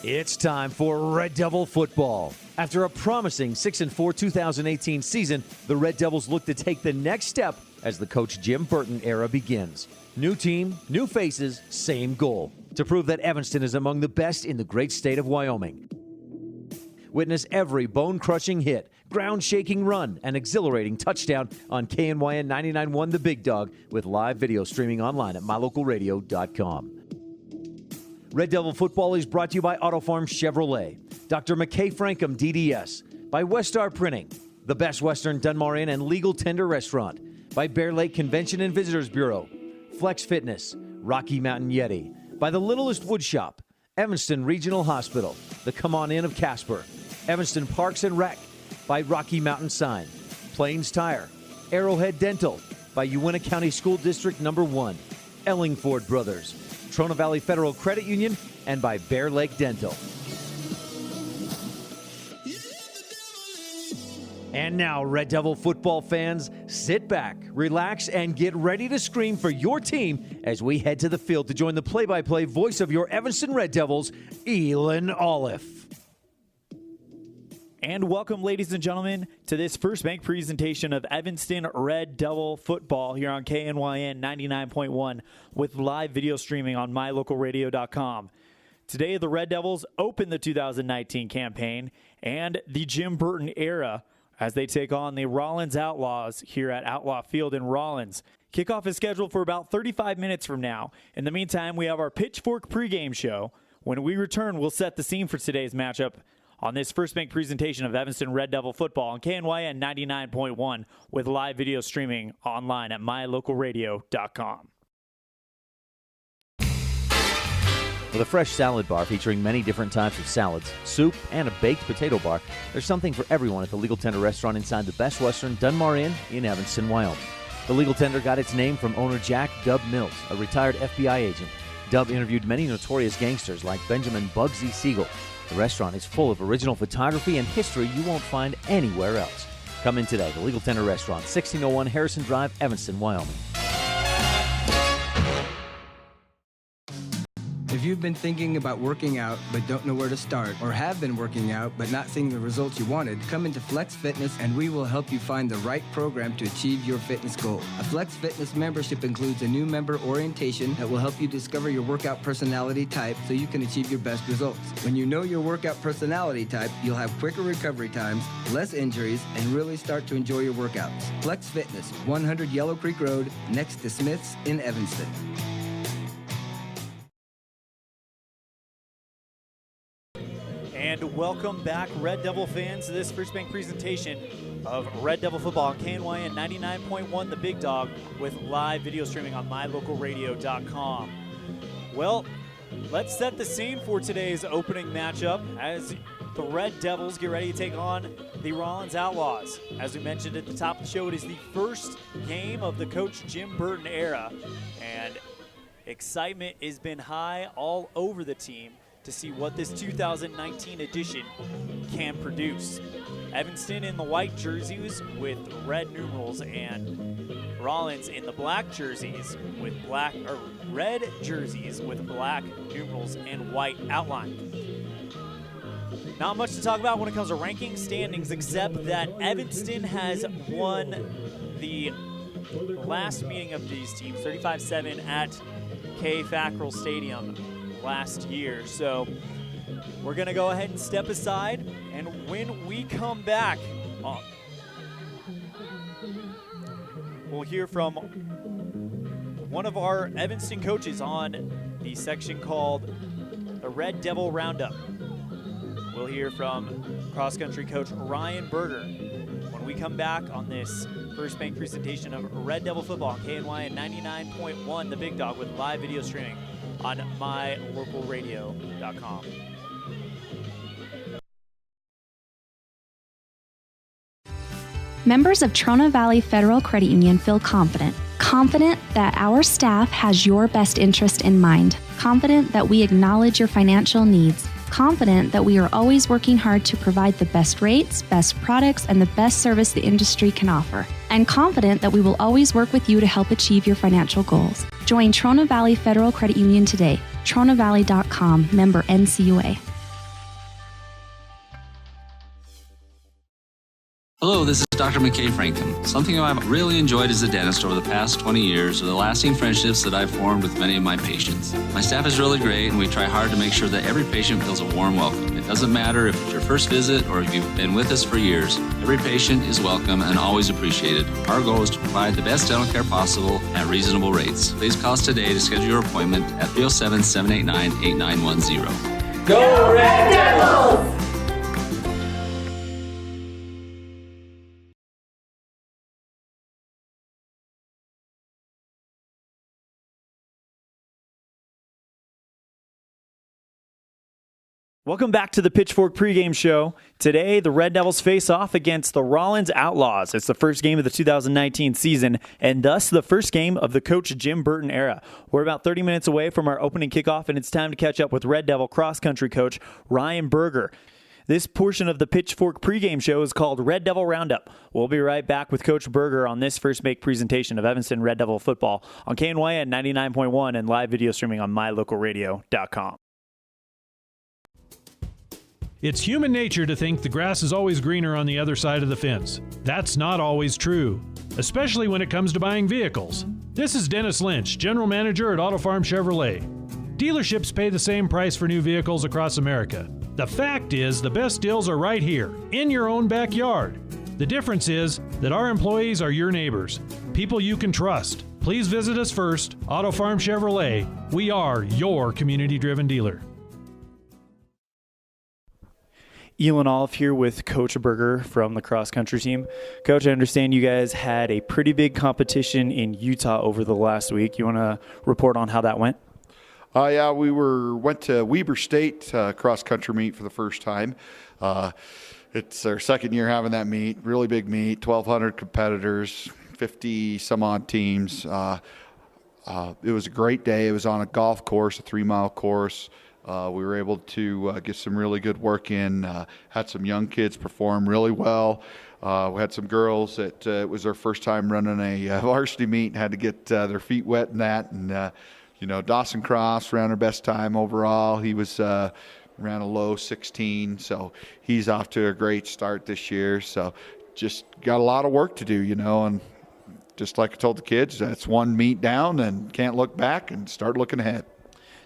It's time for Red Devil football. After a promising 6-4 2018 season, the Red Devils look to take the next step as the Coach Jim Burton era begins. New team, new faces, same goal: to prove that Evanston is among the best in the great state of Wyoming. Witness every bone-crushing hit, ground-shaking run, and exhilarating touchdown on KNYN 99.1 The Big Dog with live video streaming online at mylocalradio.com. Red Devil football is brought to you by Auto Farm Chevrolet, Dr. McKay Frankham DDS, by Westar Printing, the Best Western Dunmar Inn and Legal Tender Restaurant, by Bear Lake Convention and Visitors Bureau, Flex Fitness, Rocky Mountain Yeti, by the Littlest Wood Shop, Evanston Regional Hospital, the Come On Inn of Casper, Evanston Parks and Rec, by Rocky Mountain Sign, Plains Tire, Arrowhead Dental, by Uintah County School District No. 1, Ellingford Brothers, Trona Valley Federal Credit Union, and by Bear Lake Dental. And now, Red Devil football fans, sit back, relax, and get ready to scream for your team as we head to the field to join the play-by-play voice of your Evanston Red Devils, ELAN OLLIFF. And welcome, ladies and gentlemen, to this First Bank presentation of Evanston Red Devil football here on KNYN 99.1 with live video streaming on mylocalradio.com. Today, the Red Devils open the 2019 campaign and the Jim Burton era as they take on the Rawlins Outlaws here at Outlaw Field in Rawlins. Kickoff is scheduled for about 35 minutes from now. In the meantime, we have our Pitchfork pregame show. When we return, we'll set the scene for today's matchup on this First Bank presentation of Evanston Red Devil football on KNYN 99.1 with live video streaming online at mylocalradio.com. With a fresh salad bar featuring many different types of salads, soup, and a baked potato bar, there's something for everyone at the Legal Tender restaurant inside the Best Western Dunmar Inn in Evanston, Wyoming. The Legal Tender got its name from owner Jack Dub Mills, a retired FBI agent. Dub interviewed many notorious gangsters like Benjamin Bugsy Siegel. The restaurant is full of original photography and history you won't find anywhere else. Come in today, the Legal Tender Restaurant, 1601 Harrison Drive, Evanston, Wyoming. If you've been thinking about working out but don't know where to start, or have been working out but not seeing the results you wanted, come into Flex Fitness and we will help you find the right program to achieve your fitness goal. A Flex Fitness membership includes a new member orientation that will help you discover your workout personality type so you can achieve your best results. When you know your workout personality type, you'll have quicker recovery times, less injuries, and really start to enjoy your workouts. Flex Fitness, 100 Yellow Creek Road, next to Smith's in Evanston. And welcome back, Red Devil fans, to this First Bank presentation of Red Devil football on KNYN 99.1 The Big Dog with live video streaming on mylocalradio.com. Well, let's set the scene for today's opening matchup as the Red Devils get ready to take on the Rawlins Outlaws. As we mentioned at the top of the show, it is the first game of the Coach Jim Burton era, and excitement has been high all over the team to see what this 2019 edition can produce. Evanston in the white jerseys with red numerals and Rawlins in the black jerseys with red jerseys with black numerals and white outline. Not much to talk about when it comes to ranking standings except that Evanston has won the last meeting of these teams 35-7 at K. Fackrell Stadium last year. So we're going to go ahead and step aside, and when we come back, we'll hear from one of our Evanston coaches on the section called the Red Devil Roundup. We'll hear from cross-country coach Ryan Berger when we come back on this First Bank presentation of Red Devil football on KNYN 99.1 The Big Dog with live video streaming on mylocalradio.com. Members of Trona Valley Federal Credit Union feel confident that our staff has your best interest in mind, confident that we acknowledge your financial needs, confident that we are always working hard to provide the best rates, best products, and the best service the industry can offer, and confident that we will always work with you to help achieve your financial goals. Join Trona Valley Federal Credit Union today. TronaValley.com, member NCUA. Hello, this is Dr. McKay Frankham. Something I've really enjoyed as a dentist over the past 20 years are the lasting friendships that I've formed with many of my patients. My staff is really great, and we try hard to make sure that every patient feels a warm welcome. It doesn't matter if it's your first visit or if you've been with us for years. Every patient is welcome and always appreciated. Our goal is to provide the best dental care possible at reasonable rates. Please call us today to schedule your appointment at 307-789-8910. Go Red Devils! Welcome back to the Pitchfork pregame show. Today, the Red Devils face off against the Rawlins Outlaws. It's the first game of the 2019 season, and thus the first game of the Coach Jim Burton era. We're about 30 minutes away from our opening kickoff, and it's time to catch up with Red Devil cross-country coach Ryan Berger. This portion of the Pitchfork pregame show is called Red Devil Roundup. We'll be right back with Coach Berger on this first make presentation of Evanston Red Devil football on KNYN 99.1 and live video streaming on mylocalradio.com. It's human nature to think the grass is always greener on the other side of the fence. That's not always true, especially when it comes to buying vehicles. This is Dennis Lynch, General Manager at Auto Farm Chevrolet. Dealerships pay the same price for new vehicles across America. The fact is, the best deals are right here, in your own backyard. The difference is that our employees are your neighbors, people you can trust. Please visit us first, Auto Farm Chevrolet. We are your community-driven dealer. ELAN OLLIFF here with Coach Berger from the cross-country team. Coach, I understand you guys had a pretty big competition in Utah over the last week. You want to report on how that went? Yeah, we went to Weber State cross-country meet for the first time. It's our second year having that meet, really big meet, 1,200 competitors, 50-some-odd teams. It was a great day. It was on a golf course, a 3-mile course. We were able to get some really good work in, had some young kids perform really well. We had some girls that it was their first time running a varsity meet and had to get their feet wet in that. And, Dawson Cross ran her best time overall. He ran a low 16, so he's off to a great start this year. So just got a lot of work to do, and just like I told the kids, that's one meet down and can't look back and start looking ahead.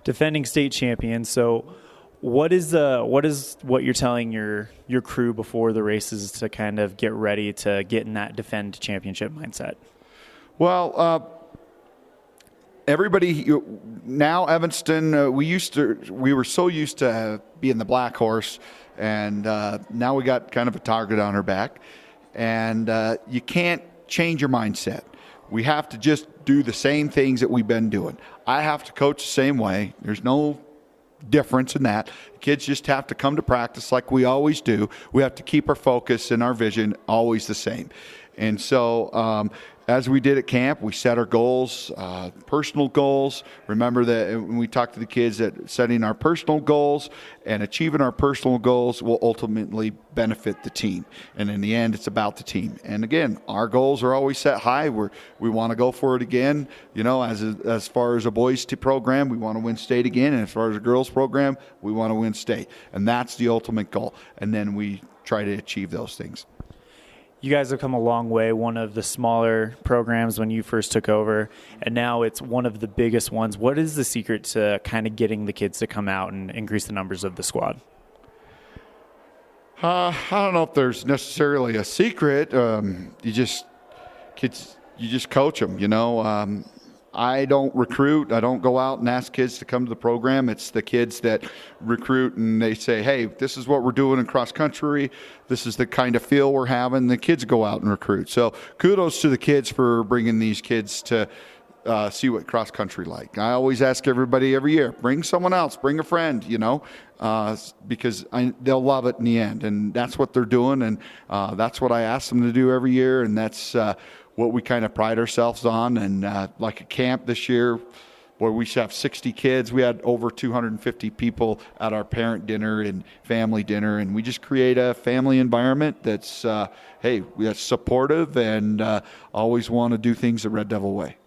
Defending state champion. So what is what you're telling your crew before the races to kind of get ready to get in that defend championship mindset? Well, everybody now Evanston, we were so used to being the black horse, and now we got kind of a target on our back, and you can't change your mindset. We have to just do the same things that we've been doing. I have to coach the same way. There's no difference in that. Kids just have to come to practice like we always do. We have to keep our focus and our vision always the same. And so as we did at camp, we set our goals, personal goals. Remember that when we talk to the kids, that setting our personal goals and achieving our personal goals will ultimately benefit the team. And in the end, it's about the team. And again, our goals are always set high. We want to go for it again. As far as a boys' program, we want to win state again. And as far as a girls' program, we want to win state. And that's the ultimate goal. And then we try to achieve those things. You guys have come a long way, one of the smaller programs when you first took over, and now it's one of the biggest ones. What is the secret to kind of getting the kids to come out and increase the numbers of the squad? I don't know if there's necessarily a secret. You just coach them, I don't recruit. I don't go out and ask kids to come to the program. It's the kids that recruit, and they say, hey, this is what we're doing in cross country. This is the kind of feel we're having. The kids go out and recruit. So kudos to the kids for bringing these kids to see what cross country like. I always ask everybody every year, bring someone else, bring a friend, because they'll love it in the end. And that's what they're doing, and that's what I ask them to do every year, and that's what we kind of pride ourselves on. And like a camp this year where we should have 60 kids, we had over 250 people at our parent dinner and family dinner, and we just create a family environment that's that's supportive and always want to do things the Red Devil way.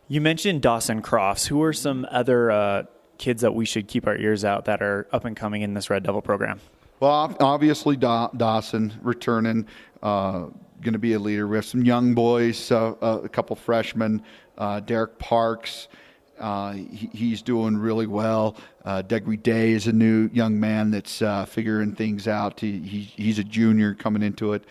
You mentioned Dawson Crofts. Who are some other kids that we should keep our ears out that are up and coming in this Red Devil program? Well, obviously Dawson returning, going to be a leader. We have some young boys, a couple freshmen, Derek Parks. He's doing really well. Degri Day is a new young man that's figuring things out. He's a junior coming into it.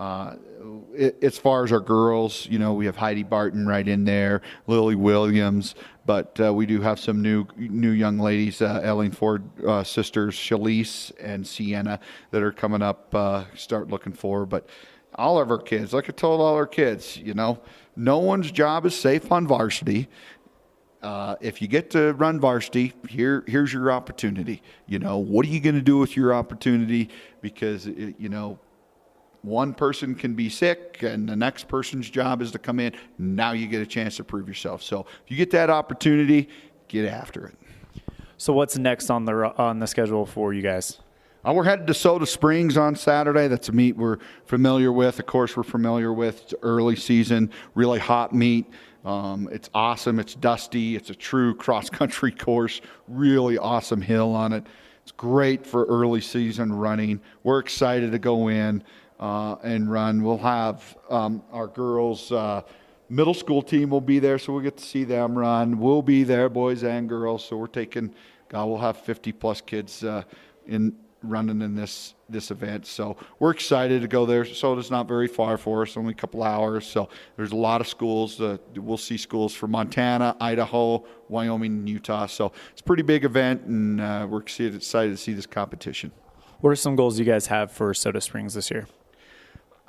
As far as our girls, we have Heidi Barton right in there, Lily Williams, but we do have some new young ladies, Eileen Ford sisters, Shalise and Sienna, that are coming up. Start looking for, but all of our kids, like I told all our kids, no one's job is safe on varsity. If you get to run varsity, here's your opportunity. What are you going to do with your opportunity? Because one person can be sick and the next person's job is to come in. Now you get a chance to prove yourself. So if you get that opportunity, get after it. So what's next on the schedule for you guys? We're headed to Soda Springs on Saturday. That's a meet we're familiar with. Of course, we're familiar with. It's early season, really hot meet. It's awesome. It's dusty. It's a true cross-country course. Really awesome hill on it. It's great for early season running. We're excited to go in and run. We'll have our girls' middle school team will be there, so we'll get to see them run. We'll be there, boys and girls. So we'll have 50-plus kids running in this event. So we're excited to go there. Soda's not very far for us, only a couple hours. So there's a lot of schools. We'll see schools from Montana, Idaho, Wyoming, and Utah. So it's a pretty big event, and we're excited to see this competition. What are some goals you guys have for Soda Springs this year?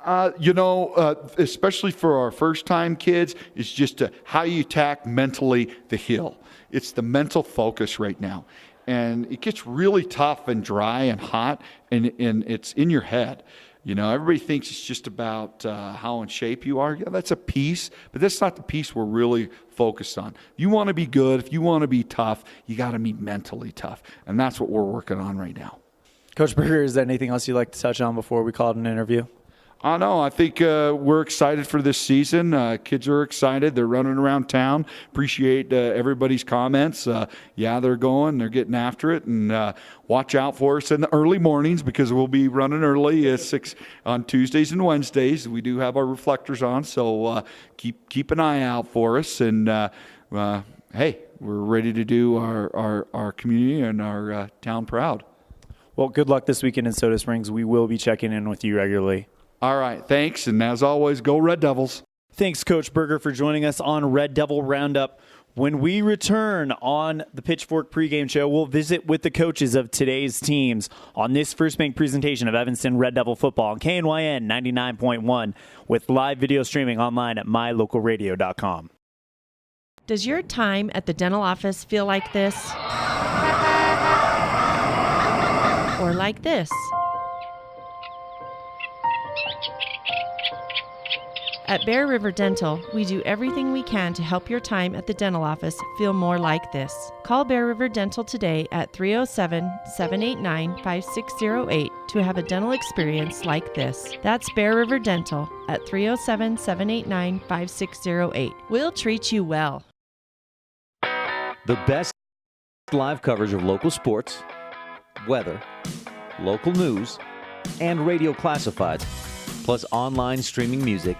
Especially for our first-time kids, it's just how you attack mentally the hill. It's the mental focus right now. And it gets really tough and dry and hot, and it's in your head. Everybody thinks it's just about how in shape you are. Yeah, that's a piece, but that's not the piece we're really focused on. If you want to be good, if you want to be tough, you got to be mentally tough, and that's what we're working on right now. Coach Berger, is there anything else you'd like to touch on before we call it an interview? No, I think we're excited for this season. Kids are excited. They're running around town. Appreciate everybody's comments. They're getting after it. And watch out for us in the early mornings because we'll be running early at 6 on Tuesdays and Wednesdays. We do have our reflectors on, so keep an eye out for us. And, hey, we're ready to do our community and our town proud. Well, good luck this weekend in Soda Springs. We will be checking in with you regularly. All right, thanks, and as always, go Red Devils. Thanks, Coach Berger, for joining us on Red Devil Roundup. When we return on the Pitchfork pregame show, we'll visit with the coaches of today's teams on this First Bank presentation of Evanston Red Devil football on KNYN 99.1 with live video streaming online at mylocalradio.com. Does your time at the dental office feel like this? Or like this? At Bear River Dental, we do everything we can to help your time at the dental office feel more like this. Call Bear River Dental today at 307-789-5608 to have a dental experience like this. That's Bear River Dental at 307-789-5608. We'll treat you well. The best live coverage of local sports, weather, local news, and radio classifieds, plus online streaming music,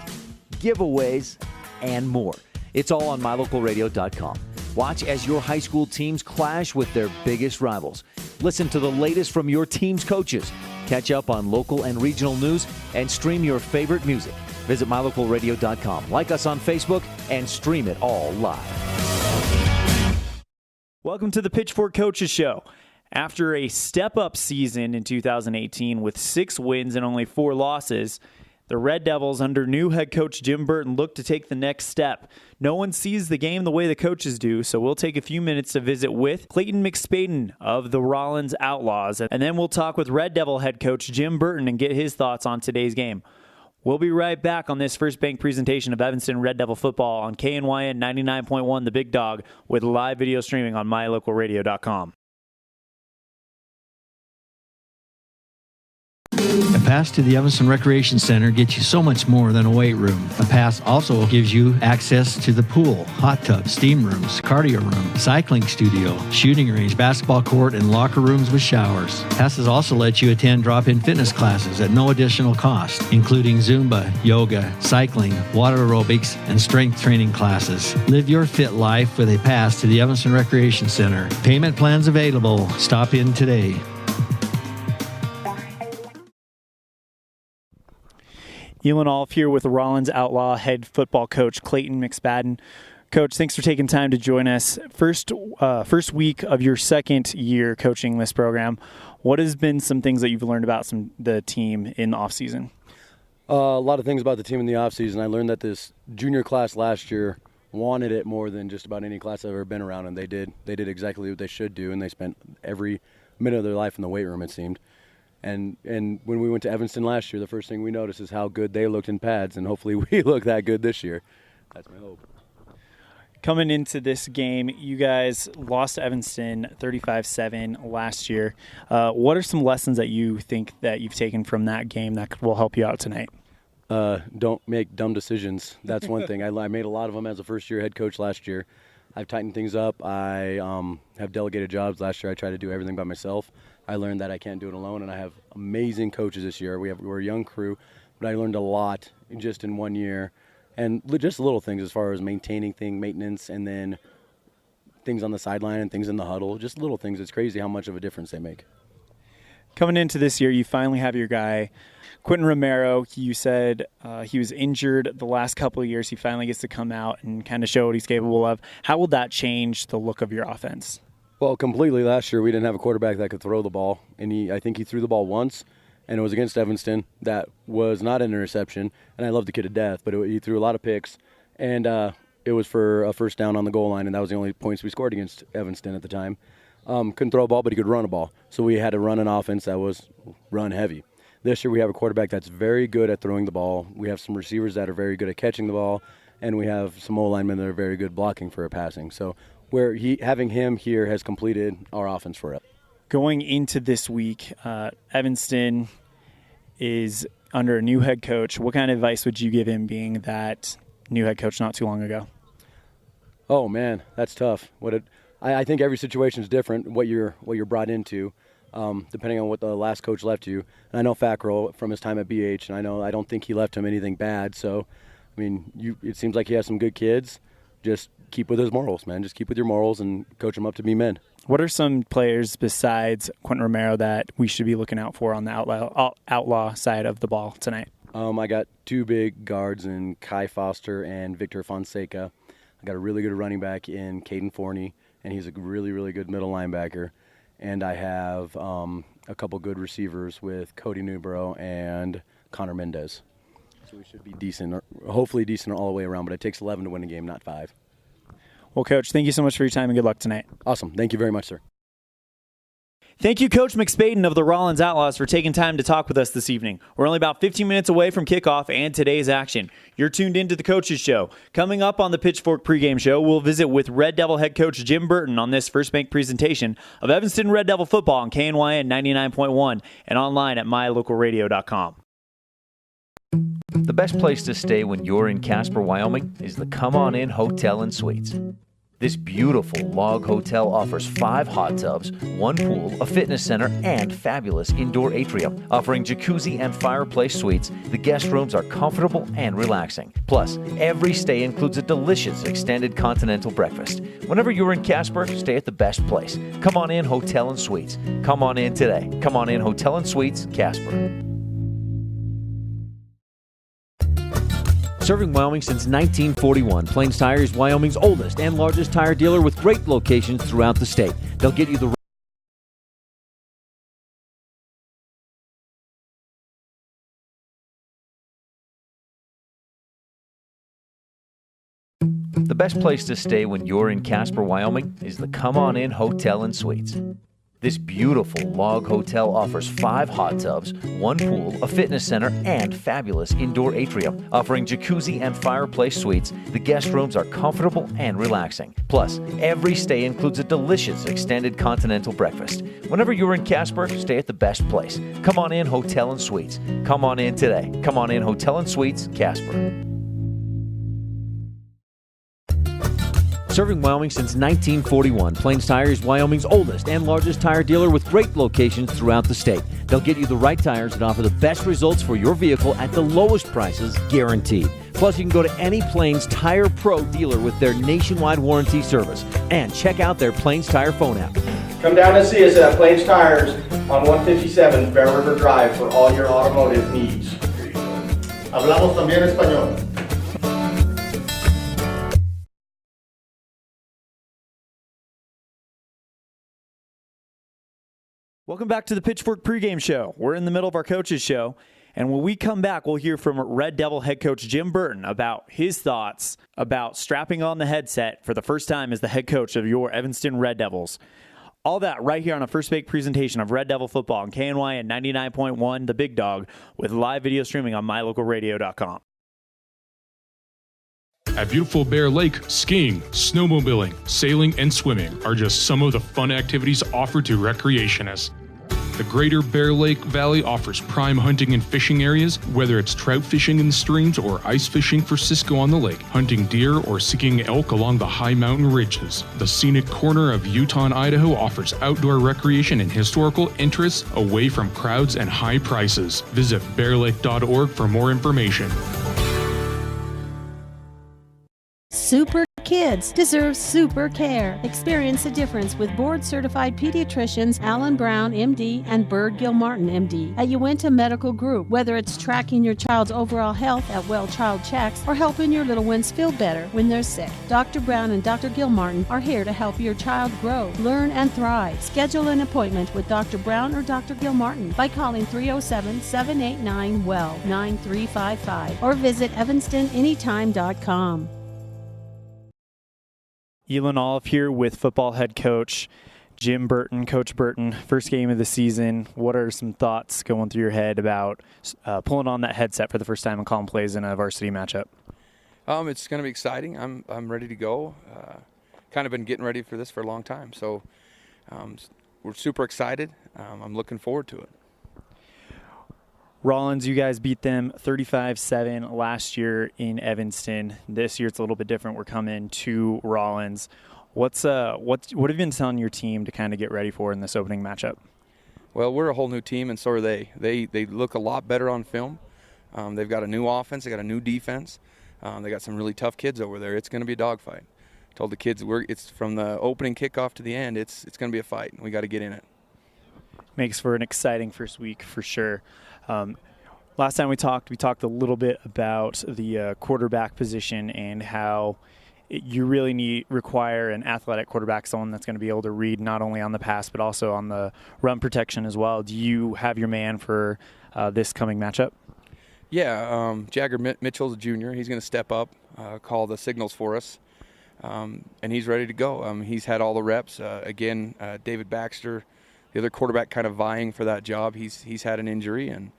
giveaways, and more. It's all on mylocalradio.com. Watch as your high school teams clash with their biggest rivals. Listen to the latest from your team's coaches. Catch up on local and regional news and stream your favorite music. Visit mylocalradio.com. Like us on Facebook and stream it all live. Welcome to the Pitchfork Coaches Show. After a step-up season in 2018 with 6 wins and only 4 losses, the Red Devils, under new head coach Jim Burton, look to take the next step. No one sees the game the way the coaches do, so we'll take a few minutes to visit with Clayton McSpaden of the Rawlins Outlaws, and then we'll talk with Red Devil head coach Jim Burton and get his thoughts on today's game. We'll be right back on this First Bank presentation of Evanston Red Devil football on KNYN 99.1 The Big Dog with live video streaming on mylocalradio.com. pass to the Evanston Recreation Center gets you so much more than a weight room. A pass also gives you access to the pool, hot tub, steam rooms, cardio room, cycling studio, shooting range, basketball court, and locker rooms with showers. Passes also let you attend drop-in fitness classes at no additional cost, including Zumba, yoga, cycling, water aerobics, and strength training classes. Live your fit life with a pass to the Evanston Recreation Center. Payment plans available. Stop in today. ELAN OLLIFF here with Rawlins Outlaw head football coach Clayton McSpadden. Coach, thanks for taking time to join us. First week of your second year coaching this program. What has been some things that you've learned about the team in the offseason? A lot of things about the team in the offseason. I learned that this junior class last year wanted it more than just about any class I've ever been around, and they did. They did exactly what they should do, and they spent every minute of their life in the weight room, it seemed. And when we went to Evanston last year, the first thing we noticed is how good they looked in pads, and hopefully we look that good this year. That's my hope. Coming into this game, you guys lost to Evanston 35-7 last year. What are some lessons that you think that you've taken from that game that will help you out tonight? Don't make dumb decisions. That's one thing. I made a lot of them as a first-year head coach last year. I've tightened things up. I have delegated jobs. Last year I tried to do everything by myself. I learned that I can't do it alone, and I have amazing coaches this year. We're a young crew, but I learned a lot just in 1 year. And just little things as far as maintaining maintenance, and then things on the sideline and things in the huddle. Just little things. It's crazy how much of a difference they make. Coming into this year, you finally have your guy, Quentin Romero. You said he was injured the last couple of years. He finally gets to come out and kind of show what he's capable of. How will that change the look of your offense? Well, completely. Last year we didn't have a quarterback that could throw the ball, and I think he threw the ball once, and it was against Evanston. That was not an interception, and I love the kid to death, but he threw a lot of picks, and it was for a first down on the goal line, and that was the only points we scored against Evanston at the time. Couldn't throw a ball, but he could run a ball, so we had to run an offense that was run heavy. This year we have a quarterback that's very good at throwing the ball. We have some receivers that are very good at catching the ball, and we have some O-linemen that are very good blocking for passing. So having him here has completed our offense for it. Going into this week, Evanston is under a new head coach. What kind of advice would you give him, being that new head coach not too long ago? Oh man, that's tough. I think every situation is different. What you're brought into, depending on what the last coach left you. And I know Fackrell from his time at BH, and I don't think he left him anything bad. So, I mean, it seems like he has some good kids. Just keep with his morals, man. Just keep with your morals and coach them up to be men. What are some players besides Quentin Romero that we should be looking out for on the outlaw side of the ball tonight? I got two big guards in Kai Foster and Victor Fonseca. I got a really good running back in Caden Forney, and he's a really, really good middle linebacker. And I have a couple good receivers with Cody Newborough and Connor Mendez. So we should be decent, or hopefully decent all the way around, but it takes 11 to win a game, not 5. Well, Coach, thank you so much for your time and good luck tonight. Awesome. Thank you very much, sir. Thank you, Coach McSpadden of the Rawlins Outlaws, for taking time to talk with us this evening. We're only about 15 minutes away from kickoff and today's action. You're tuned into the Coaches Show. Coming up on the Pitchfork pregame show, we'll visit with Red Devil head coach Jim Burton on this First Bank presentation of Evanston Red Devil football on KNYN 99.1 and online at mylocalradio.com. The best place to stay when you're in Casper, Wyoming is the Come On In Hotel and Suites. This beautiful log hotel offers 5 hot tubs, 1 pool, a fitness center, and fabulous indoor atrium. Offering jacuzzi and fireplace suites, the guest rooms are comfortable and relaxing. Plus, every stay includes a delicious extended continental breakfast. Whenever you're in Casper, stay at the best place. Come On In Hotel and Suites. Come on in today. Come On In Hotel and Suites, Casper. Serving Wyoming since 1941, Plains Tire is Wyoming's oldest and largest tire dealer with great locations throughout the state. They'll get you the best place to stay when you're in Casper, Wyoming is the Come On In Hotel and Suites. This beautiful log hotel offers 5 hot tubs, 1 pool, a fitness center, and fabulous indoor atrium. Offering jacuzzi and fireplace suites, the guest rooms are comfortable and relaxing. Plus, every stay includes a delicious extended continental breakfast. Whenever you're in Casper, stay at the best place. Come on in, Hotel and Suites. Come on in today. Come on in, Hotel and Suites, Casper. Serving Wyoming since 1941, Plains Tire is Wyoming's oldest and largest tire dealer with great locations throughout the state. They'll get you the right tires that offer the best results for your vehicle at the lowest prices, guaranteed. Plus, you can go to any Plains Tire Pro dealer with their nationwide warranty service. And check out their Plains Tire phone app. Come down and see us at Plains Tires on 157 Bear River Drive for all your automotive needs. Hablamos también español. Welcome back to the Pitchfork Pregame Show. We're in the middle of our coaches show, and when we come back, we'll hear from Red Devil head coach Jim Burton about his thoughts about strapping on the headset for the first time as the head coach of your Evanston Red Devils. All that right here on a First Bake presentation of Red Devil football on KNYN 99.1, The Big Dog, with live video streaming on mylocalradio.com. At beautiful Bear Lake, skiing, snowmobiling, sailing, and swimming are just some of the fun activities offered to recreationists. The Greater Bear Lake Valley offers prime hunting and fishing areas, whether it's trout fishing in the streams or ice fishing for Cisco on the lake, hunting deer or seeking elk along the high mountain ridges. The scenic corner of Utah and Idaho offers outdoor recreation and historical interests away from crowds and high prices. Visit bearlake.org for more information. Super kids deserve super care. Experience the difference with board-certified pediatricians Alan Brown, MD, and Bird Gilmartin, MD, at Uinta Medical Group. Whether it's tracking your child's overall health at well child checks or helping your little ones feel better when they're sick, Dr. Brown and Dr. Gilmartin are here to help your child grow, learn, and thrive. Schedule an appointment with Dr. Brown or Dr. Gilmartin by calling 307-789-WELL 9355 or visit evanstonanytime.com. ELAN OLLIFF here with football head coach Jim Burton. Coach Burton, first game of the season. What are some thoughts going through your head about pulling on that headset for the first time and calling plays in a varsity matchup? It's going to be exciting. I'm ready to go. Kind of been getting ready for this for a long time, so we're super excited. I'm looking forward to it. Rawlins, you guys beat them 35-7 last year in Evanston. This year it's a little bit different. We're coming to Rawlins. What have you been telling your team to kind of get ready for in this opening matchup? Well, we're a whole new team, and so are they. They look a lot better on film. They've got a new offense. They got a new defense. They got some really tough kids over there. It's going to be a dogfight. I told the kids it's from the opening kickoff to the end. It's going to be a fight, and we got to get in it. Makes for an exciting first week for sure. Last time we talked a little bit about the quarterback position and how you really require an athletic quarterback, someone that's going to be able to read not only on the pass but also on the run protection as well. Do you have your man for this coming matchup? Yeah, Jagger Mitchell's a junior. He's going to step up, call the signals for us, and he's ready to go. He's had all the reps. Again, David Baxter, the other quarterback, kind of vying for that job. He's had an injury, and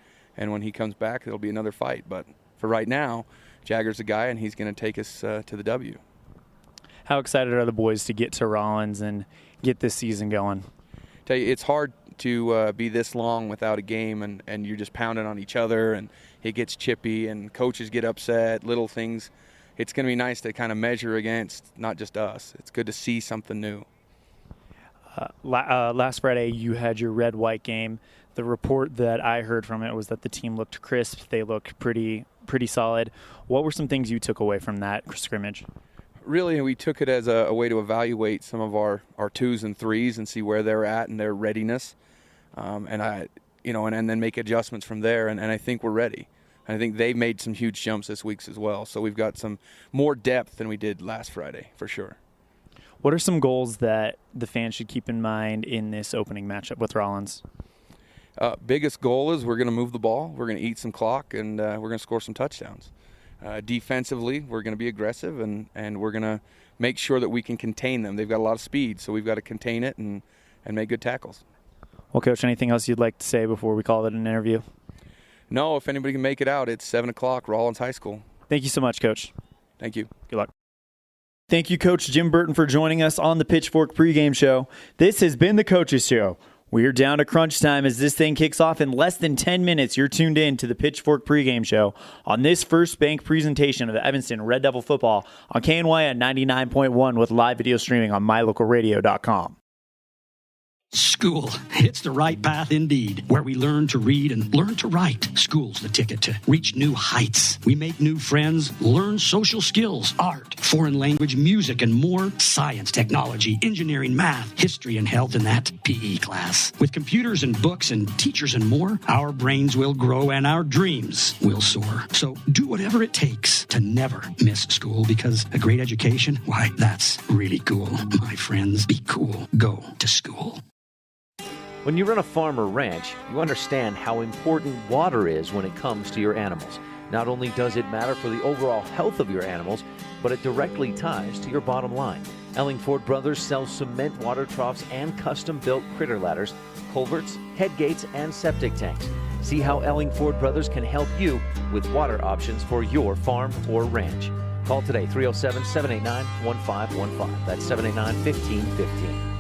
when he comes back, it'll be another fight. But for right now, Jagger's the guy, and he's going to take us to the W. How excited are the boys to get to Rawlins and get this season going? Tell you, it's hard to be this long without a game, and you're just pounding on each other, and it gets chippy, and coaches get upset, little things. It's going to be nice to kind of measure against not just us. It's good to see something new. Last Friday, you had your red-white game. The report that I heard from it was that the team looked crisp. They looked pretty solid. What were some things you took away from that scrimmage? Really, we took it as a way to evaluate some of our 2s and 3s and see where they're at and their readiness, and then make adjustments from there. And I think we're ready. And I think they've made some huge jumps this week as well. So we've got some more depth than we did last Friday, for sure. What are some goals that the fans should keep in mind in this opening matchup with Rawlins? Biggest goal is we're going to move the ball. We're going to eat some clock, and we're going to score some touchdowns. Defensively, we're going to be aggressive, and we're going to make sure that we can contain them. They've got a lot of speed, so we've got to contain it and make good tackles. Well, Coach, anything else you'd like to say before we call it an interview? No, if anybody can make it out, it's 7 o'clock, Rawlins High School. Thank you so much, Coach. Thank you. Good luck. Thank you, Coach Jim Burton, for joining us on the Pitchfork pregame show. This has been the Coaches Show. We're down to crunch time as this thing kicks off in less than 10 minutes. You're tuned in to the Pitchfork pregame show on this First Bank presentation of Evanston Red Devil football on KNYN 99.1 with live video streaming on mylocalradio.com. School. It's the right path indeed, where we learn to read and learn to write. School's the ticket to reach new heights. We make new friends, learn social skills, art, foreign language, music, and more. Science, technology, engineering, math, history, and health in that PE class. With computers and books and teachers and more, our brains will grow and our dreams will soar. So do whatever it takes to never miss school, because a great education, why, that's really cool. My friends, be cool. Go to school. When you run a farm or ranch, you understand how important water is when it comes to your animals. Not only does it matter for the overall health of your animals, but it directly ties to your bottom line. Ellingford Brothers sells cement water troughs and custom-built critter ladders, culverts, head gates, and septic tanks. See how Ellingford Brothers can help you with water options for your farm or ranch. Call today, 307-789-1515. That's 789-1515.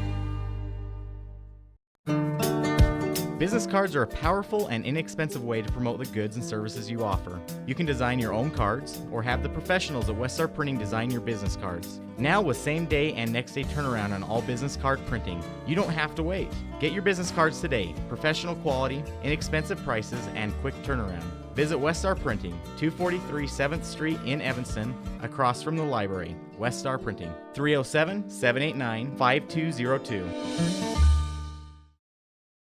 Business cards are a powerful and inexpensive way to promote the goods and services you offer. You can design your own cards or have the professionals at Westar Printing design your business cards. Now with same-day and next-day turnaround on all business card printing, you don't have to wait. Get your business cards today. Professional quality, inexpensive prices, and quick turnaround. Visit Westar Printing, 243 7th Street in Evanston, across from the library. Westar Printing, 307-789-5202.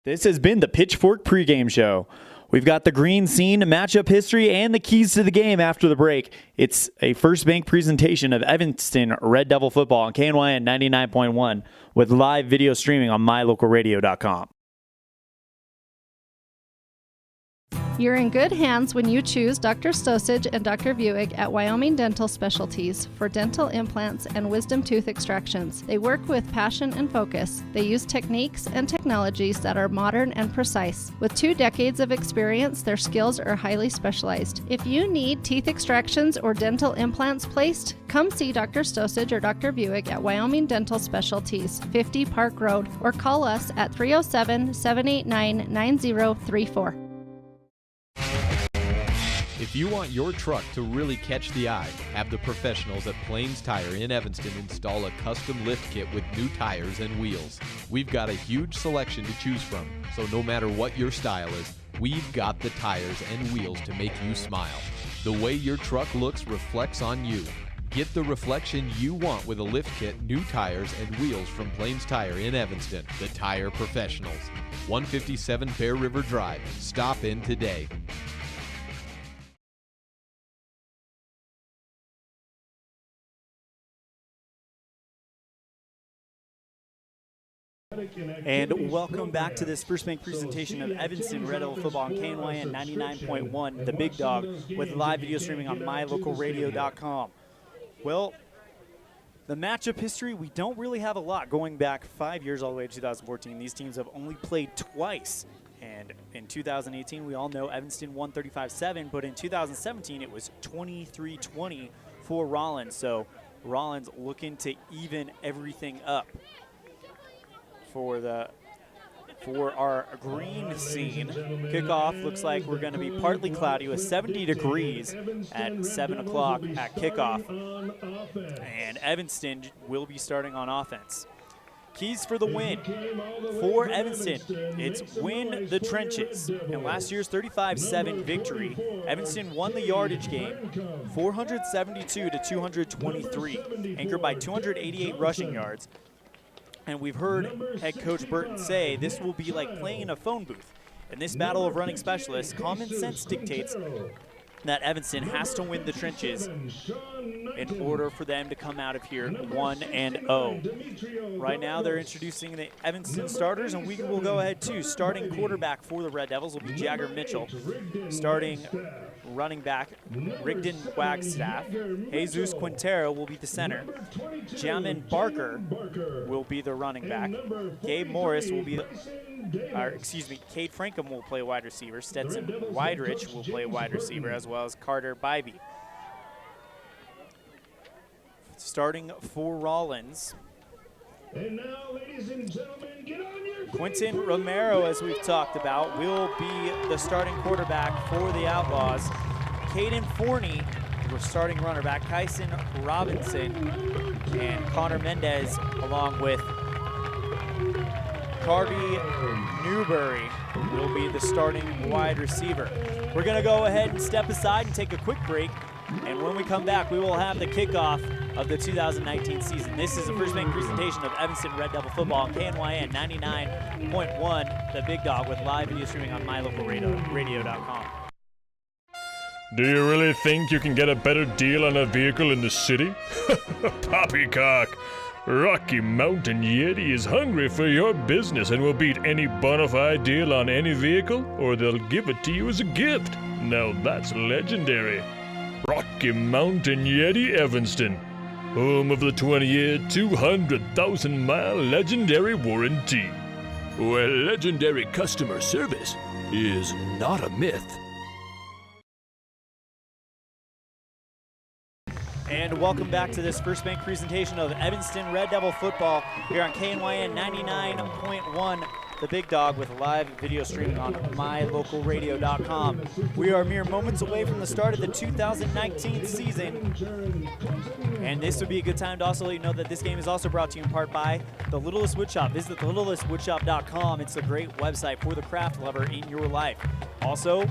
This has been the Pitchfork pregame show. We've got the green scene, matchup history, and the keys to the game after the break. It's a First Bank presentation of Evanston Red Devil football on KNYN 99.1 with live video streaming on mylocalradio.com. You're in good hands when you choose Dr. Stosage and Dr. Buick at Wyoming Dental Specialties for dental implants and wisdom tooth extractions. They work with passion and focus. They use techniques and technologies that are modern and precise. With 2 decades of experience, their skills are highly specialized. If you need teeth extractions or dental implants placed, come see Dr. Stosage or Dr. Buick at Wyoming Dental Specialties, 50 Park Road, or call us at 307-789-9034. If you want your truck to really catch the eye, have the professionals at Plains Tire in Evanston install a custom lift kit with new tires and wheels. We've got a huge selection to choose from, so no matter what your style is, we've got the tires and wheels to make you smile. The way your truck looks reflects on you. Get the reflection you want with a lift kit, new tires, and wheels from Plains Tire in Evanston, the tire professionals. 157 Bear River Drive. Stop in today. And welcome back to this First Bank presentation of Evanston Red Devil football on KNYN 99.1, the big dog, with live video streaming on mylocalradio.com. Well, the matchup history, we don't really have a lot going back 5 years all the way to 2014. These teams have only played twice. And in 2018, we all know Evanston won 35-7, but in 2017, it was 23-20 for Rawlins. So Rawlins looking to even everything up. For our green scene, kickoff looks like we're going to be partly cloudy with 70 degrees at 7 o'clock at kickoff. And Evanston will be starting on offense. Keys for the win. For Evanston, it's win the trenches. In last year's 35-7 victory, Evanston won the yardage game 472 to 223, anchored by 288 rushing yards. And we've heard head coach Burton say this will be like playing in a phone booth. In this battle of running specialists, common sense dictates that Evanston has to win the trenches in order for them to come out of here 1-0. Right now they're introducing the Evanston starters, and we will go ahead too. Starting quarterback for the Red Devils will be Jagger Mitchell. Starting running back Rigdon Wagstaff. Jesus Quintero will be the center. Jamin Barker will be the running back. Gabe Morris will be the, Cade Frankham will play wide receiver. Stetson Widerich will play wide receiver, as well as Carter Bybee. Starting for Rawlins. And now, ladies and gentlemen, get on your Quentin Romero, as we've talked about, will be the starting quarterback for the Outlaws. Caden Forney, the starting runner back. Kyson Robinson and Connor Mendez, along with Carby Newberry, will be the starting wide receiver. We're going to go ahead and step aside and take a quick break. And when we come back, we will have the kickoff of the 2019 season. This is the First Bank presentation of Evanston Red Devil football on KNYN 99.1, the Big Dog, with live video streaming on mylocalradio.com. Do you really think you can get a better deal on a vehicle in the city? Poppycock! Rocky Mountain Yeti is hungry for your business and will beat any bona fide deal on any vehicle, or they'll give it to you as a gift. Now that's legendary. Rocky Mountain Yeti Evanston, home of the 20-year, 200,000-mile legendary warranty, where legendary customer service is not a myth. And welcome back to this First Bank presentation of Evanston Red Devil football here on KNYN 99.1, the Big Dog, with live video streaming on mylocalradio.com. We are mere moments away from the start of the 2019 season. And this would be a good time to also let you know that this game is also brought to you in part by The Littlest Woodshop. Visit thelittlestwoodshop.com. It's a great website for the craft lover in your life. Also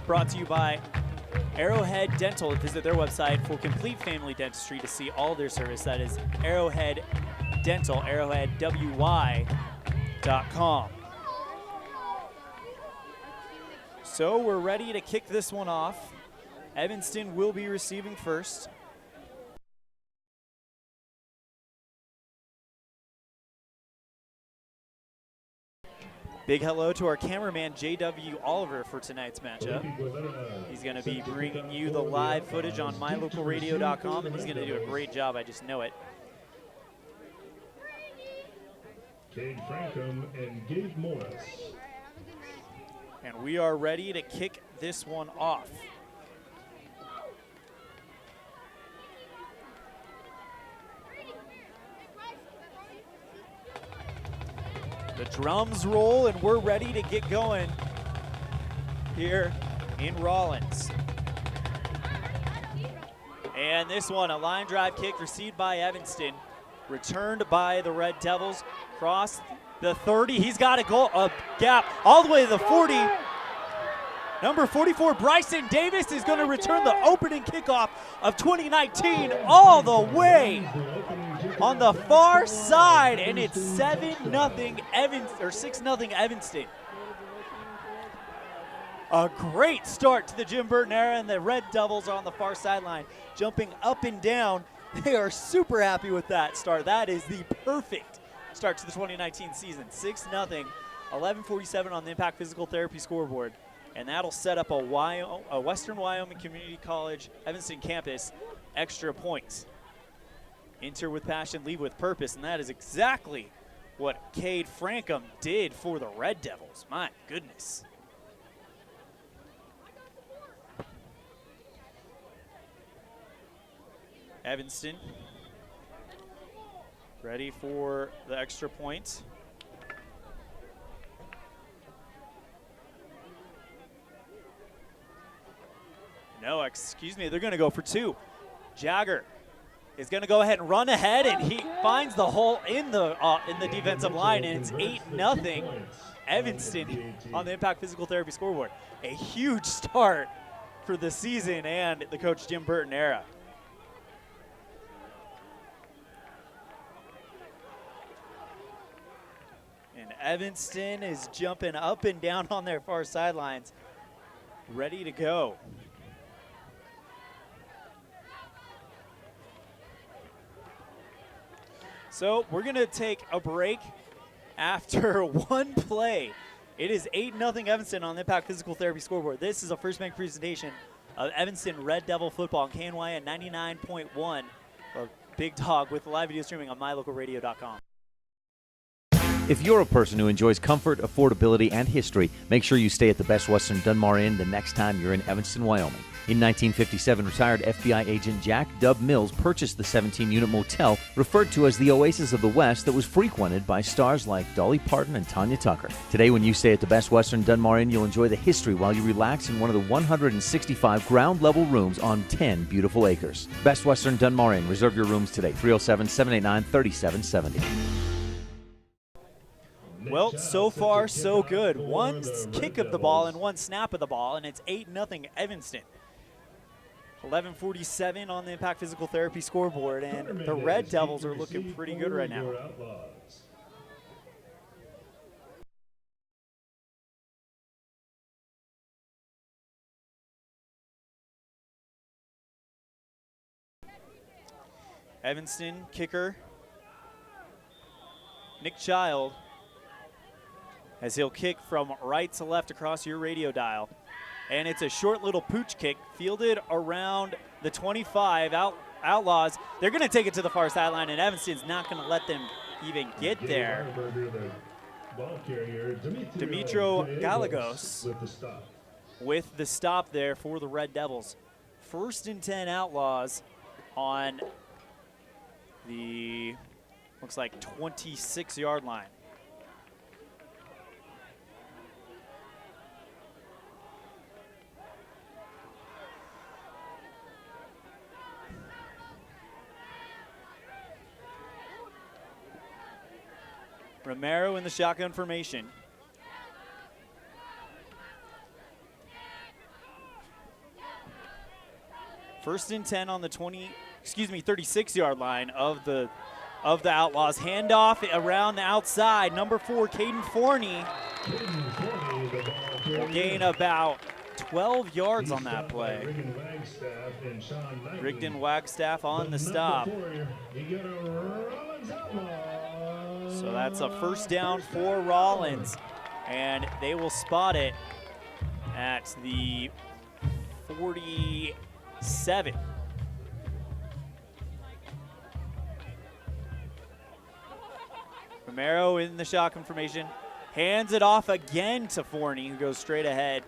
brought to you by Arrowhead Dental. Visit their website for complete family dentistry to see all their service. That is Arrowhead Dental, arrowheadwy.com. So we're ready to kick this one off. Evanston will be receiving first. Big hello to our cameraman, J.W. Oliver, for tonight's matchup. He's going to be bringing you the live footage on mylocalradio.com, and he's going to do a great job. I just know it. Cade Frankham and Gabe Morris. And we are ready to kick this one off. The drums roll, and we're ready to get going here in Rawlins. And this one, a line drive kick received by Evanston, returned by the Red Devils, cross the 30. He's got a goal, a gap all the way to the 40. Number 44, Bryson Davis, is going to return the opening kickoff of 2019 all the way on the far side, and it's 6-0 Evanston. A great start to the Jim Burton era, and the Red Devils are on the far sideline, jumping up and down. They are super happy with that start. That is the perfect start to the 2019 season. 6-0, 11:47 on the Impact Physical Therapy scoreboard. And that'll set up a Western Wyoming Community College Evanston campus extra points. Enter with passion, leave with purpose, and that is exactly what Cade Frankham did for the Red Devils. My goodness. Evanston ready for the extra point. No, excuse me, they're going to go for two. Jagger is going to go ahead and run ahead, and he finds the hole in the defensive line, and it's 8-0 Evanston on the Impact Physical Therapy scoreboard. A huge start for the season and the Coach Jim Burton era. And Evanston is jumping up and down on their far sidelines, ready to go. So we're going to take a break after one play It is 8-0 Evanston on the Impact Physical Therapy scoreboard. This is a First Bank presentation of Evanston Red Devil football on KNYN 99.1, a Big Dog with live video streaming on mylocalradio.com. If you're a person who enjoys comfort, affordability, and history, make sure you stay at the Best Western Dunmar Inn the next time you're in Evanston, Wyoming. In 1957, retired FBI agent Jack Dub Mills purchased the 17-unit motel referred to as the Oasis of the West that was frequented by stars like Dolly Parton and Tanya Tucker. Today, when you stay at the Best Western Dunmar Inn, you'll enjoy the history while you relax in one of the 165 ground-level rooms on 10 beautiful acres. Best Western Dunmar Inn. Reserve your rooms today, 307-789-3770. Well, so far, so good. One kick of the ball and one snap of the ball, and it's 8-0 Evanston. 11:47 on the Impact Physical Therapy scoreboard, and the Red Devils are looking pretty good right now. Evanston kicker Nick Child, as he'll kick from right to left across your radio dial. And it's a short little pooch kick fielded around the 25. Outlaws, they're going to take it to the far sideline, and Evanston's not going to let them even get there. Dimitro Galagos with the stop there for the Red Devils. 1st and 10 Outlaws on the, looks like 26-yard line. Romero in the shotgun formation. First and 10 on the 36-yard line of the Outlaws. Handoff around the outside. Number 4, Caden Forney will gain about 12 yards on that play. Rigdon Wagstaff on the stop. So that's a first down for Rawlins, and they will spot it at the 47. Romero in the shotgun formation, hands it off again to Forney, who goes straight ahead.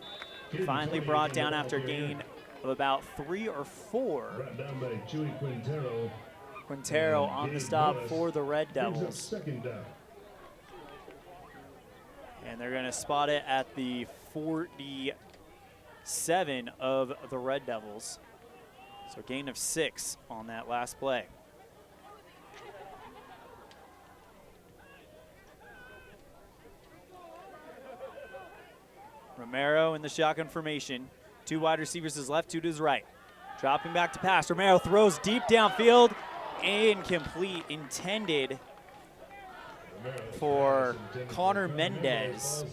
Finally brought down after a gain of about 3 or 4. Quintero on the stop for the Red Devils. And they're going to spot it at the 47 of the Red Devils. So gain of 6 on that last play. Romero in the shotgun formation. 2 wide receivers to his left, 2 to his right. Dropping back to pass. Romero throws deep downfield. Incomplete, intended for Connor Mendez.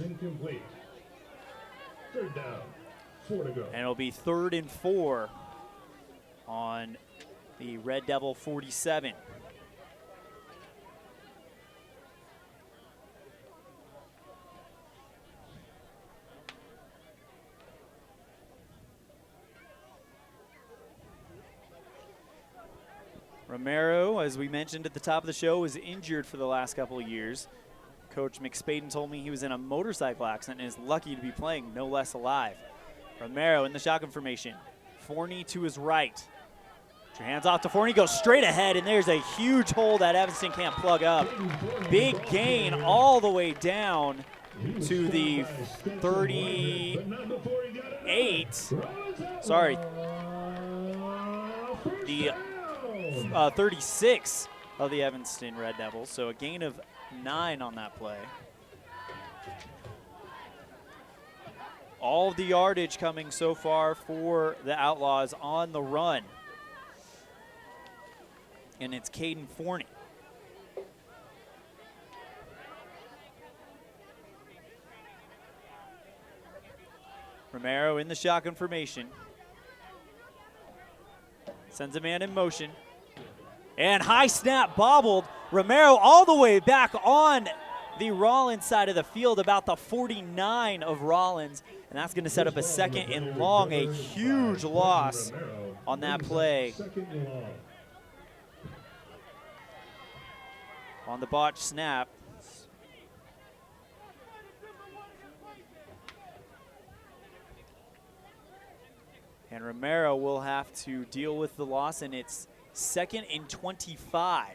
And it'll be 3rd and 4 on the Red Devil 47. Romero, as we mentioned at the top of the show, was injured for the last couple of years. Coach McSpaden told me he was in a motorcycle accident and is lucky to be playing, no less alive. Romero in the shotgun formation. Forney to his right. Hands off to Forney, goes straight ahead, and there's a huge hole that Evanston can't plug up. Big gain all the way down to the 38. Sorry. The 36 of the Evanston Red Devils, so a gain of 9 on that play. All of the yardage coming so far for the Outlaws on the run. And it's Caden Forney. Romero in the shotgun formation. Sends a man in motion. And high snap bobbled. Romero all the way back on the Rawlins side of the field, about the 49 of Rawlins, and that's going to set up a 2nd and long, a huge loss on that play. On the botch snap. And Romero will have to deal with the loss, and it's 2nd and 25.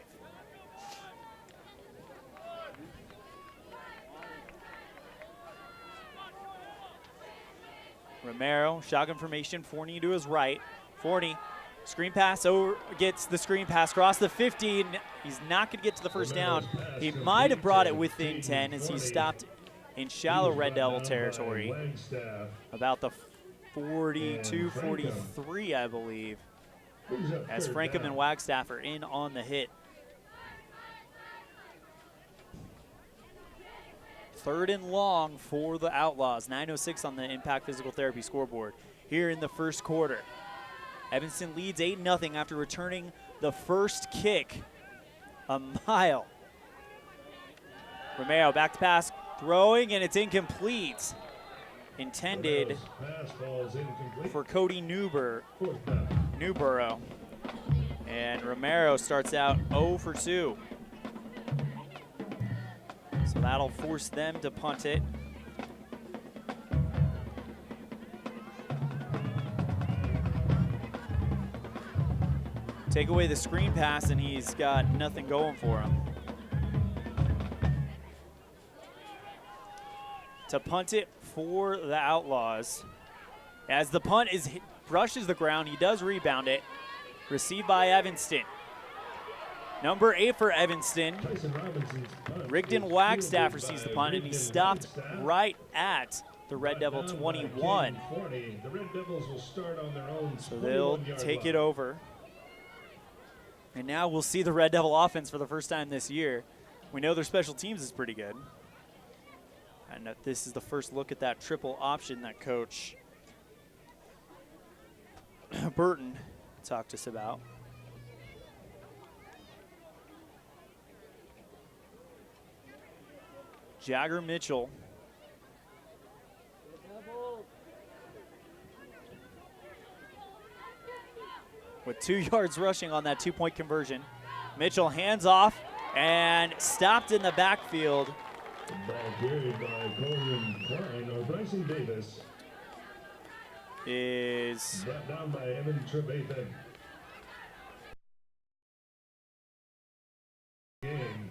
Romero, shotgun formation, Forney to his right. Forney, screen pass over, gets the screen pass across the 50. He's not going to get to the first down. He might have brought it within 10 as he stopped in shallow Red Devil territory. About the 42, 43, I believe, as Frankham and Wagstaff are in on the hit. 3rd and long for the Outlaws. 9:06 on the Impact Physical Therapy scoreboard here in the first quarter. Evanston leads 8-0 after returning the first kick a mile. Romero back to pass, throwing, and it's incomplete. Intended for Cody Newborough. And Romero starts out 0 for 2. So that'll force them to punt it. Take away the screen pass, and he's got nothing going for him. To punt it for the Outlaws. As the punt brushes the ground, he does rebound it. Received by Evanston. Number 8 for Evanston, Rigdon Wagstaff receives the punt, and he stopped right at the Red Devil 21. So they'll take it over. And now we'll see the Red Devil offense for the first time this year. We know their special teams is pretty good. And this is the first look at that triple option that Coach Burton talked to us about. Jagger Mitchell. With 2 yards rushing on that 2-point conversion. Mitchell hands off and stopped in the backfield. Ball carried by Coleman Klein or Bryson Davis. Is brought down by Evan Trevathan.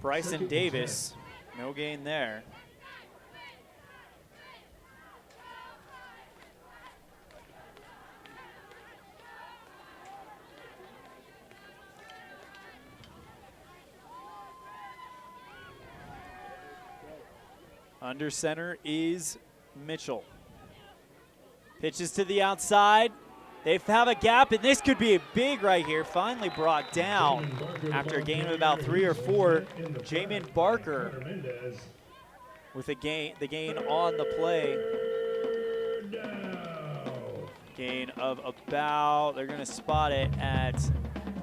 Bryson Davis. No gain there. Under center is Mitchell. Pitches to the outside. They have a gap, and this could be a big right here. Finally brought down after a gain of about 3 or 4. Jamin Barker with the gain on the play. Gain of about, they're going to spot it at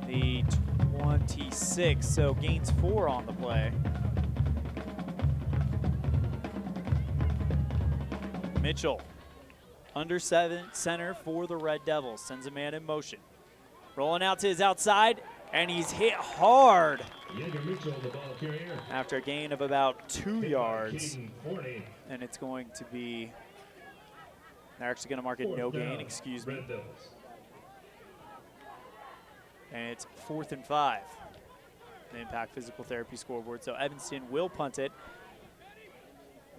the 26, so gains 4 on the play. Mitchell, under center for the Red Devils, sends a man in motion. Rolling out to his outside, and he's hit hard after a gain of about 2 yards. And it's going to be, they're actually going to mark it no gain, excuse me. And it's 4th and 5. The Impact Physical Therapy scoreboard. So Evanston will punt it,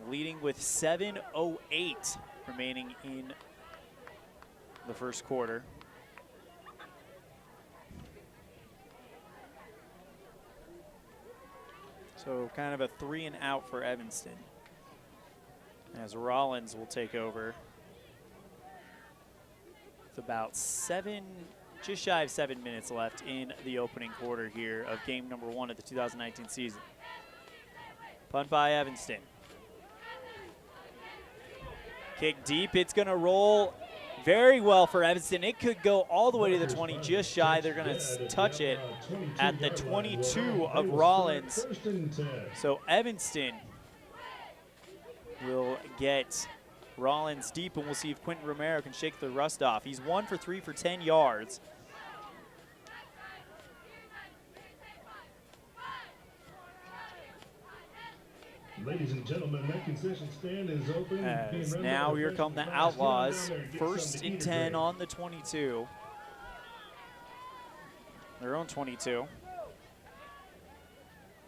leading with 7:08 remaining in the first quarter. So kind of a 3 and out for Evanston, as Rawlins will take over with about just shy of 7 minutes left in the opening quarter here of game number 1 of the 2019 season. Punt by Evanston. Kick deep, it's gonna roll very well for Evanston. It could go all the way to the 20, just shy. They're gonna touch it at the 22 of Rawlins. So Evanston will get Rawlins deep, and we'll see if Quentin Romero can shake the rust off. He's 1 for 3 for 10 yards. Ladies and gentlemen, that concession stand is open. As now here come the Outlaws. 1st and 10 on the 22. Their own 22.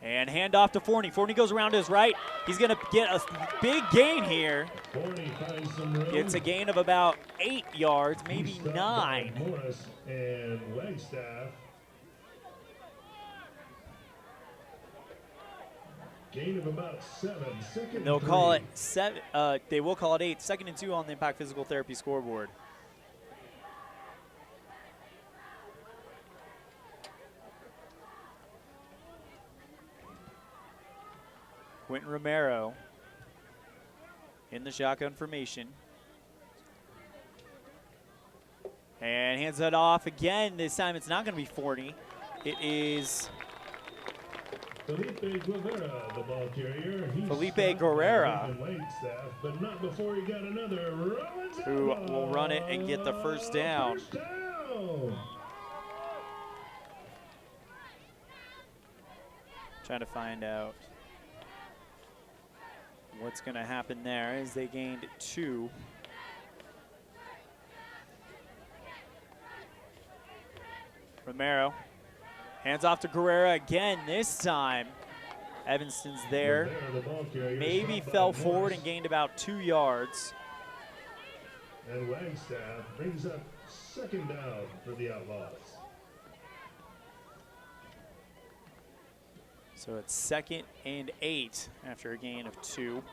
And handoff to Forney. Forney goes around to his right. He's going to get a big gain here. Gets a gain of about 8 yards, maybe 9. Morris and Wagstaff. Gain of about 7. Second And they'll call it 7. They will call it 8. 2nd and 2 on the Impact Physical Therapy scoreboard. Quentin Romero in the shotgun formation. And hands it off again. This time it's not going to be Forney. It is Felipe Guerrera, the ball carrier. Felipe Guerrera, but not before he got another who will run it and get the first down. Trying to find out what's going to happen there as they gained 2. Romero hands off to Guerrera again. This time, Evanston's there. Maybe fell forward and gained about 2 yards. And Wagstaff brings up 2nd down for the Outlaws. So it's 2nd and 8 after a gain of 2.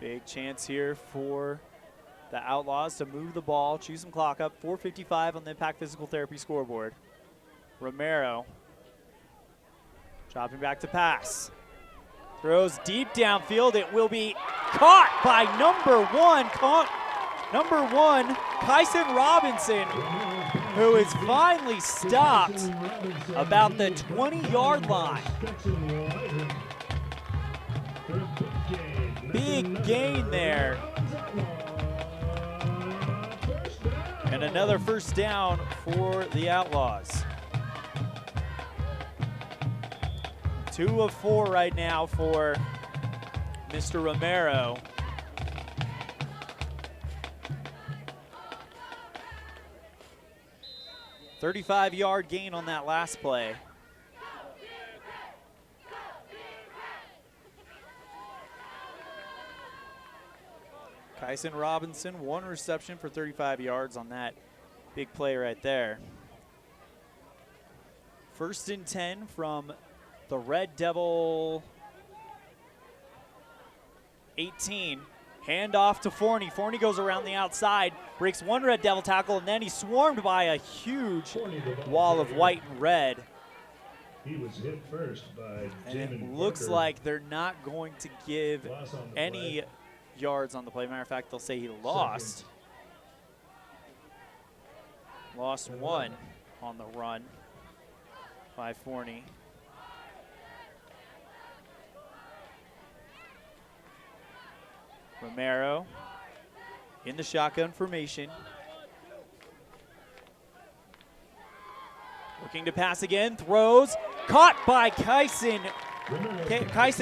Big chance here for the Outlaws to move the ball, chew some clock up. 4:55 on the Impact Physical Therapy scoreboard. Romero dropping back to pass. Throws deep downfield. It will be caught by number 1. Kyson Robinson, who is finally stopped about the 20-yard line. Big gain there. And another first down for the Outlaws. 2 of 4 right now for Mr. Romero. $35-yard gain on that last play. Kyson Robinson, 1 reception for 35 yards on that big play right there. 1st and 10 from the Red Devil 18. Hand off to Forney. Forney goes around the outside, breaks 1 Red Devil tackle, and then he's swarmed by a huge wall of white and red. He was hit first by And it Jamin looks Parker. like they're not going to give any yards on the play. Matter of fact, they'll say he lost. Lost 1 on the run by Forney. Romero in the shotgun formation. Looking to pass again, throws, caught by Kyson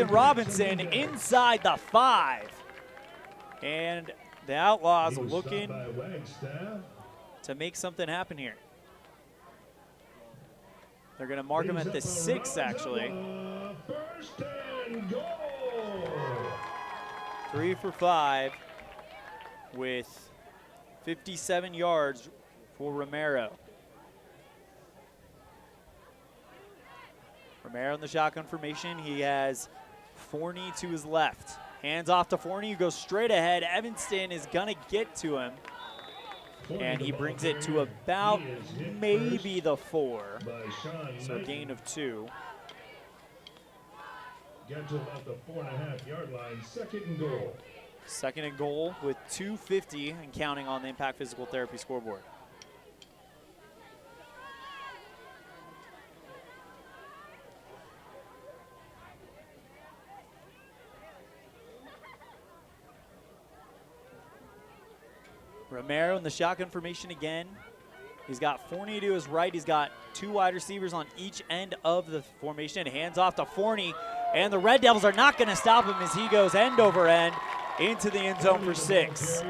Robinson inside the 5. And the Outlaws looking to make something happen here. They're going to mark him at the 6, actually. 3 for 5 with 57 yards for Romero. Romero in the shotgun formation. He has Forney to his left. Hands off to Forney, who goes straight ahead. Evanston is going to get to him. And he brings it to about maybe the 4. So a gain of 2. Got to about the 4.5-yard line. 2nd and goal. 2nd and goal with 2:50 and counting on the Impact Physical Therapy scoreboard. Romero in the shotgun formation again. He's got Forney to his right. He's got 2 wide receivers on each end of the formation. Hands off to Forney, and the Red Devils are not going to stop him as he goes end over end into the end zone for 6.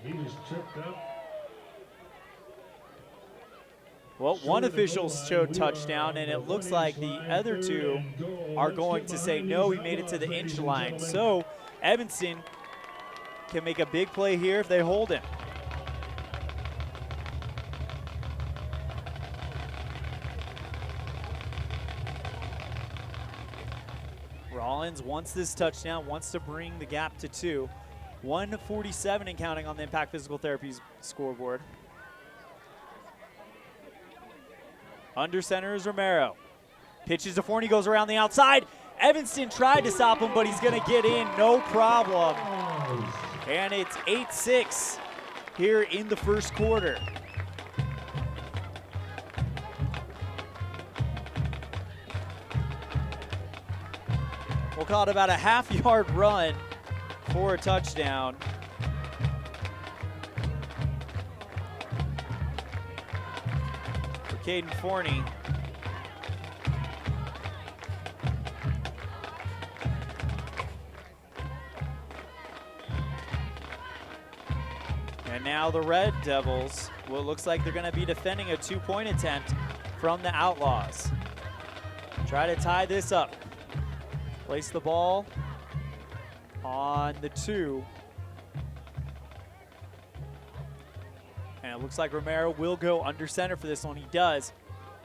He was tripped up. Well, one official showed touchdown, and it looks like the other 2 are going to say no, he made it to the inch line. So Evanston can make a big play here if they hold him. Rawlins wants this touchdown, wants to bring the gap to 2. 147 and counting on the Impact Physical Therapy's scoreboard. Under center is Romero. Pitches to Forney, goes around the outside. Evanston tried to stop him, but he's going to get in, no problem. And it's 8-6 here in the first quarter. We'll call it about a half-yard run for a touchdown. For Caden Forney. And now the Red Devils, well, it looks like they're going to be defending a 2-point attempt from the Outlaws. Try to tie this up. Place the ball on the 2. And it looks like Romero will go under center for this one. He does.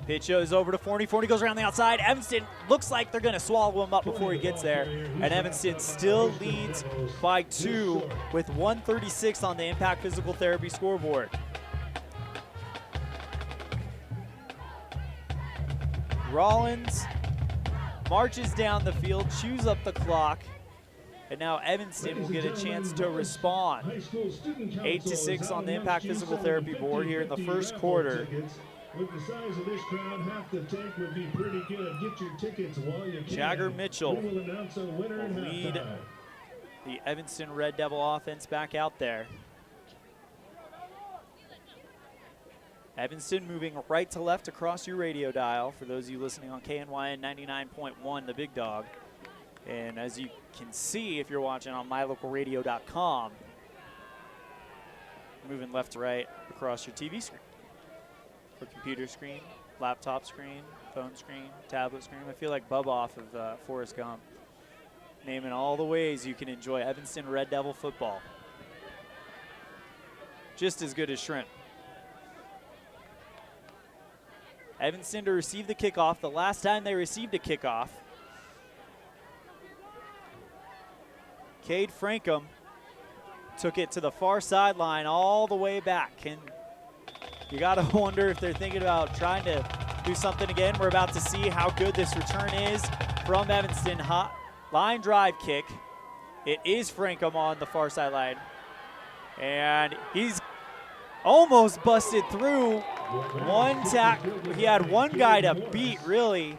Pitch goes over to Forney. Forney goes around the outside. Evanston looks like they're going to swallow him up before he gets there. And Evanston still leads by 2 with 1:36 on the Impact Physical Therapy scoreboard. Rawlins marches down the field, chews up the clock, and now Evanston will get a chance to respond. 8-6 on the Impact Physical Therapy board here in the first quarter. With the size of this crowd, half the tank would be pretty good. Get your tickets while you can. Jagger Mitchell We will announce a winner at lead halftime. the Evanston Red Devil offense back out there. Evanston moving right to left across your radio dial for those of you listening on KNYN 99.1, the big dog. And as you can see if you're watching on mylocalradio.com, moving left to right across your TV screen. For computer screen, laptop screen, phone screen, tablet screen. I feel like Bubba off of Forrest Gump. Naming all the ways you can enjoy Evanston Red Devil football. Just as good as shrimp. Evanston to receive the kickoff. The last time they received a kickoff, Cade Frankham took it to the far sideline all the way back. And you got to wonder if they're thinking about trying to do something again. We're about to see how good this return is from Evanston. Hot line drive kick. It is Frankham on the far sideline. And he's almost busted through. He had one guy to beat, really,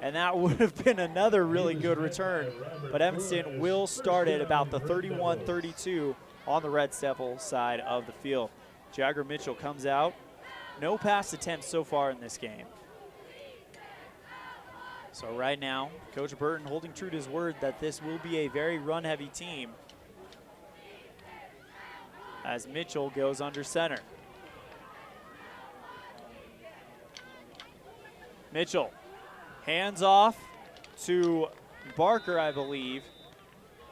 and that would have been another really good return. But Evanston will start at about the 31-32 on the Red Devil side of the field. Jagger Mitchell comes out. No pass attempts so far in this game. So right now, Coach Burton holding true to his word that this will be a very run-heavy team as Mitchell goes under center. Mitchell, hands off to Barker, I believe,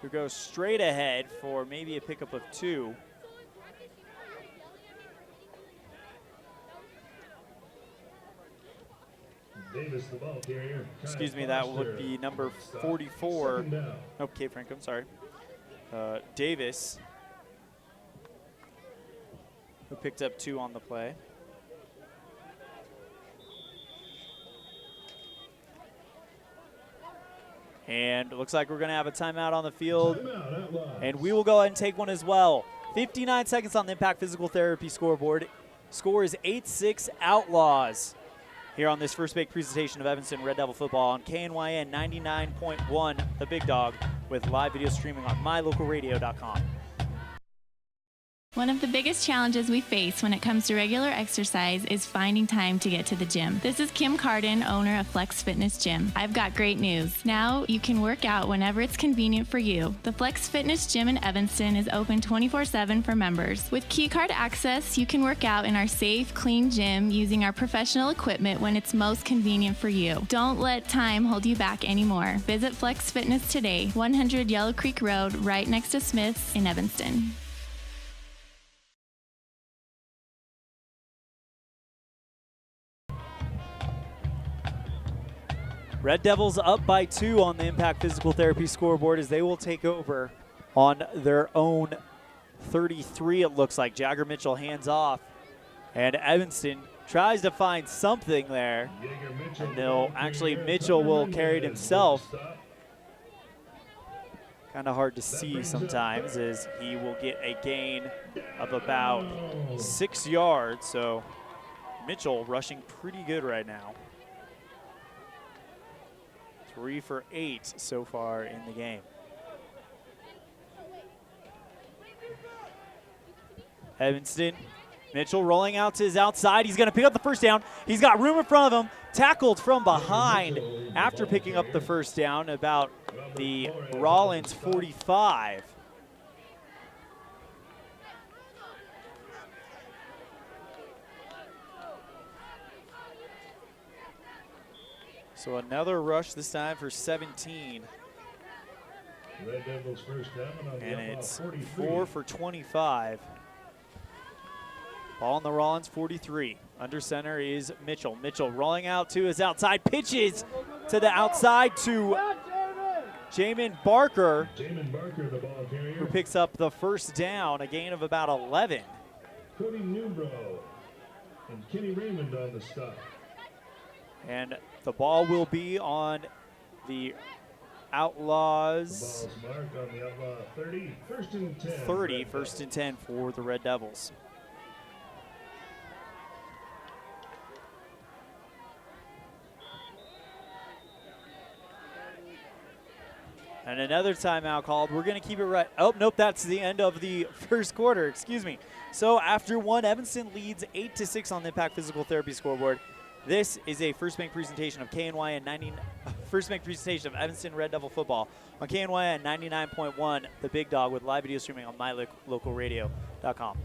who goes straight ahead for maybe a pickup of 2. Davis, the ball carrier. Excuse me, that would be number 44. Nope, Cade Frankham, sorry. Davis, who picked up 2 on the play. And it looks like we're going to have a timeout on the field. And we will go ahead and take one as well. 59 seconds on the Impact Physical Therapy scoreboard. Score is 8-6 Outlaws here on this first big presentation of Evanston Red Devil football on KNYN 99.1, the big dog, with live video streaming on mylocalradio.com. One of the biggest challenges we face when it comes to regular exercise is finding time to get to the gym. This is Kim Carden, owner of Flex Fitness Gym. I've got great news. Now you can work out whenever it's convenient for you. The Flex Fitness Gym in Evanston is open 24/7 for members. With key card access, you can work out in our safe, clean gym using our professional equipment when it's most convenient for you. Don't let time hold you back anymore. Visit Flex Fitness today, 100 Yellow Creek Road, right next to Smith's in Evanston. Red Devils up by 2 on the Impact Physical Therapy scoreboard as they will take over on their own 33, it looks like. Jagger Mitchell hands off, and Evanston tries to find something there. And Mitchell will carry it himself. Kind of hard to see sometimes as he will get a gain of about 6 yards. So Mitchell rushing pretty good right now. 3 for 8 so far in the game. Evanston, Mitchell rolling out to his outside. He's going to pick up the first down. He's got room in front of him. Tackled from behind after picking up the first down about the Rawlins 45. So another rush, this time for 17. Red Devils first down on the And outlaw it's 43. 4 for 25. Ball on the Rawlins 43. Under center is Mitchell. Mitchell rolling out to his outside. Pitches to the outside to Jamin Barker. Jamin Barker, the ball carrier. Who picks up the first down, a gain of about 11. Cody Newbro and Kenny Raymond on the stop. And the ball will be on the Outlaws. The ball's marked on the Outlaw 30. First and 10. 30, first and 10 for the Red Devils. And another timeout called. We're going to keep it right. Oh, nope, that's the end of the first quarter. Excuse me. So after one, Evanston leads 8-6 on the Impact Physical Therapy scoreboard. This is a First Bank presentation of KNYN 90. First Bank presentation of Evanston Red Devil football on KNYN 99.1, the Big Dog, with live video streaming on mylocalradio.com.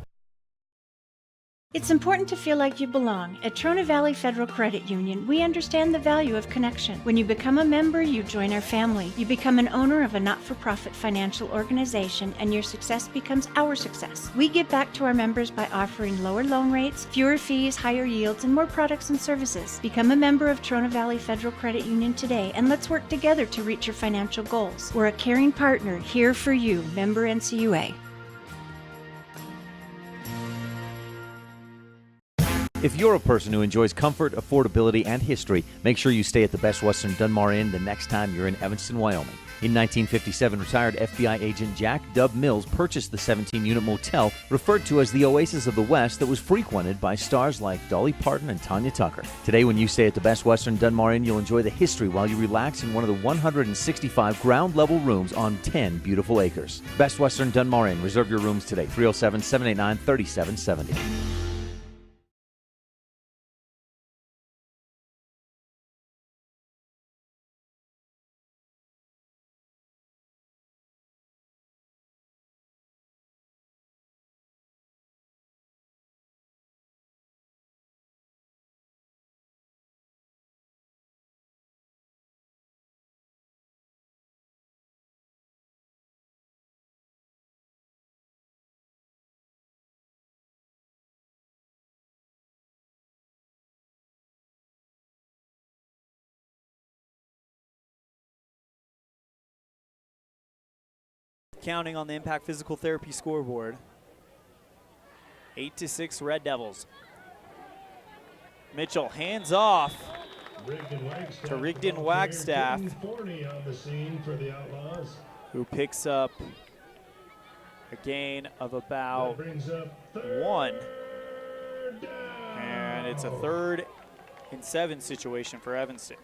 It's important to feel like you belong. At Trona Valley Federal Credit Union, we understand the value of connection. When you become a member, you join our family. You become an owner of a not-for-profit financial organization, and your success becomes our success. We give back to our members by offering lower loan rates, fewer fees, higher yields, and more products and services. Become a member of Trona Valley Federal Credit Union today, and let's work together to reach your financial goals. We're a caring partner here for you. Member NCUA. If you're a person who enjoys comfort, affordability, and history, make sure you stay at the Best Western Dunmar Inn the next time you're in Evanston, Wyoming. In 1957, retired FBI agent Jack Dub Mills purchased the 17-unit motel referred to as the Oasis of the West that was frequented by stars like Dolly Parton and Tanya Tucker. Today, when you stay at the Best Western Dunmar Inn, you'll enjoy the history while you relax in one of the 165 ground-level rooms on 10 beautiful acres. Best Western Dunmar Inn. Reserve your rooms today, 307-789-3770. Counting on the Impact Physical Therapy scoreboard. 8-6 Red Devils. Mitchell hands off to Rigdon Wagstaff, who picks up a gain of about 1. And it's a 3rd and 7 situation for Evanston.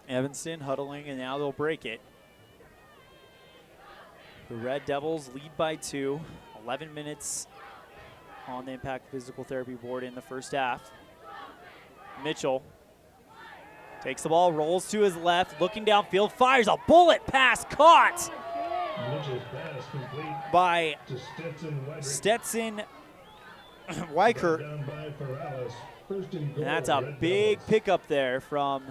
Evanston huddling, and now they'll break it. The Red Devils lead by 2. 11 minutes on the Impact Physical Therapy board in the first half. Mitchell takes the ball, rolls to his left, looking downfield, fires a bullet pass, caught by Stetson Weichert. And that's a big pickup there for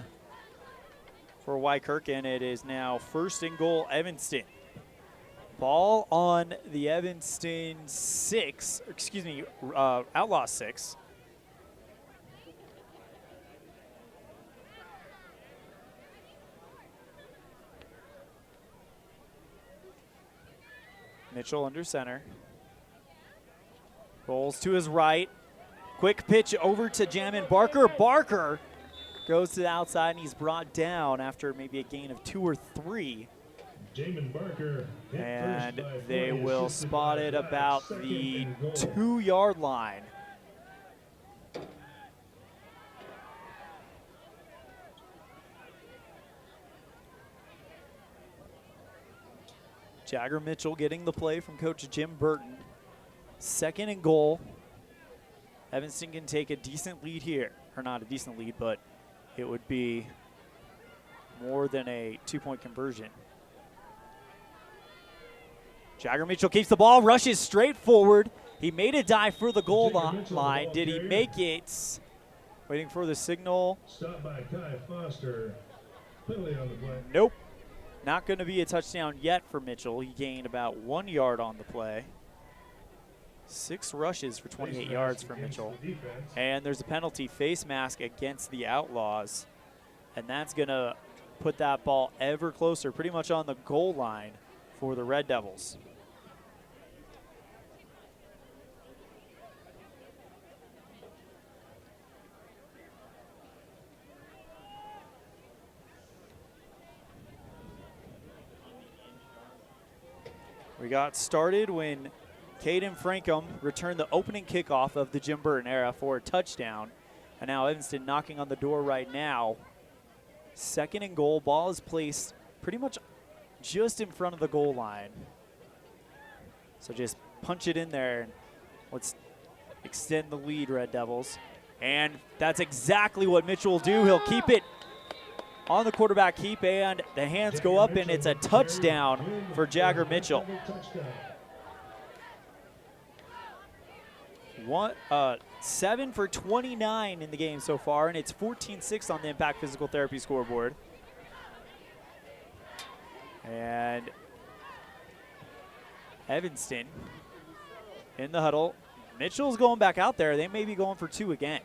Weichert, and it is now 1st and goal, Evanston. Ball on the Evanston 6, excuse me, Outlaw 6. Mitchell under center. Rolls to his right. Quick pitch over to Jamin Barker. Barker goes to the outside, and he's brought down after maybe a gain of 2 or 3. Jamin Barker, and they will spot it about the 2-yard line. Jagger Mitchell getting the play from Coach Jim Burton. 2nd and goal. Evanston can take a decent lead here. Or not a decent lead, but it would be more than a 2-point conversion. Jagger Mitchell keeps the ball, rushes straight forward. He made a dive for the goal line. Did he make it? Waiting for the signal. Stop by Kai Foster. Penalty on the play. Nope. Not going to be a touchdown yet for Mitchell. He gained about 1 yard on the play. 6 rushes for 28 yards for Mitchell. And there's a penalty, face mask against the Outlaws. And that's going to put that ball ever closer, pretty much on the goal line for the Red Devils. We got started when Caden Frankham returned the opening kickoff of the Jim Burton era for a touchdown. And now Evanston knocking on the door right now. 2nd and goal. Ball is placed pretty much just in front of the goal line. So just punch it in there and let's extend the lead, Red Devils. And that's exactly what Mitchell will do. He'll keep it on the quarterback keep, and the hands go up, and it's a touchdown for Jagger Mitchell. 7 for 29 in the game so far, and it's 14-6 on the Impact Physical Therapy scoreboard. And Evanston in the huddle. Mitchell's going back out there. They may be going for 2 again.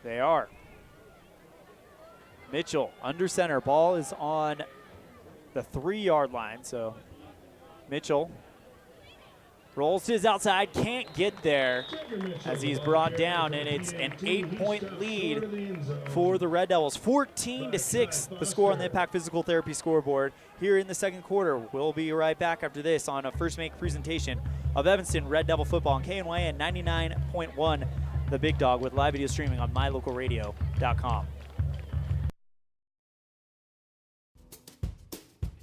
They are. Mitchell under center. Ball is on the 3-yard line. So Mitchell rolls to his outside, can't get there as he's brought down, and it's an 8-point lead for the Red Devils. 14-6 the score on the Impact Physical Therapy scoreboard here in the 2nd quarter. We'll be right back after this on a First Make presentation of Evanston Red Devil football on KNYN 99.1 The Big Dog, with live video streaming on mylocalradio.com.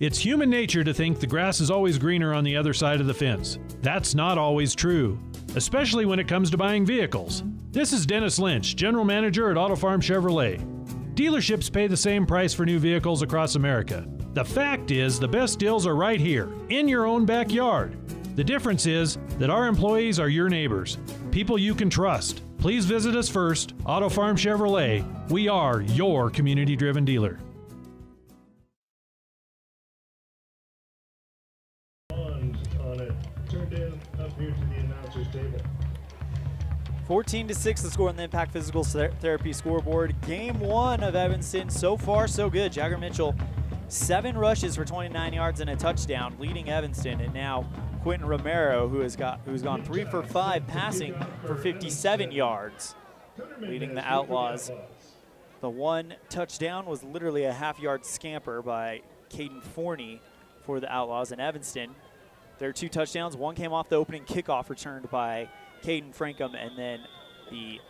It's human nature to think the grass is always greener on the other side of the fence. That's not always true, especially when it comes to buying vehicles. This is Dennis Lynch, General Manager at Auto Farm Chevrolet. Dealerships pay the same price for new vehicles across America. The fact is, the best deals are right here, in your own backyard. The difference is that our employees are your neighbors, people you can trust. Please visit us first, Auto Farm Chevrolet. We are your community-driven dealer. On it. Turned in up here to the announcer's table. 14-6 the score on the Impact Physical Therapy scoreboard. Game 1 of Evanston, so far so good. Jagger Mitchell, 7 rushes for 29 yards and a touchdown, leading Evanston. And now Quentin Romero, who's gone 3 for 5 passing for 57 yards, leading the Outlaws. The 1 touchdown was literally a half-yard scamper by Caden Forney for the Outlaws. And Evanston, their 2 touchdowns, 1 came off the opening kickoff returned by Caden Frankham, and then the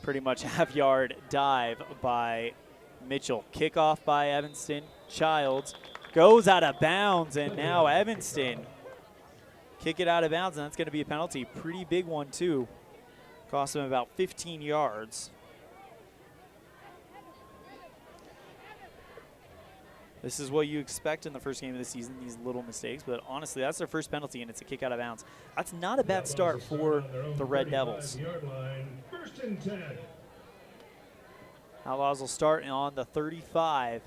Pretty much half-yard dive by Mitchell. Kickoff by Evanston. Childs goes out of bounds, and now Evanston kick it out of bounds, and that's going to be a penalty. Pretty big one, too. Cost him about 15 yards. This is what you expect in the first game of the season, these little mistakes, but honestly, that's their first penalty, and it's a kick out of bounds. That's not a bad start for the Red Devils. First and 10. Outlaws will start on the 35.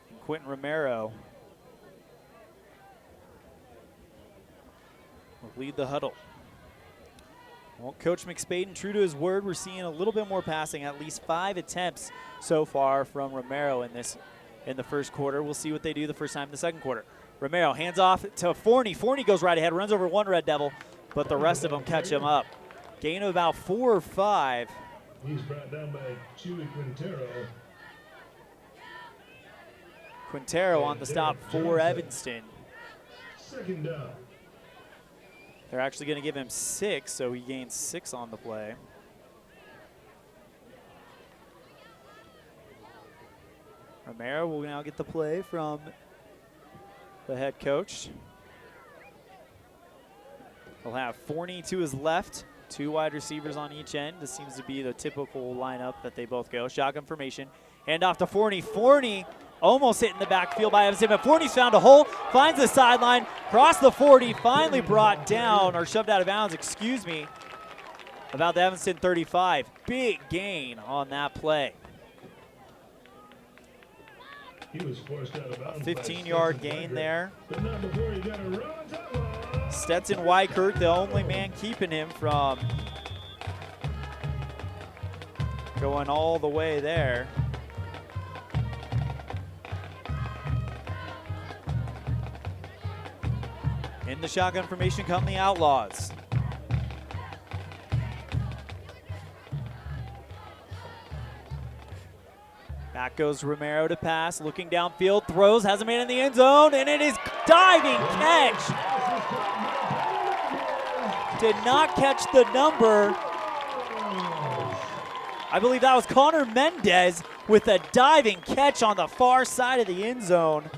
And Quentin Romero will lead the huddle. Well, Coach McSpaden, true to his word, we're seeing a little bit more passing, at least 5 attempts so far from Romero in the first quarter. We'll see what they do the first time in the second quarter. Romero hands off to Forney. Forney goes right ahead, runs over one Red Devil, but the rest of them catch him up. Gain of about 4 or 5. He's brought down by Chewy Quintero. Quintero on the stop for Evanston. Second down. They're actually going to give him 6, so he gains 6 on the play. Romero will now get the play from the head coach. He'll have Forney to his left, 2 wide receivers on each end. This seems to be the typical lineup that they both go. Shotgun formation. Hand off to Forney. Forney almost hit in the backfield by Evanston, but Forney's found a hole, finds the sideline, cross the 40, finally brought down, or shoved out of bounds, excuse me, about the Evanston 35. Big gain on that play. He was forced out of bounds. 15-yard gain there. Stetson Weichert, the only man keeping him from going all the way there. In the shotgun formation come the Outlaws. Back goes Romero to pass, looking downfield, throws, has a man in the end zone, and it is diving catch. Did not catch the number. I believe that was Connor Mendez with a diving catch on the far side of the end zone.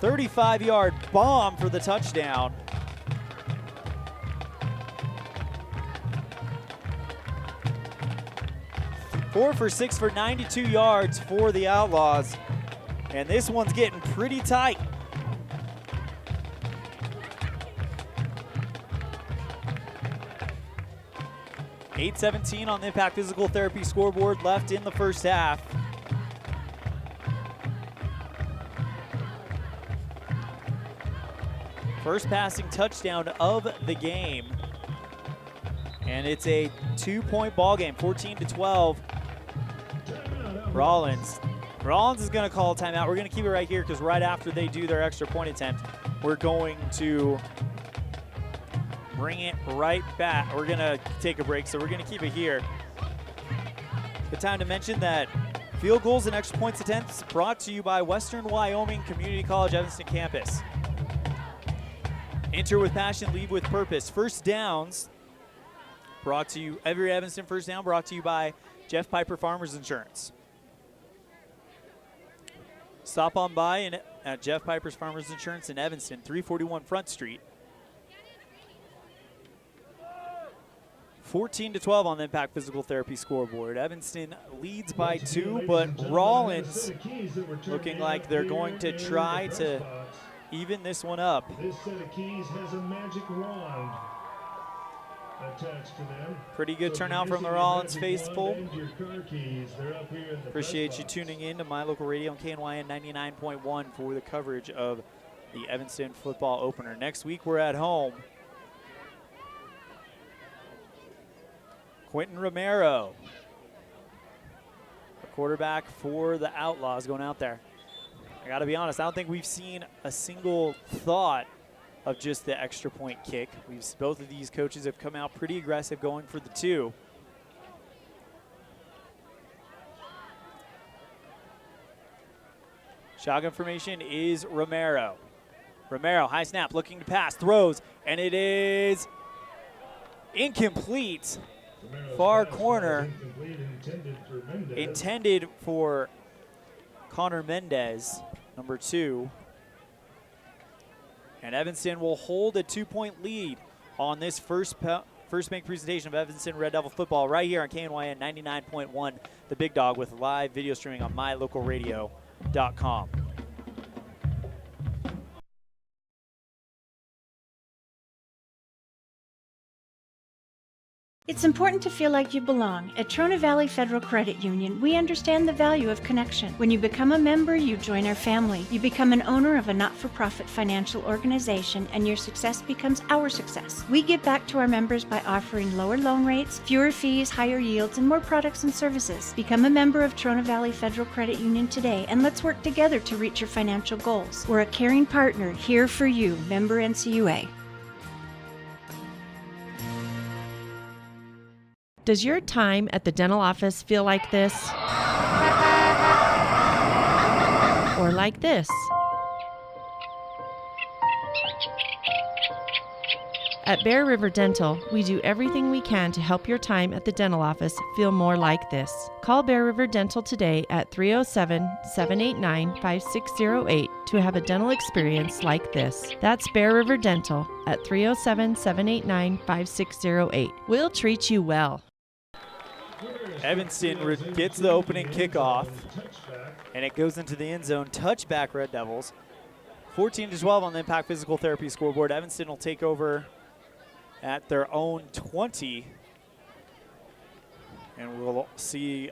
35-yard bomb for the touchdown. Four for 6 for 92 yards for the Outlaws. And this one's getting pretty tight. .817 on the Impact Physical Therapy scoreboard left in the first half. First passing touchdown of the game. And it's a 2-point ball game, 14-12. Rawlins is going to call a timeout. We're going to keep it right here because right after they do their extra point attempt, we're going to bring it right back. We're going to take a break, so we're going to keep it here. Good time to mention that field goals and extra points attempts brought to you by Western Wyoming Community College Evanston campus. Enter with passion, lead with purpose. First downs brought to you, every Evanston first down brought to you by Jeff Piper Farmers Insurance. Stop on by at Jeff Piper's Farmers Insurance in Evanston, 341 Front Street. 14-12 on the Impact Physical Therapy scoreboard. Evanston leads by 2, but Rawlins looking like they're going to try to even this one up. This set of keys has a magic wand attached to them. Pretty good turnout from the Rawlins faithful. Appreciate you tuning in to my local radio on KNYN 99.1 for the coverage of the Evanston football opener. Next week we're at home. Quentin Romero, the quarterback for the Outlaws, going out there. I got to be honest, I don't think we've seen a single thought of just the extra point kick. Both of these coaches have come out pretty aggressive going for the 2. Shotgun formation is Romero. Romero, high snap, looking to pass, throws, and it is incomplete. Far corner, intended for Connor Mendez, number 2. And Evanston will hold a 2-point lead on this first bank presentation of Evanston Red Devil football right here on KNYN 99.1, the Big Dog, with live video streaming on mylocalradio.com. It's important to feel like you belong. At Trona Valley Federal Credit Union, we understand the value of connection. When you become a member, you join our family. You become an owner of a not-for-profit financial organization, and your success becomes our success. We give back to our members by offering lower loan rates, fewer fees, higher yields, and more products and services. Become a member of Trona Valley Federal Credit Union today, and let's work together to reach your financial goals. We're a caring partner here for you. Member NCUA. Does your time at the dental office feel like this? Or like this? At Bear River Dental, we do everything we can to help your time at the dental office feel more like this. Call Bear River Dental today at 307-789-5608 to have a dental experience like this. That's Bear River Dental at 307-789-5608. We'll treat you well. Evanston gets the opening kickoff, and it goes into the end zone. Touchback, Red Devils. 14-12 on the Impact Physical Therapy scoreboard. Evanston will take over at their own 20. And we'll see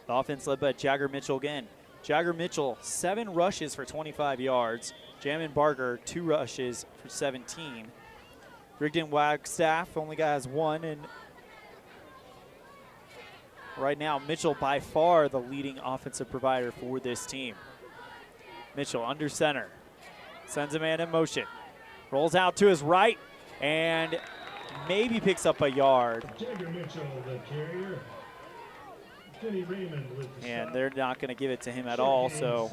the offense led by Jagger Mitchell again. Jagger Mitchell, 7 rushes for 25 yards. Jamin Barker, 2 rushes for 17. Rigdon Wagstaff only has 1, and right now, Mitchell by far the leading offensive provider for this team. Mitchell under center, sends a man in motion, rolls out to his right, and maybe picks up a yard. Jagger Mitchell, the carrier. Kenny Raymond with the And stop. they're not going to give it to him at all, so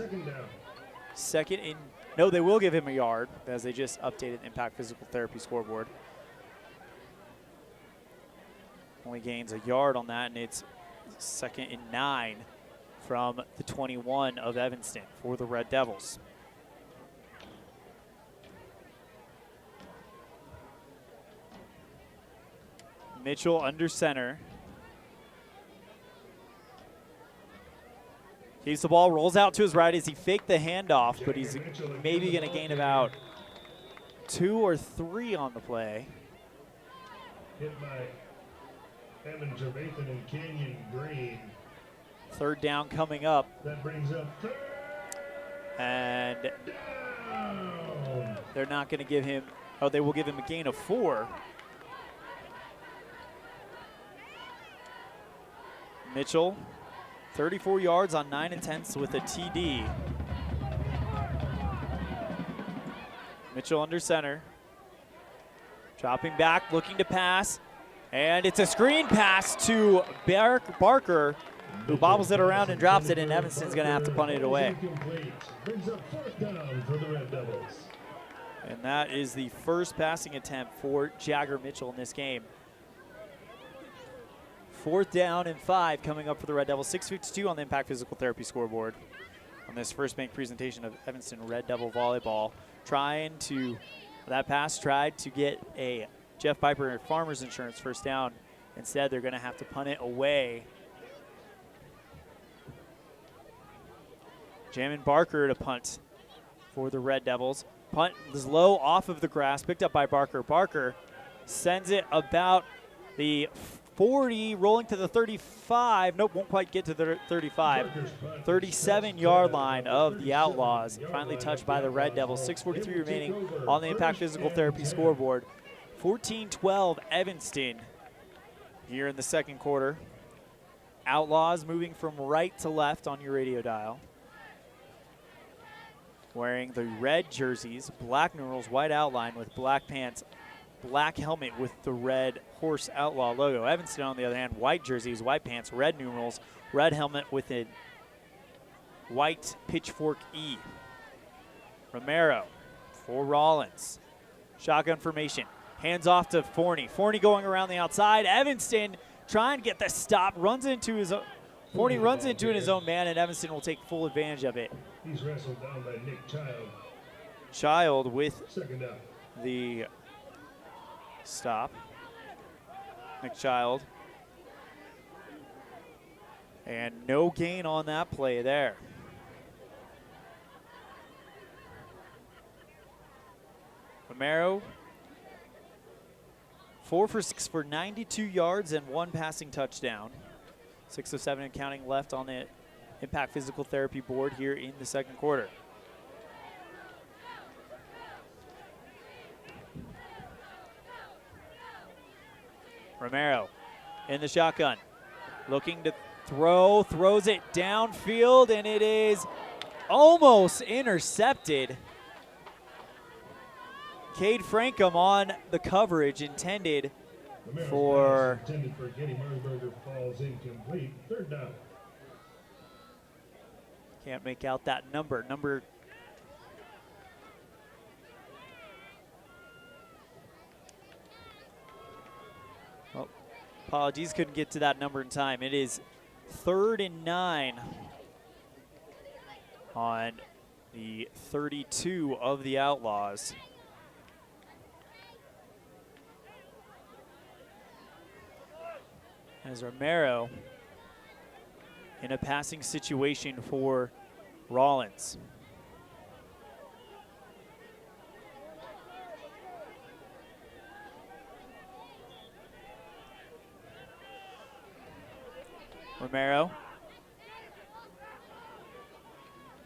Second down. no, they will give him a yard, as they just updated the Impact Physical Therapy scoreboard. Only gains a yard on that, and it's 2nd and 9 from the 21 of Evanston for the Red Devils. Mitchell under center. Keeps the ball, rolls out to his right as he faked the handoff, but he's maybe going to gain about 2 or 3 on the play. Hit by Evan Gervathan and Canyon Green. 3rd down coming up. That brings up 3rd And down. they're not going to give him, oh, they will give him a gain of 4. Mitchell, 34 yards on 9 attempts with a TD. Mitchell under center. Dropping back, looking to pass. And it's a screen pass to Barker, who bobbles it around and drops it, and Evanston's going to have to punt it away. Brings up 4th down for the Red Devils. And that is the first passing attempt for Jagger Mitchell in this game. 4th down and 5 coming up for the Red Devils. 6:52 on the Impact Physical Therapy scoreboard on this first bank presentation of Evanston Red Devil volleyball. That pass tried to get a Jeff Piper Farmers Insurance first down. Instead, they're going to have to punt it away. Jamin Barker to punt for the Red Devils. Punt is low off of the grass, picked up by Barker. Barker sends it about the 40, rolling to the 35. Nope, won't quite get to the 35. 37-yard line of the Outlaws. Finally touched by the Red Devils. 6:43 remaining on the Impact Physical Therapy scoreboard. 14-12 Evanston here in the second quarter. Outlaws moving from right to left on your radio dial. Wearing the red jerseys, black numerals, white outline with black pants, black helmet with the red Horse Outlaw logo. Evanston, on the other hand, white jerseys, white pants, red numerals, red helmet with a white pitchfork E. Romero for Rawlins. Shotgun formation. Hands off to Forney. Forney going around the outside. Evanston trying to get the stop. Runs into his own. Forney runs into his own man, and Evanston will take full advantage of it. He's wrestled down by Nick Child. Child with Second down. the stop. Nick Child. And no gain on that play there. Romero, 4 for 6 for 92 yards and 1 passing touchdown. 6 of 7 and counting left on the Impact Physical Therapy board here in the second quarter. Romero in the shotgun, looking to throw, throws it downfield, and it is almost intercepted. Cade Frankham on the coverage, intended for Intended for Getty Mersberger, falls incomplete. Third down. can't make out that number. Oh, apologies, couldn't get to that number in time. It is 3rd and 9 on the 32 of the Outlaws. As Romero in a passing situation for Rawlins. Romero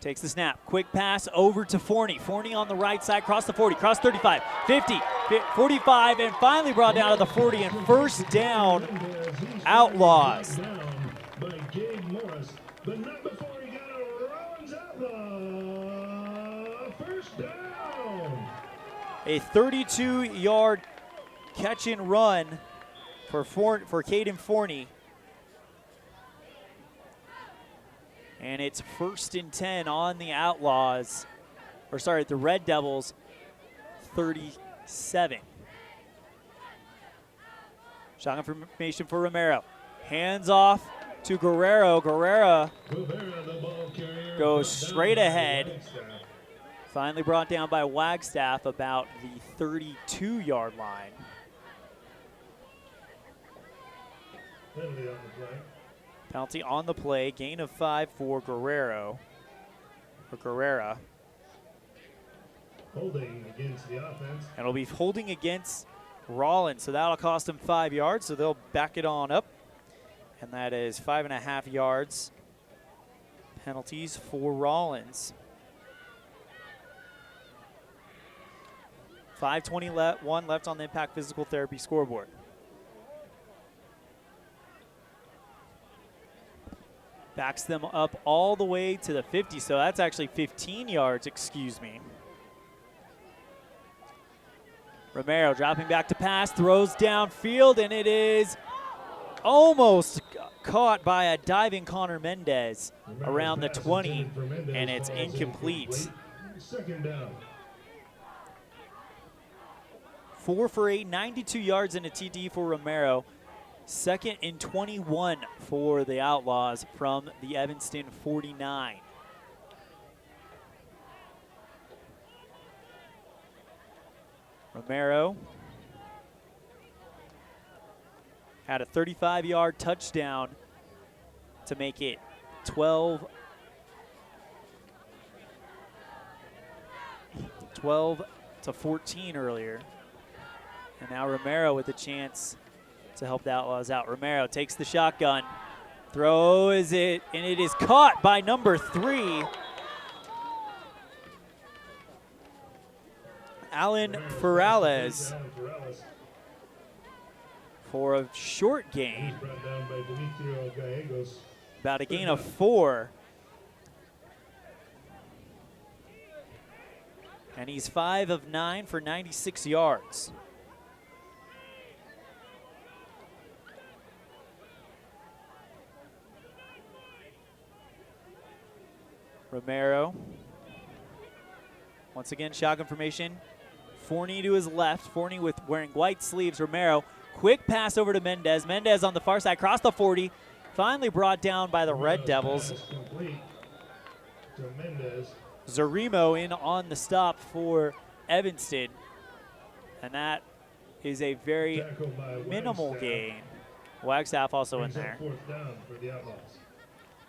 takes the snap. Quick pass over to Forney. Forney on the right side, cross the 40, cross 35, 50, 45, and finally brought down to the 40, and first down, Outlaws. By Gabe Morris, but not before he got a Rawlins outlaw. First down. A 32-yard catch and run for Caden Forney. And it's 1st and 10 on the Outlaws, or sorry, the Red Devils, 37. Shotgun formation for Romero. Hands off to Guerrero. Guerrero goes straight ahead. Finally brought down by Wagstaff about the 32-yard line. Penalty on the play. Penalty on the play. Gain of 5 for Guerrero. For Guerrera. Holding against the offense. And it'll be holding against Rawlins, so that'll cost them 5 yards, so they'll back it on up. And that is 5.5 yards. Penalties for Rawlins. 5:21 left on the Impact Physical Therapy scoreboard. Backs them up all the way to the 50, so that's actually 15 yards, excuse me. Romero dropping back to pass, throws downfield, and it is almost caught by a diving Connor Mendez around the 20, and it's incomplete. Second down. 4 for 8, 92 yards and a TD for Romero. 2nd and 21 for the Outlaws from the Evanston 49. Romero had a 35-yard touchdown to make it 12 to 14 earlier. And now Romero with a chance to help the Outlaws out. Romero takes the shotgun, throws it, and it is caught by number 3. Alan Ferrales for a short gain. About a gain of 4. And he's 5 of 9 for 96 yards. Romero Once again, shotgun formation. Forney to his left. Forney with wearing white sleeves. Romero, quick pass over to Mendez. Mendez on the far side, across the 40. Finally brought down by the Red Devils. Zarimo in on the stop for Evanston. And that is a very minimal gain. Wagstaff also in there.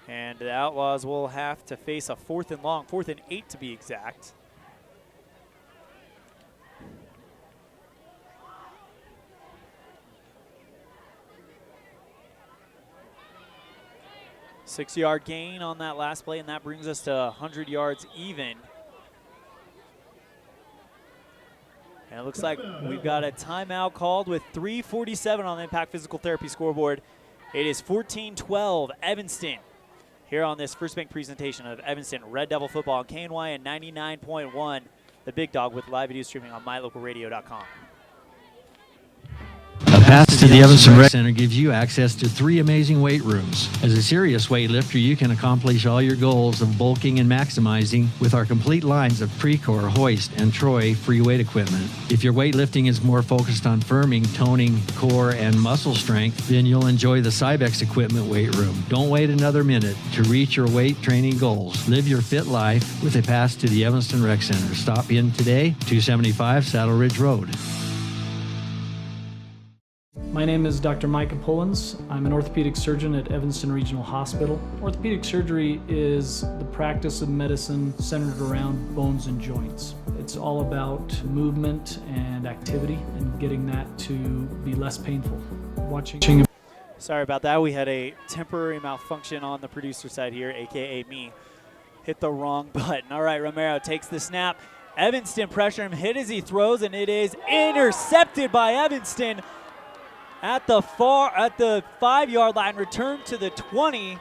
And the Outlaws will have to face a 4th and long, 4th and 8 to be exact. Six-yard gain on that last play, and that brings us to 100 yards even. And it looks like we've got a timeout called with 3:47 on the Impact Physical Therapy scoreboard. It is 14-12 Evanston here on this First Bank presentation of Evanston Red Devil football on KNYN 99.1, the Big Dog, with live video streaming on mylocalradio.com. A pass to the Evanston Rec Center gives you access to 3 amazing weight rooms. As a serious weightlifter, you can accomplish all your goals of bulking and maximizing with our complete lines of Precor, Hoist, and Troy free weight equipment. If your weightlifting is more focused on firming, toning, core, and muscle strength, then you'll enjoy the Cybex equipment weight room. Don't wait another minute to reach your weight training goals. Live your fit life with a pass to the Evanston Rec Center. Stop in today, 275 Saddle Ridge Road. My name is Dr. Micah Pullins. I'm an orthopedic surgeon at Evanston Regional Hospital. Orthopedic surgery is the practice of medicine centered around bones and joints. It's all about movement and activity and getting that to be less painful. Sorry about that. We had a temporary malfunction on the producer side here, aka me. Hit the wrong button. All right, Romero takes the snap. Evanston pressure him, hit as he throws, and it is intercepted by Evanston. At the 5-yard line, return to the 20.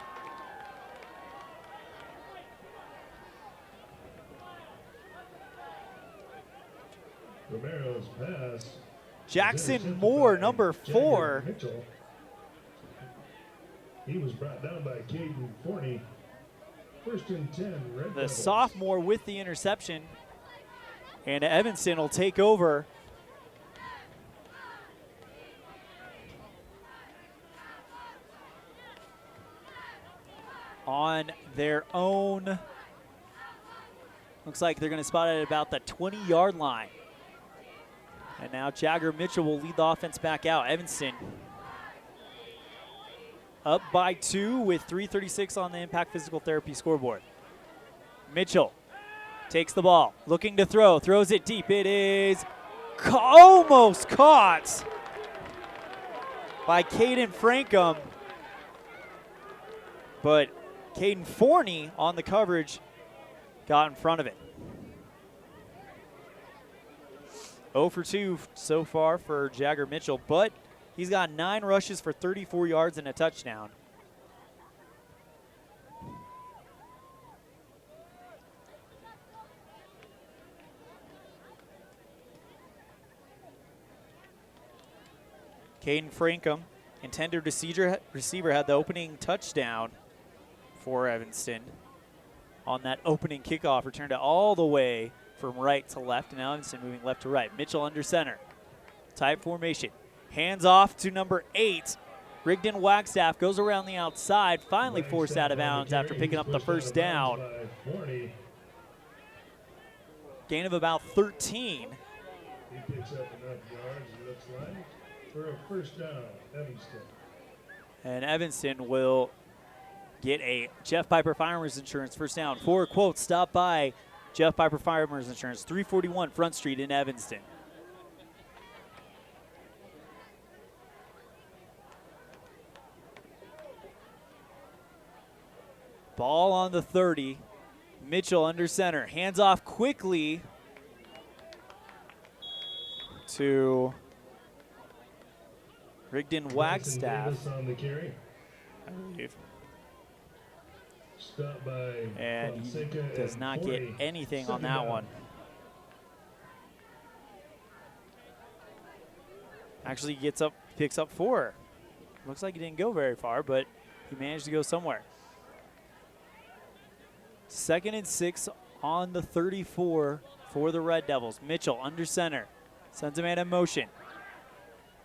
Romero's pass. Jackson Moore, number 4. He was brought down by Caden Forney. 1st and 10, Red The Devils. sophomore with the interception. And Evanston will take over. On their own. Looks like they're going to spot it at about the 20-yard line. And now Jagger Mitchell will lead the offense back out. Evanston up by 2 with 3:36 on the Impact Physical Therapy scoreboard. Mitchell takes the ball, looking to throw, throws it deep. It is almost caught by Caden Frankham. But Caden Forney on the coverage got in front of it. 0 for 2 so far for Jagger Mitchell, but he's got 9 rushes for 34 yards and a touchdown. Caden Frankham, intended receiver, had the opening touchdown for Evanston on that opening kickoff. Returned it all the way from right to left, and now Evanston moving left to right. Mitchell under center. Tight formation. Hands off to number 8. Rigdon Wagstaff goes around the outside, finally forced out of bounds after picking up the first down. Gain of about 13. He picks up enough yards, it looks like, for a first down, Evanston. And Evanston will get a Jeff Piper Farmers Insurance first down. For quotes, stop by Jeff Piper Farmers Insurance, 341 Front Street in Evanston. Ball on the 30. Mitchell under center. Hands off quickly to Rigdon Wagstaff. On the carry. I believe. Stopped by And he does not get anything on that one. Actually picks up 4. Looks like he didn't go very far, but he managed to go somewhere. 2nd and 6 on the 34 for the Red Devils. Mitchell under center. Sends a man in motion.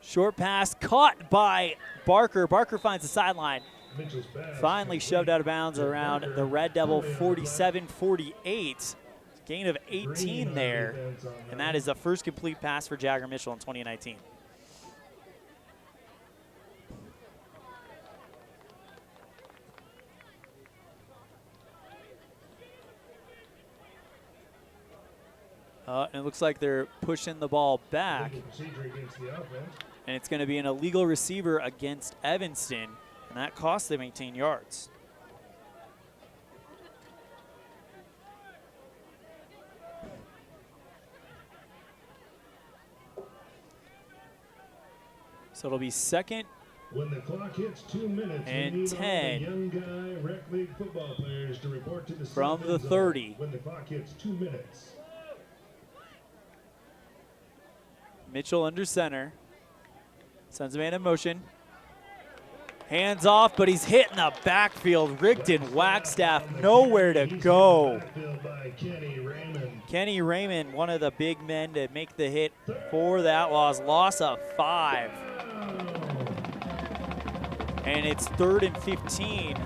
Short pass caught by Barker. Barker finds the sideline. Finally shoved out of bounds around the Red Devil 47-48. Gain of 18 there. And that is the first complete pass for Jagger Mitchell in 2019. And it looks like they're pushing the ball back. And it's going to be an illegal receiver against Evanston, and that costs them 18 yards. So it'll be second when the clock hits 2 minutes and 10 young guy rec league football players to report to the from the 30. When the clock hits 2 minutes. Mitchell under center. Sends a man in motion. Hands off, but he's hit in the backfield. Rigdon Wagstaff, nowhere to go. Kenny Raymond, one of the big men to make the hit for the Outlaws. Loss of 5. And it's 3rd and 15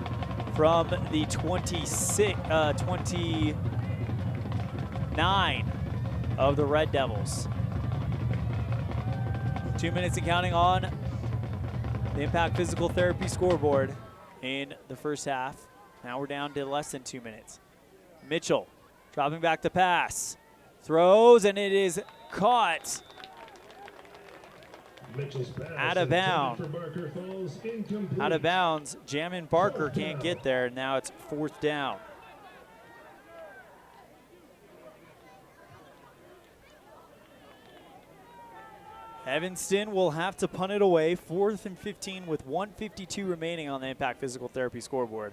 from the 29 of the Red Devils. 2 minutes and counting on the Impact Physical Therapy scoreboard in the first half. Now we're down to less than 2 minutes. Mitchell dropping back to pass. Throws, and it is caught. Out of bounds. Out of bounds. Jamin Barker can't get there. Now it's 4th down. Evanston will have to punt it away. 4th and 15 with 1:52 remaining on the Impact Physical Therapy scoreboard.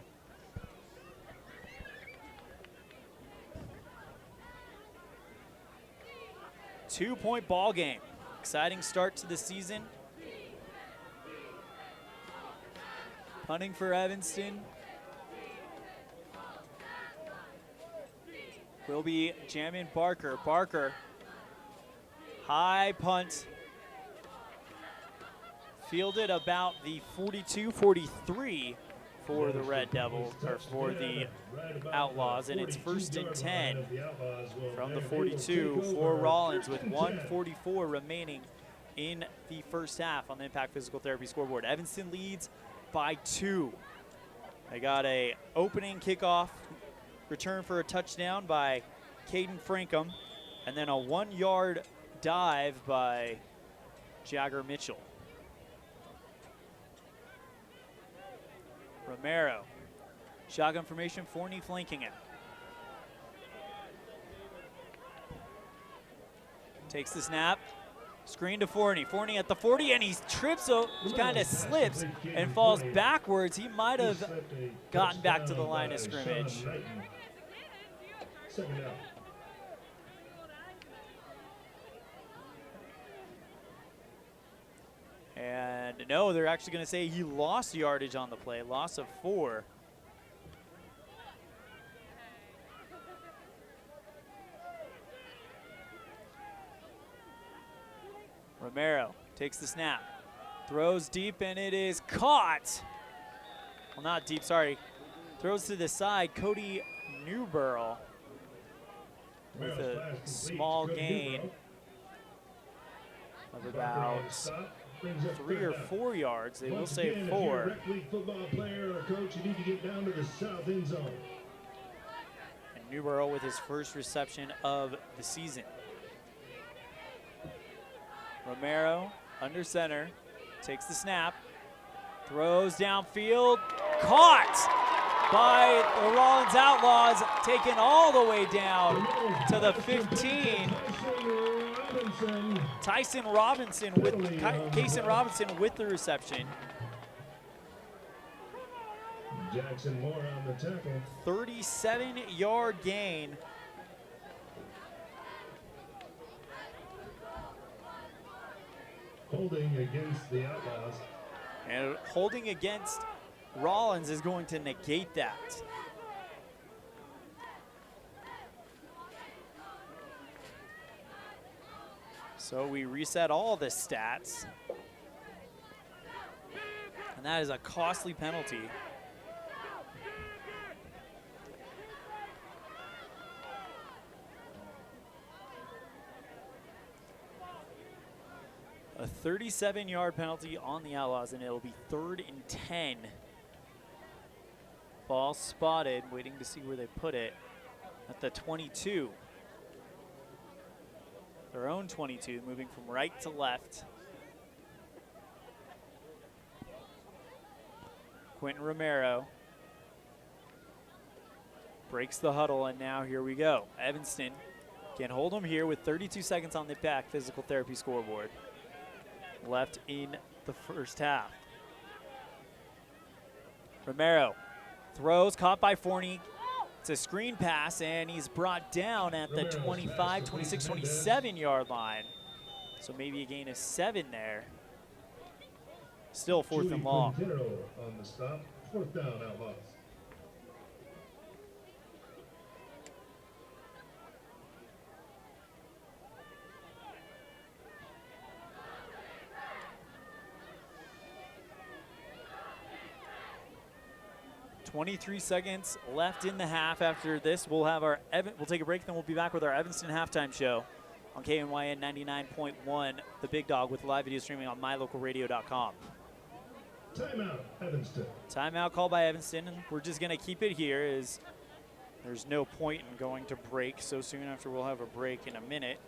Two-point ball game. Exciting start to the season. Punting for Evanston will be Jamin Barker. Barker, high punt. Fielded about the 42-43 for the Red Devils, or for the Outlaws, and it's 1st and 10 from the 42 for Rawlins with 1:44 remaining in the first half on the Impact Physical Therapy scoreboard. Evanston leads by 2. They got a opening kickoff return for a touchdown by Caden Frankham, and then a 1-yard dive by Jagger Mitchell. Romero, shotgun formation, Forney flanking it. Takes the snap, screen to Forney. Forney at the 40, and he trips, so kind of slips and falls backwards. He might have gotten back to the line of scrimmage. And no, they're actually going to say he lost yardage on the play, loss of 4. Romero takes the snap, throws deep, and it is caught. Well, not deep, sorry. Throws to the side, Cody Newborough with a small gain of about 3 or 4 yards. They will say 4. Football player or coach, you need to get down to the south end zone. And Newborough with his first reception of the season. Romero under center, takes the snap, throws downfield, caught by the Rawlins Outlaws, taken all the way down to the 15. Kaysen Robinson with the reception. Jackson Moore on the tackle. 37-yard gain. Holding against the Outlaws. And holding against Rawlins is going to negate that. So we reset all the stats. And that is a costly penalty. A 37-yard penalty on the Outlaws, and it'll be 3rd and 10. Ball spotted, waiting to see where they put it, at the 22. Their own 22, moving from right to left. Quentin Romero breaks the huddle, and now here we go. Evanston can hold them here with 32 seconds on the Impact Physical Therapy scoreboard. Left in the first half. Romero throws, caught by Forney. It's a screen pass, and he's brought down at the 25, 26, 27-yard line. So maybe a gain of 7 there. Still 4th and long. On the stop, 4th down, Outlaws. .23 seconds left in the half. After this, we'll have our we'll take a break, then we'll be back with our Evanston halftime show on KNYN 99.1, the Big Dog, with live video streaming on mylocalradio.com. Timeout, Evanston. Timeout called by Evanston, and we're just going to keep it here as there's no point in going to break so soon after. We'll have a break in a minute.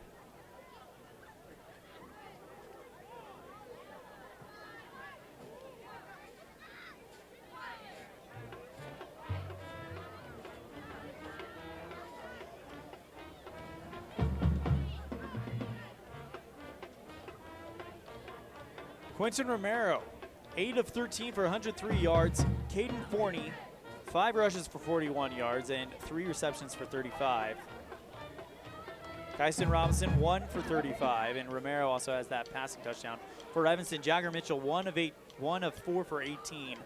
Quentin Romero, 8 of 13 for 103 yards. Caden Forney, 5 rushes for 41 yards and 3 receptions for 35. Kyson Robinson, 1 for 35, and Romero also has that passing touchdown. For Evanston, Jagger Mitchell, 1 of 4 for 18.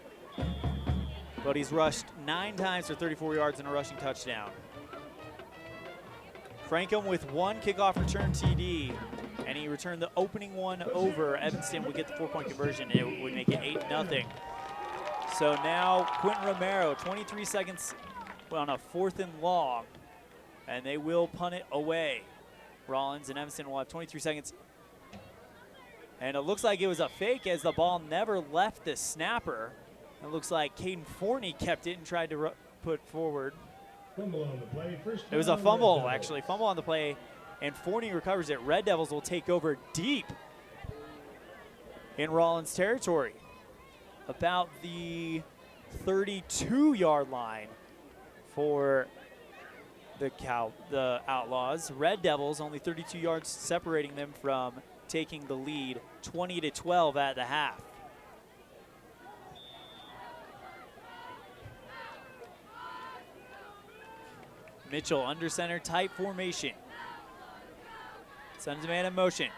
But he's rushed 9 times for 34 yards and a rushing touchdown. Frankham with 1 kickoff return TD. And he returned the opening one over. Evanston would get the 4-point conversion. It would make it 8-0. So now Quentin Romero, 23 seconds on a 4th and long. And they will punt it away. Rawlins and Evanston will have 23 seconds. And it looks like it was a fake as the ball never left the snapper. It looks like Caden Forney kept it and tried to put forward. Fumble on the play. It was a fumble, actually. Fumble on the play. And Forney recovers it. Red Devils will take over deep in Rawlins territory. About the 32-yard line for the Outlaws. Red Devils only 32 yards separating them from taking the lead, 20-12 at the half. Mitchell under center, tight formation. Sends a man in motion.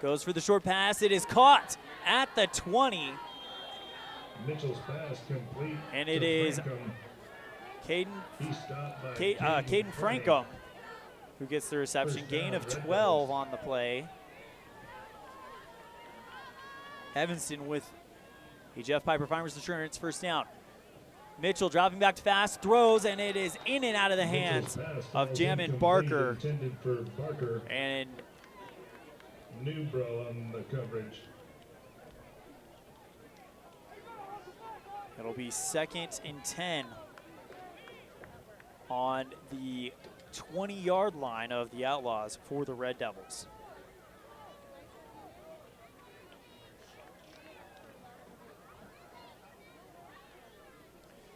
Goes for the short pass. It is caught at the 20. Mitchell's pass complete. And it is Caden Frankham who gets the reception. Gain of 12 on the play. Evanston with a Jeff Piper Farmers Insurance first down. Mitchell dropping back to pass, throws, and it is in and out of the hands of Jamin Barker. And Newbro on the coverage. It'll be 2nd and 10 on the 20-yard line of the Outlaws for the Red Devils.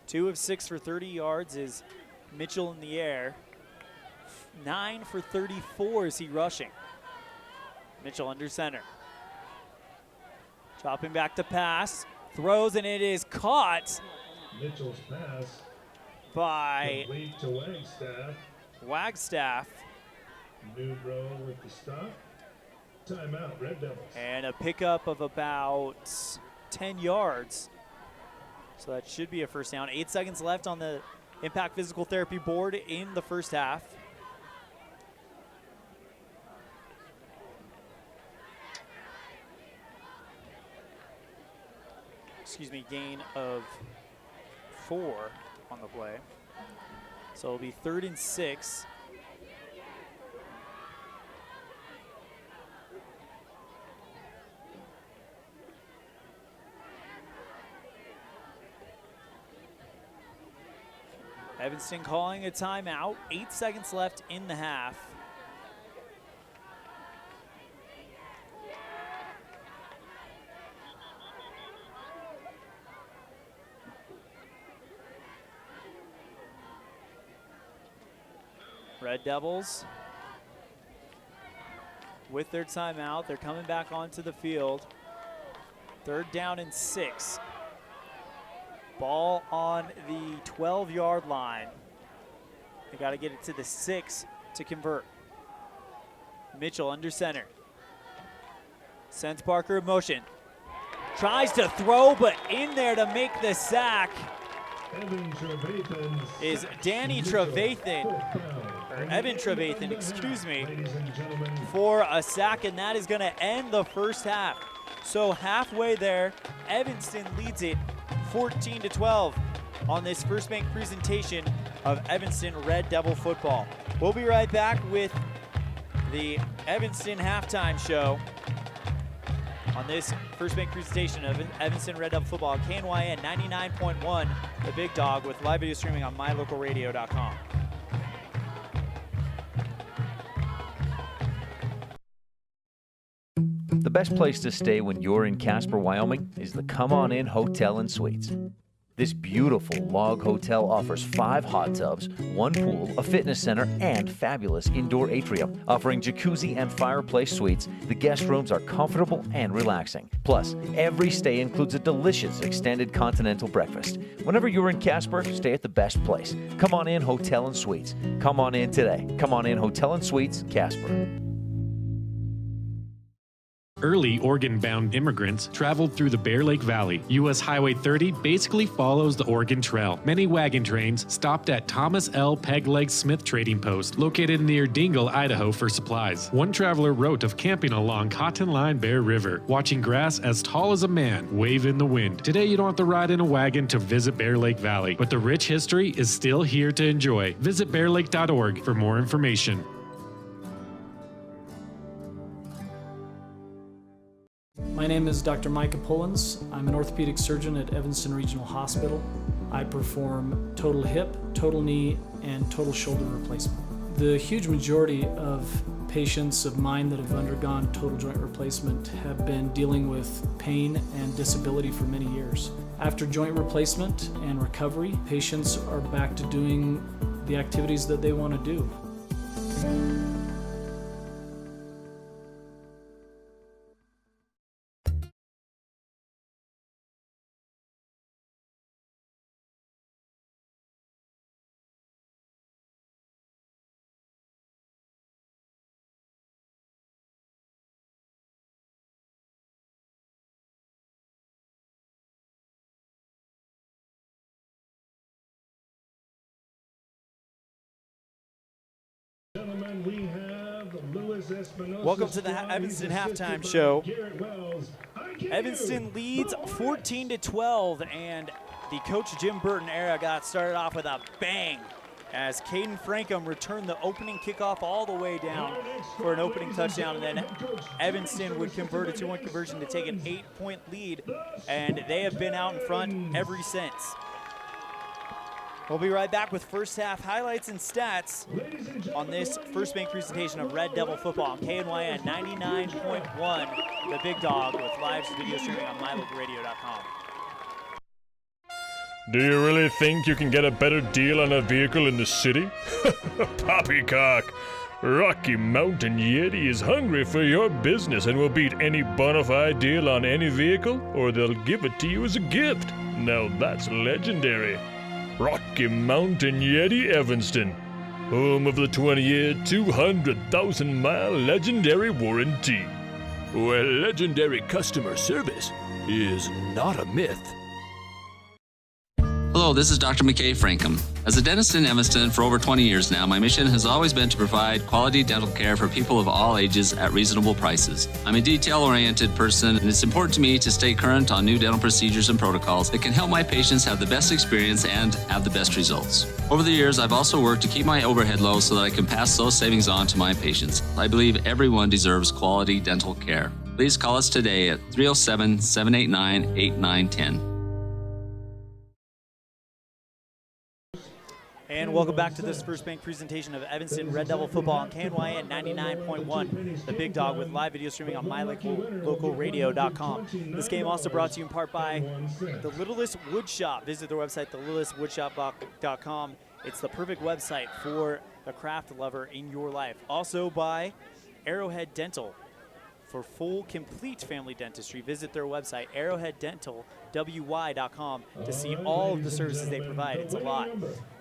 Two of 6 for 30 yards is Mitchell in the air. 9 for 34 is he rushing. Mitchell under center. Dropping back to pass. Throws, and it is caught. Mitchell's pass by complete to Wagstaff. Wagstaff. Newbro with the stop. Timeout, Red Devils. And a pickup of about 10 yards. So that should be a first down. 8 seconds left on the Impact Physical Therapy board in the first half. gain of 4 on the play. So it'll be 3rd and 6. Evanston calling a timeout. 8 seconds left in the half. Red Devils with their timeout. They're coming back onto the field. 3rd down and 6. Ball on the 12-yard line. They got to get it to the 6 to convert. Mitchell under center. Sends Parker in motion. Tries to throw, but in there to make the sack is Danny Trevathan, or Evan Trevathan, excuse me, for a sack, and that is going to end the first half. So halfway there, Evanston leads it 14-12 on this First Bank presentation of Evanston Red Devil football. We'll be right back with the Evanston halftime show on this First Bank presentation of Evanston Red Devil football on KNYN 99.1, the Big Dog, with live video streaming on mylocalradio.com. The best place to stay when you're in Casper, Wyoming is the Come On In Hotel and Suites. This beautiful log hotel offers 5 hot tubs, 1 pool, a fitness center, and fabulous indoor atrium. Offering jacuzzi and fireplace suites, the guest rooms are comfortable and relaxing. Plus, every stay includes a delicious extended continental breakfast. Whenever you're in Casper, stay at the best place. Come On In Hotel and Suites. Come on in today. Come On In Hotel and Suites, Casper. Early Oregon-bound immigrants traveled through the Bear Lake Valley. U.S. Highway 30 basically follows the Oregon Trail. Many wagon trains stopped at Thomas L. Pegleg Smith Trading Post, located near Dingle, Idaho, for supplies. One traveler wrote of camping along Cotton Line Bear River, watching grass as tall as a man wave in the wind. Today, you don't have to ride in a wagon to visit Bear Lake Valley, but the rich history is still here to enjoy. Visit bearlake.org for more information. My name is Dr. Micah Pullins. I'm an orthopedic surgeon at Evanston Regional Hospital. I perform total hip, total knee, and total shoulder replacement. The huge majority of patients of mine that have undergone total joint replacement have been dealing with pain and disability for many years. After joint replacement and recovery, patients are back to doing the activities that they want to do. Gentlemen, we have Louis Espinosa. Welcome to the Evanston halftime show. Evanston leads 14-12, and the Coach Jim Burton era got started off with a bang as Caden Frankham returned the opening kickoff all the way down for an opening touchdown, and then Evanston would convert a 2-1 conversion to take an 8-point lead, and they have been out in front ever since. We'll be right back with first half highlights and stats on this First Bank presentation of Red Devil football on KNYN 99.1, the Big Dog, with live video streaming on mylocalradio.com. Do you really think you can get a better deal on a vehicle in the city? Poppycock! Rocky Mountain Yeti is hungry for your business and will beat any bona fide deal on any vehicle, or they'll give it to you as a gift. Now that's legendary. Rocky Mountain Yeti Evanston, home of the 20-year, 200,000-mile legendary warranty, where legendary customer service is not a myth. Hello, Hello, this is Dr. McKay Frankham. As a dentist in Evanston for over 20 years now, my mission has always been to provide quality dental care for people of all ages at reasonable prices. I'm a detail-oriented person, and it's important to me to stay current on new dental procedures and protocols that can help my patients have the best experience and have the best results. Over the years, I've also worked to keep my overhead low so that I can pass those savings on to my patients. I believe everyone deserves quality dental care. Please call us today at 307-789-8910. And welcome back to this First Bank presentation of Evanston Red Devil football on KNYN 99.1, the Big Dog, with live video streaming on mylocalradio.com. This game also brought to you in part by the Littlest Wood Shop. Visit their website, thelittlestwoodshop.com. It's the perfect website for the craft lover in your life. Also by Arrowhead Dental. For full, complete family dentistry, visit their website, arrowheaddentalwy.com, to see all of the services they provide. It's a lot.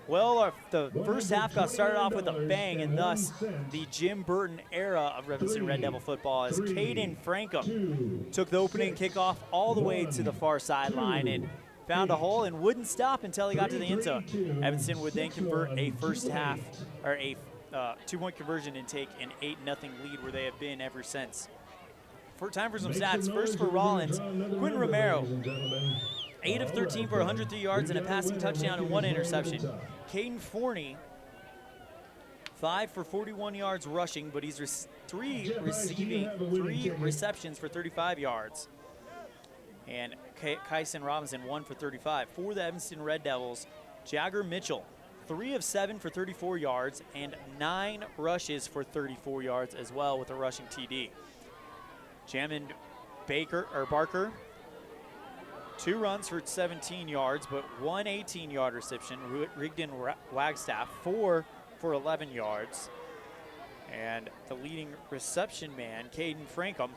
Well, the first half got started off with a bang, and thus the Jim Burton era of Evanston Red Devil football, as Caden Frankham took the opening kickoff all the way to the far sideline and found a hole and wouldn't stop until he got to the end zone. Evanston would then convert a first half, or a 2-point conversion, and take an 8-0 lead, where they have been ever since. Time for some stats. First for Rawlins, Quinn Romero, 8 of 13 for 103 yards and a passing touchdown and 1 interception. Caden Forney, 5 for 41 yards rushing, but he's 3 receptions for 35 yards. And Kyson Robinson, 1 for 35. For the Evanston Red Devils, Jagger Mitchell, 3 of 7 for 34 yards and 9 rushes for 34 yards as well, with a rushing TD. Jammin Barker, 2 runs for 17 yards, but 1 18-yard reception. Rigdon Wagstaff, 4 for 11 yards. And the leading reception man, Caden Frankham,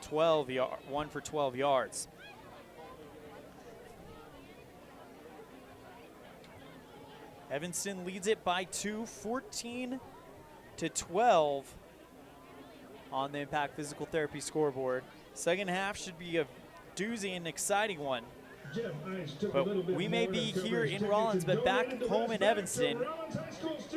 1 for 12 yards. Evanston leads it by 2, 14-12 on the Impact Physical Therapy scoreboard. Second half should be a doozy and exciting one. But we may be here in Rawlins, but back home in Evanston,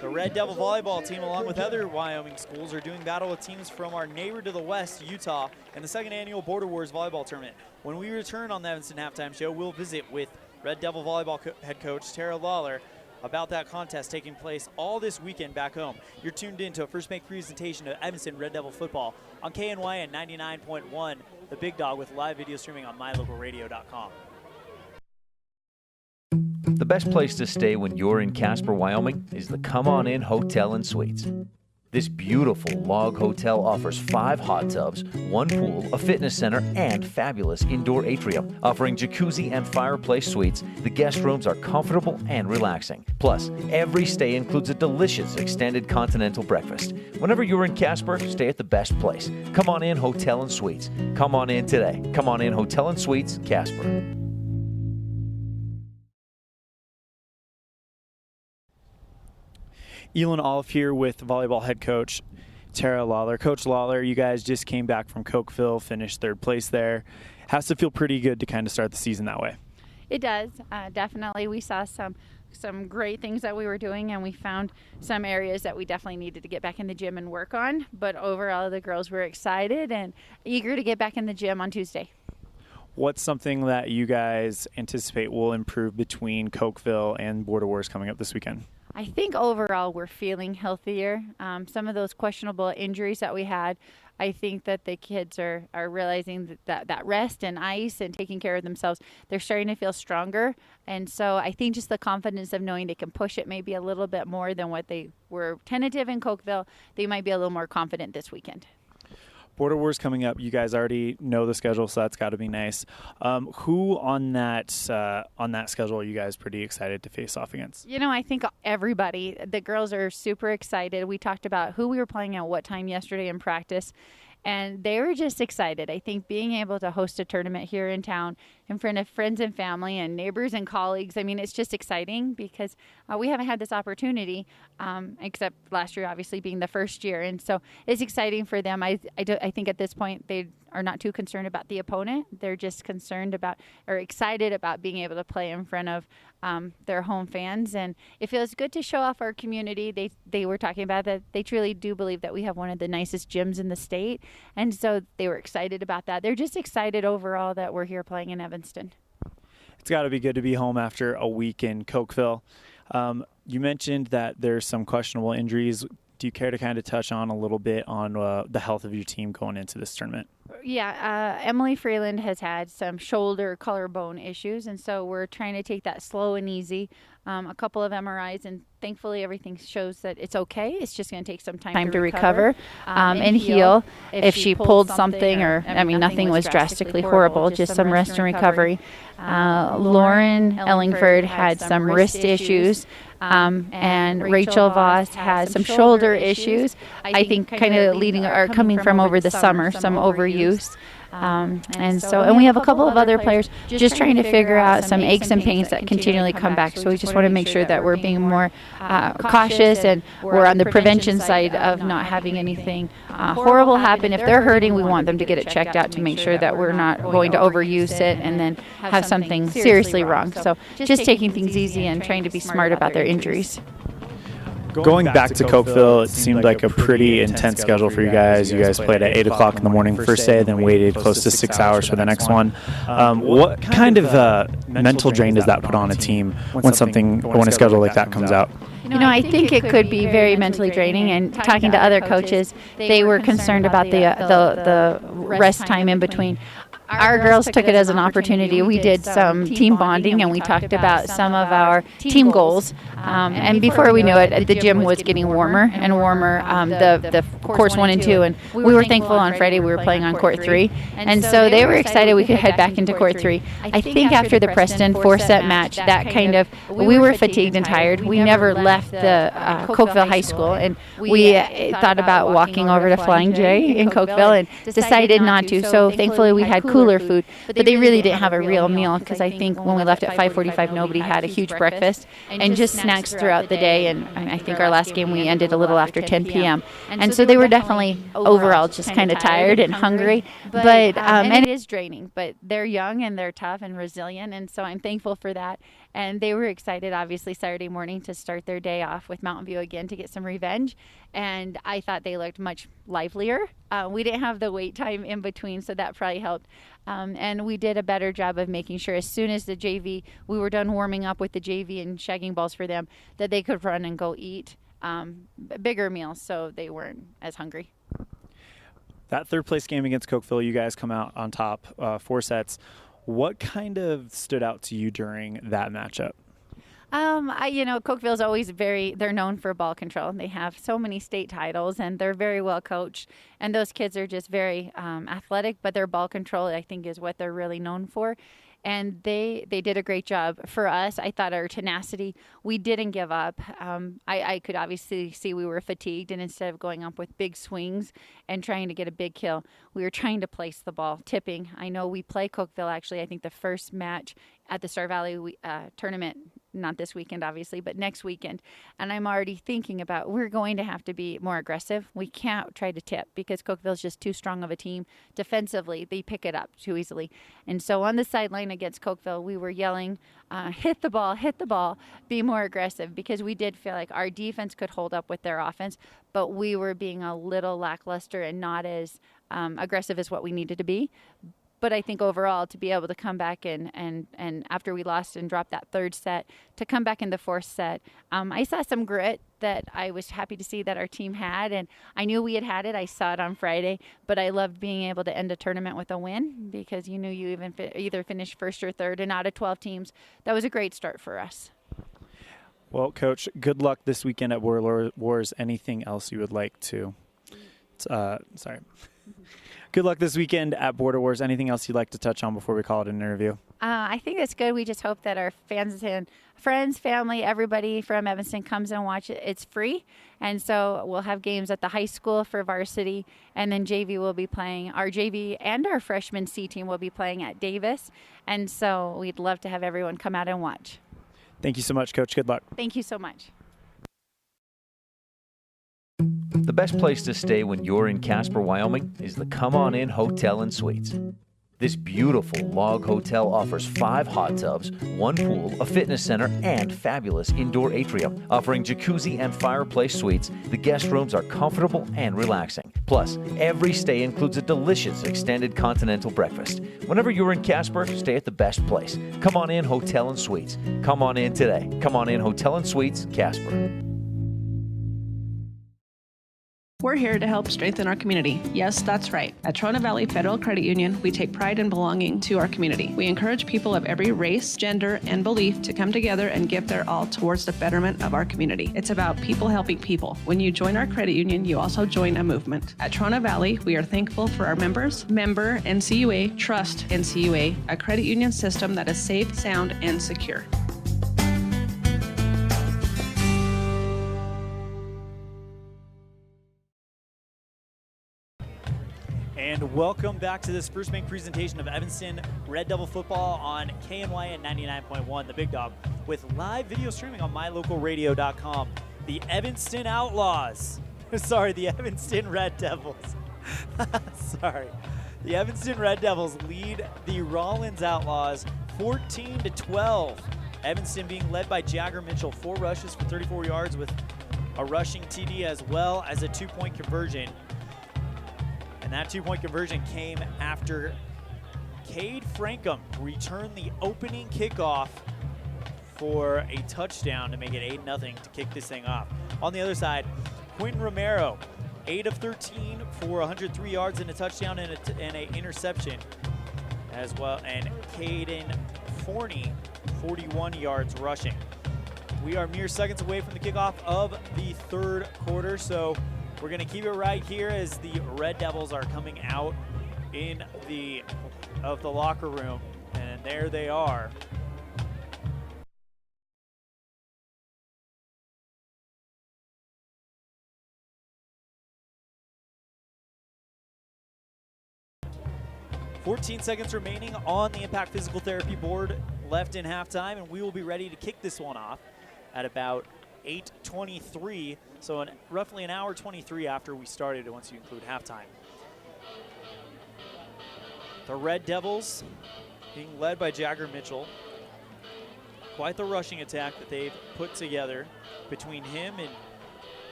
the Red Devil volleyball team, along with other Wyoming schools, are doing battle with teams from our neighbor to the west, Utah, in the 2nd annual Border Wars volleyball tournament. When we return on the Evanston Halftime Show, we'll visit with Red Devil volleyball head coach Tara Lawler about that contest taking place all this weekend back home. You're tuned in to a First Bank presentation of Evanston Red Devil football on KNYN 99.1, the Big Dog, with live video streaming on mylocalradio.com. The best place to stay when you're in Casper, Wyoming is the Come On In Hotel and Suites. This beautiful log hotel offers 5 hot tubs, 1 pool, a fitness center, and fabulous indoor atrium. Offering jacuzzi and fireplace suites, the guest rooms are comfortable and relaxing. Plus, every stay includes a delicious extended continental breakfast. Whenever you're in Casper, stay at the best place. Come On In Hotel and Suites. Come on in today. Come On In Hotel and Suites, Casper. ELAN OLLIFF here with volleyball head coach Tara Lawler. Coach Lawler, you guys just came back from Cokeville, finished 3rd place there. Has to feel pretty good to kind of start the season that way. It does, definitely. We saw some great things that we were doing, and we found some areas that we definitely needed to get back in the gym and work on. But overall, the girls were excited and eager to get back in the gym on Tuesday. What's something that you guys anticipate will improve between Cokeville and Border Wars coming up this weekend? I think overall we're feeling healthier. Some of those questionable injuries that we had, I think that the kids are realizing that rest and ice and taking care of themselves, they're starting to feel stronger. And so I think just the confidence of knowing they can push it maybe a little bit more than what they were tentative in Cokeville, they might be a little more confident this weekend. Border Wars coming up. You guys already know the schedule, so that's got to be nice. Who on that schedule are you guys pretty excited to face off against? You know, I think everybody. The girls are super excited. We talked about who we were playing at what time yesterday in practice, and they were just excited. I think being able to host a tournament here in town, in front of friends and family and neighbors and colleagues. I mean, it's just exciting because we haven't had this opportunity, except last year, obviously, being the first year. And so it's exciting for them. I think at this point they are not too concerned about the opponent. They're just concerned about or excited about being able to play in front of their home fans. And it feels good to show off our community. They were talking about that they truly do believe that we have one of the nicest gyms in the state. And so they were excited about that. They're just excited overall that we're here playing in Evanston. It's got to be good to be home after a week in Cokeville. You mentioned that there's some questionable injuries. Do you care to kind of touch on a little bit on the health of your team going into this tournament? Yeah, Emily Freeland has had some shoulder collarbone issues, and so we're trying to take that slow and easy. A couple of MRIs, and thankfully everything shows that it's okay. It's just going to take some time to recover and heal. If she pulled something, or I mean, nothing was drastically horrible, just some rest and recovery. Lauren Ellingford had some wrist issues, and Rachel Voss has some shoulder issues. I think kind of leading or coming from over the summer, some overuse. And we have a couple of other players just trying to figure out some aches and pains that continually come back. So we just want to make sure that we're being more cautious and we're on the prevention side of not having anything horrible happen. If they're hurting, we want them to get it checked out to make sure that we're not going to overuse it and then have something seriously wrong. So just taking things easy and trying to be smart about their injuries. Going back to Cokeville, it seemed like a pretty intense schedule for you guys. You guys played at 8 o'clock in the morning first day, then waited close to 6 hours for the next one. What kind of mental drain does that put on a team when a schedule like that comes out? You know, I think it could be very mentally draining. And talking to other coaches, they were concerned about the rest time in between. Our girls took it as an opportunity. We did some team bonding, and we talked about some of our team goals. And before we knew it, the gym was getting warmer and warmer, the courts 1 and 2. And we were thankful on Friday we were playing on court 3. And so they were excited we could head back into court 3. I think after the Preston 4-set match, that kind of, we were fatigued and tired. We never left the Cokeville High School. And we thought about walking over to Flying J in Cokeville and decided not to. So thankfully we had cooler food, but they really didn't have a real meal because I think when we left at 5:45, nobody had a huge breakfast and just snacks throughout the day. And I think our last game we ended a little after 10 p.m. And so they were definitely overall just kind of tired and hungry, but and it is draining, but they're young and they're tough and resilient, and so I'm thankful for that. And they were excited, obviously, Saturday morning to start their day off with Mountain View again to get some revenge. And I thought they looked much livelier. We didn't have the wait time in between, so that probably helped. And we did a better job of making sure as soon as the JV, we were done warming up with the JV and shagging balls for them, that they could run and go eat bigger meals so they weren't as hungry. That third place game against Cokeville, you guys come out on top, 4 sets. What kind of stood out to you during that matchup? Cokeville's always they're known for ball control. They have so many state titles, and they're very well coached. And those kids are just very athletic, but their ball control, I think, is what they're really known for. And they did a great job. For us, I thought our tenacity, we didn't give up. I could obviously see we were fatigued, and instead of going up with big swings and trying to get a big kill, we were trying to place the ball, tipping. I know we play Cokeville, actually, I think the first match at the Star Valley tournament, not this weekend, obviously, but next weekend. And I'm already thinking about we're going to have to be more aggressive. We can't try to tip because Cokeville's just too strong of a team. Defensively, they pick it up too easily. And so on the sideline against Cokeville, we were yelling, hit the ball, be more aggressive, because we did feel like our defense could hold up with their offense, but we were being a little lackluster and not as aggressive as what we needed to be. But I think overall, to be able to come back and after we lost and dropped that third set, to come back in the fourth set, I saw some grit that I was happy to see that our team had. And I knew we had it. I saw it on Friday. But I loved being able to end a tournament with a win, because you knew you either finished first or third. And out of 12 teams, that was a great start for us. Well, Coach, good luck this weekend at Warlord Wars. Anything else you would like to? Good luck this weekend at Border Wars. Anything else you'd like to touch on before we call it an interview? I think that's good. We just hope that our fans and friends, family, everybody from Evanston comes and watch it. It's free. And so we'll have games at the high school for varsity. And then JV will be playing. Our JV and our freshman C team will be playing at Davis. And so we'd love to have everyone come out and watch. Thank you so much, Coach. Good luck. Thank you so much. The best place to stay when you're in Casper, Wyoming is the Come On In Hotel and Suites. This beautiful log hotel offers 5 hot tubs, 1 pool, a fitness center, and fabulous indoor atrium. Offering jacuzzi and fireplace suites, the guest rooms are comfortable and relaxing. Plus, every stay includes a delicious extended continental breakfast. Whenever you're in Casper, stay at the best place. Come On In Hotel and Suites. Come on in today. Come On In Hotel and Suites, Casper. We're here to help strengthen our community. Yes, that's right. At Trona Valley Federal Credit Union, we take pride in belonging to our community. We encourage people of every race, gender, and belief to come together and give their all towards the betterment of our community. It's about people helping people. When you join our credit union, you also join a movement. At Trona Valley, we are thankful for our members, member NCUA, trust NCUA, a credit union system that is safe, sound, and secure. And welcome back to this First Bank presentation of Evanston Red Devil football on KNYN 99.1, the Big Dog, with live video streaming on mylocalradio.com. The Evanston Outlaws, the Evanston Red Devils. The Evanston Red Devils lead the Rawlins Outlaws 14-12. Evanston being led by Jagger Mitchell, 4 rushes for 34 yards with a rushing TD as well as a 2-point conversion. And that 2-point conversion came after Cade Frankham returned the opening kickoff for a touchdown to make it 8-0 to kick this thing off. On the other side, Quinn Romero, 8 of 13 for 103 yards and a touchdown and an interception as well. And Caden Forney, 41 yards rushing. We are mere seconds away from the kickoff of the third quarter, so we're going to keep it right here as the Red Devils are coming out of the locker room, and there they are. "14 seconds remaining on the Impact Physical Therapy board left in halftime, and we will be ready to kick this one off at about 8:23, so roughly an hour 23 after we started, once you include halftime. The Red Devils being led by Jagger Mitchell. Quite the rushing attack that they've put together between him and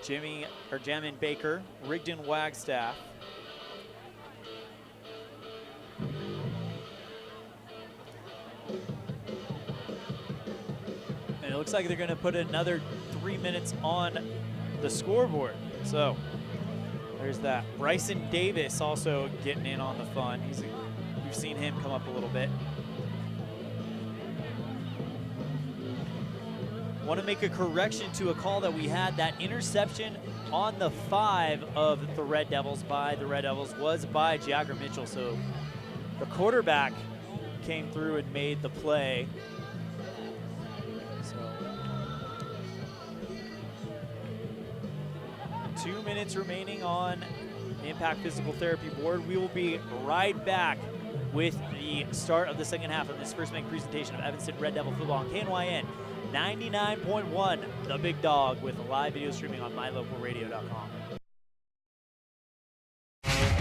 Jamin Baker, Rigdon Wagstaff. And it looks like they're going to put another 3 minutes on the scoreboard. So there's that. Bryson Davis also getting in on the fun. We've seen him come up a little bit. Want to make a correction to a call that we had. That interception on the 5 of the Red Devils was by Jagger Mitchell. So the quarterback came through and made the play. 2 minutes remaining on the Impact Physical Therapy board. We will be right back with the start of the second half of this First Bank presentation of Evanston Red Devil football on KNYN 99.1, the Big Dog, with live video streaming on mylocalradio.com.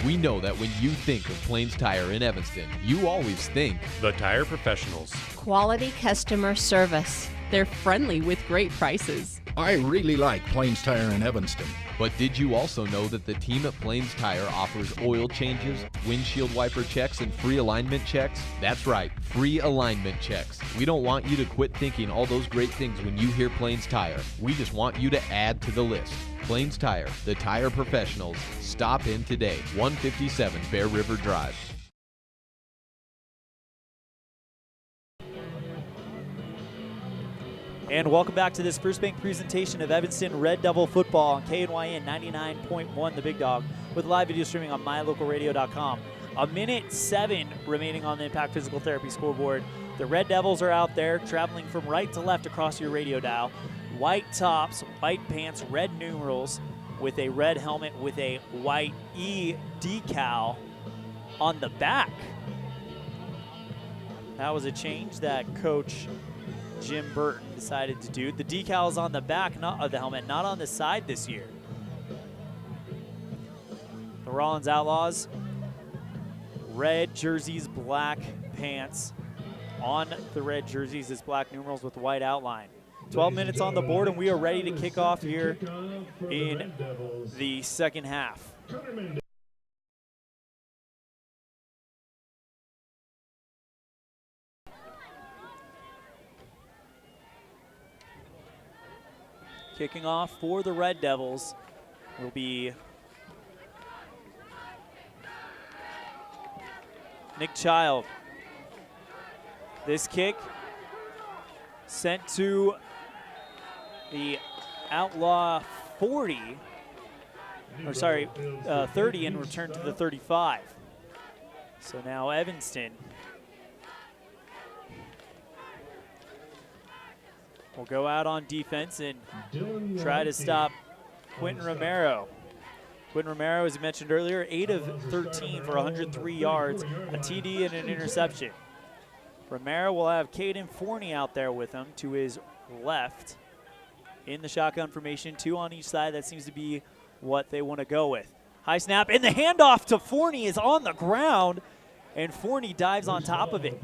We know that when you think of Plains Tire in Evanston, you always think the Tire Professionals. Quality customer service. They're friendly with great prices. I really like Plains Tire in Evanston. But did you also know that the team at Plains Tire offers oil changes, windshield wiper checks, and free alignment checks? That's right, free alignment checks. We don't want you to quit thinking all those great things when you hear Plains Tire. We just want you to add to the list. Plains Tire, the tire professionals. Stop in today, 157 Bear River Drive. And welcome back to this First Bank presentation of Evanston Red Devil football on KNYN 99.1 The Big Dog with live video streaming on mylocalradio.com. A minute 7 remaining on the Impact Physical Therapy scoreboard. The Red Devils are out there traveling from right to left across your radio dial. White tops, white pants, red numerals with a red helmet with a white E decal on the back. That was a change that Coach Jim Burton decided to do. The decal is on the back not of the helmet, not on the side this year. The Rawlins Outlaws, red jerseys, black pants. On the red jerseys is black numerals with white outline. 12 minutes on the board, and we are ready to kick off here in the second half. Kicking off for the Red Devils will be Nick Child. This kick sent to the Outlaw 40, or sorry, 30 and returned to the 35. So now Evanston will go out on defense and try to stop Quentin Romero. Quentin Romero, as I mentioned earlier, 8 of 13 for 103 yards, a TD and an interception. Romero will have Caden Forney out there with him to his left in the shotgun formation, 2 on each side. That seems to be what they want to go with. High snap, and the handoff to Forney is on the ground, and Forney dives on top of it.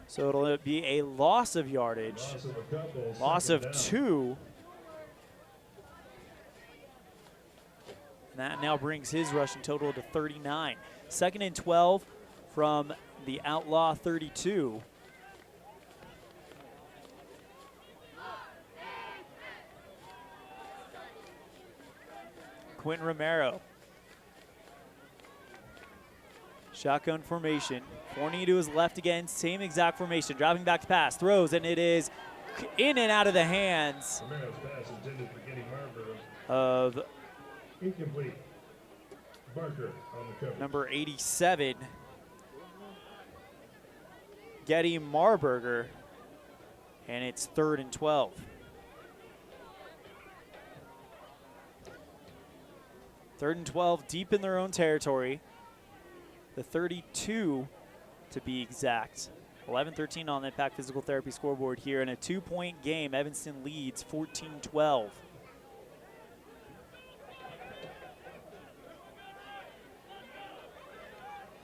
So it'll be a loss of yardage, loss of 2. And that now brings his rushing total to 39. 2nd and 12 from the Outlaw 32. Quentin Romero. Shotgun formation. Forney to his left again, same exact formation. Dropping back to pass, throws, and it is in and out of the hands of incomplete. Barker on the cover. Number 87, Getty Marburger, and it's 3rd and 12. Third and 12, deep in their own territory. The 32 to be exact. 11-13 on the Impact Physical Therapy scoreboard here. In a 2-point game, Evanston leads 14-12.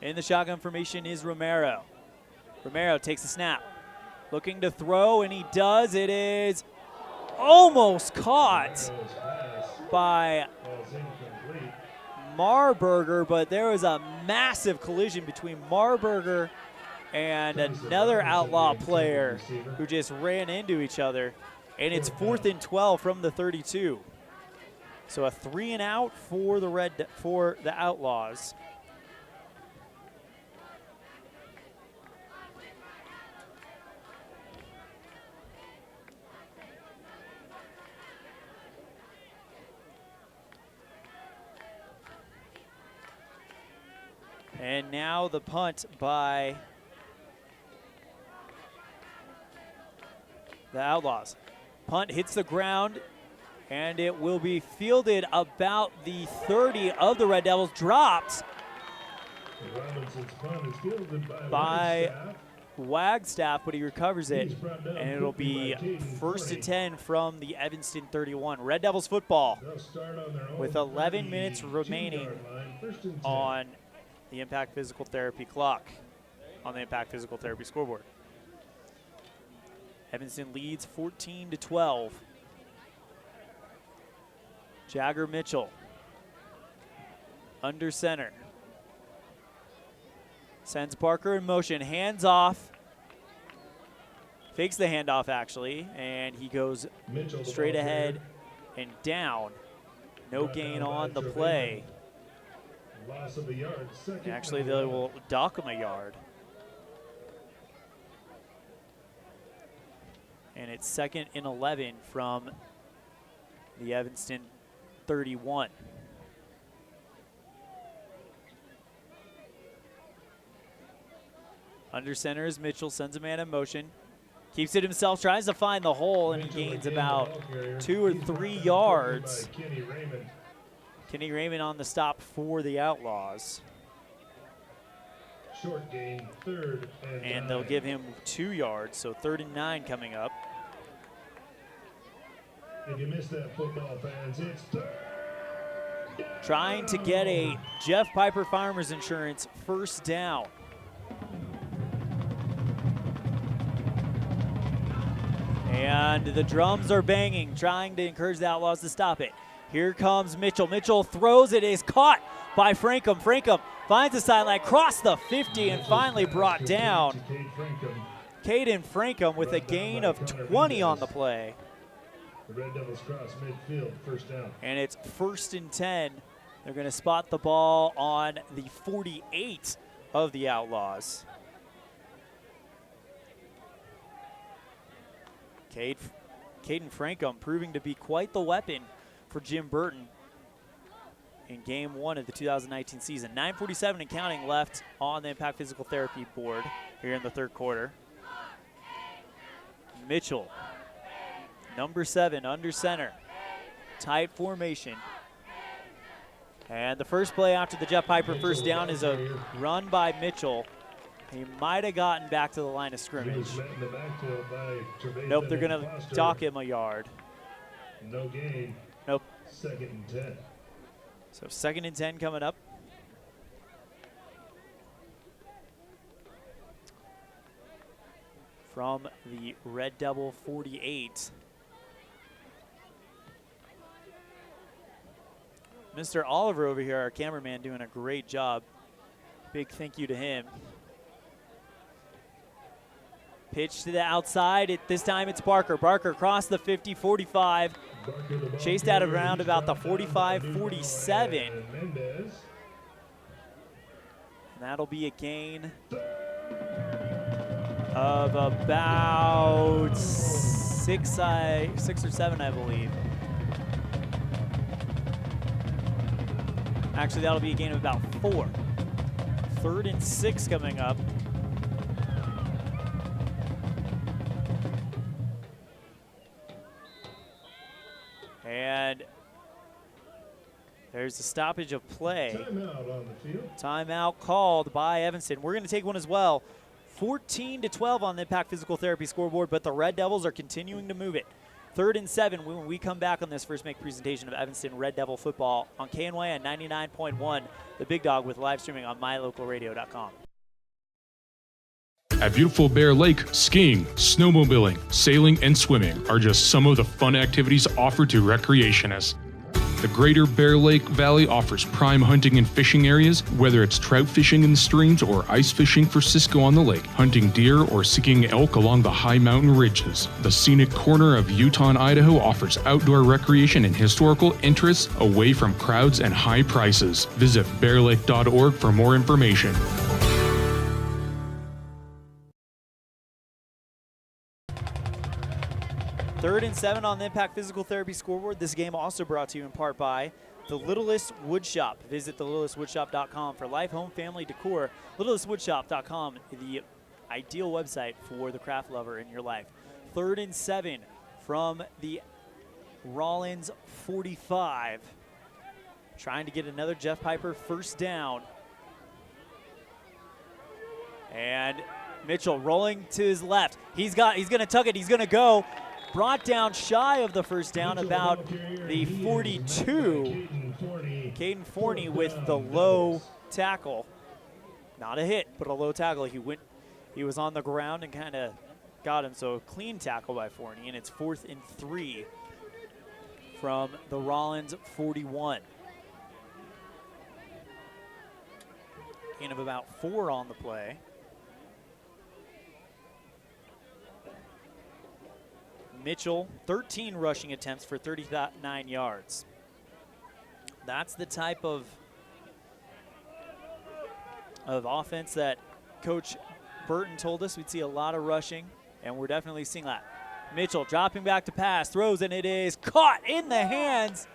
In the shotgun formation is Romero. Romero takes the snap. Looking to throw, and he does. It is almost caught by Marburger, but there was a massive collision between Marburger and another Outlaw player who just ran into each other, and it's 4th and 12 from the 32. So a 3 and out for the Outlaws. And now the punt by the Outlaws. Punt hits the ground, and it will be fielded about the 30 of the Red Devils. Dropped by Wagstaff, but he recovers it, and it'll be 1st and 10 from the Evanston 31. Red Devils football with 11 minutes remaining on the Impact Physical Therapy clock, on the Impact Physical Therapy scoreboard. Evanston leads 14-12. Jagger Mitchell under center. Sends Parker in motion, hands off. Fakes the handoff actually, and he goes straight ahead and down. No gain on the play. Loss of a yard. Actually, they will dock him a yard. And it's 2nd and 11 from the Evanston 31. Under center is Mitchell, sends a man in motion. Keeps it himself, tries to find the hole, and he gains about 2 or 3 yards. Kenny Raymond on the stop for the Outlaws. Short gain, 3rd and they'll give him 2 yards, so 3rd and 9 coming up. If you missed that, football fans, it's 3rd. Trying to get a Jeff Piper Farmers Insurance first down. And the drums are banging, trying to encourage the Outlaws to stop it. Here comes Mitchell. Mitchell throws it, is caught by Frankham. Frankham finds the sideline, crossed the 50, and finally brought down. Caden Frankham with a gain of 20 on the play. The Red Devils cross midfield, first down. And it's 1st and 10. They're going to spot the ball on the 48 of the Outlaws. Caden Frankham proving to be quite the weapon for Jim Burton in game 1 of the 2019 season. 9:47 and counting left on the Impact Physical Therapy board here in the 3rd quarter. Mitchell, number 7, under center. Tight formation. And the first play after the Jeff Piper first down is a run by Mitchell. He might have gotten back to the line of scrimmage. Nope, they're going to dock him a yard. No gain. Nope. 2nd and 10. So 2nd and 10 coming up. From the Red Devil 48. Mr. Oliver over here, our cameraman, doing a great job. Big thank you to him. Pitch to the outside. This time it's Barker. Barker across the 50, 45. Chased out around about the 45, 47. And that'll be a gain of about 6 or 7, I believe. Actually, that'll be a gain of about 4. 3rd and 6 coming up. And there's a stoppage of play. Timeout on the field. Timeout called by Evanston. We're going to take one as well. 14-12 on the Impact Physical Therapy scoreboard, but the Red Devils are continuing to move it. 3rd and 7 when we come back on this first make presentation of Evanston Red Devil football on KNYN 99.1, the Big Dog, with live streaming on mylocalradio.com. At beautiful Bear Lake, skiing, snowmobiling, sailing, and swimming are just some of the fun activities offered to recreationists. The Greater Bear Lake Valley offers prime hunting and fishing areas, whether it's trout fishing in the streams or ice fishing for Cisco on the lake, hunting deer or seeking elk along the high mountain ridges. The scenic corner of Utah and Idaho offers outdoor recreation and historical interests away from crowds and high prices. Visit bearlake.org for more information. Third and 7 on the Impact Physical Therapy scoreboard. This game also brought to you in part by The Littlest Woodshop. Visit thelittlestwoodshop.com for life, home, family, decor. Littlestwoodshop.com, the ideal website for the craft lover in your life. 3rd and 7 from the Rawlins 45. Trying to get another Jeff Piper first down. And Mitchell rolling to his left. He's going to tuck it. He's going to go. Brought down shy of the first down, about the 42. Caden Forney with the low tackle. Not a hit, but a low tackle. He was on the ground and kind of got him, so a clean tackle by Forney, and it's 4th and 3 from the Rawlins 41. Gain of about 4 on the play. Mitchell, 13 rushing attempts for 39 yards. That's the type of offense that Coach Burton told us we'd see a lot of rushing, and we're definitely seeing that. Mitchell dropping back to pass, throws, and it is caught in the hands.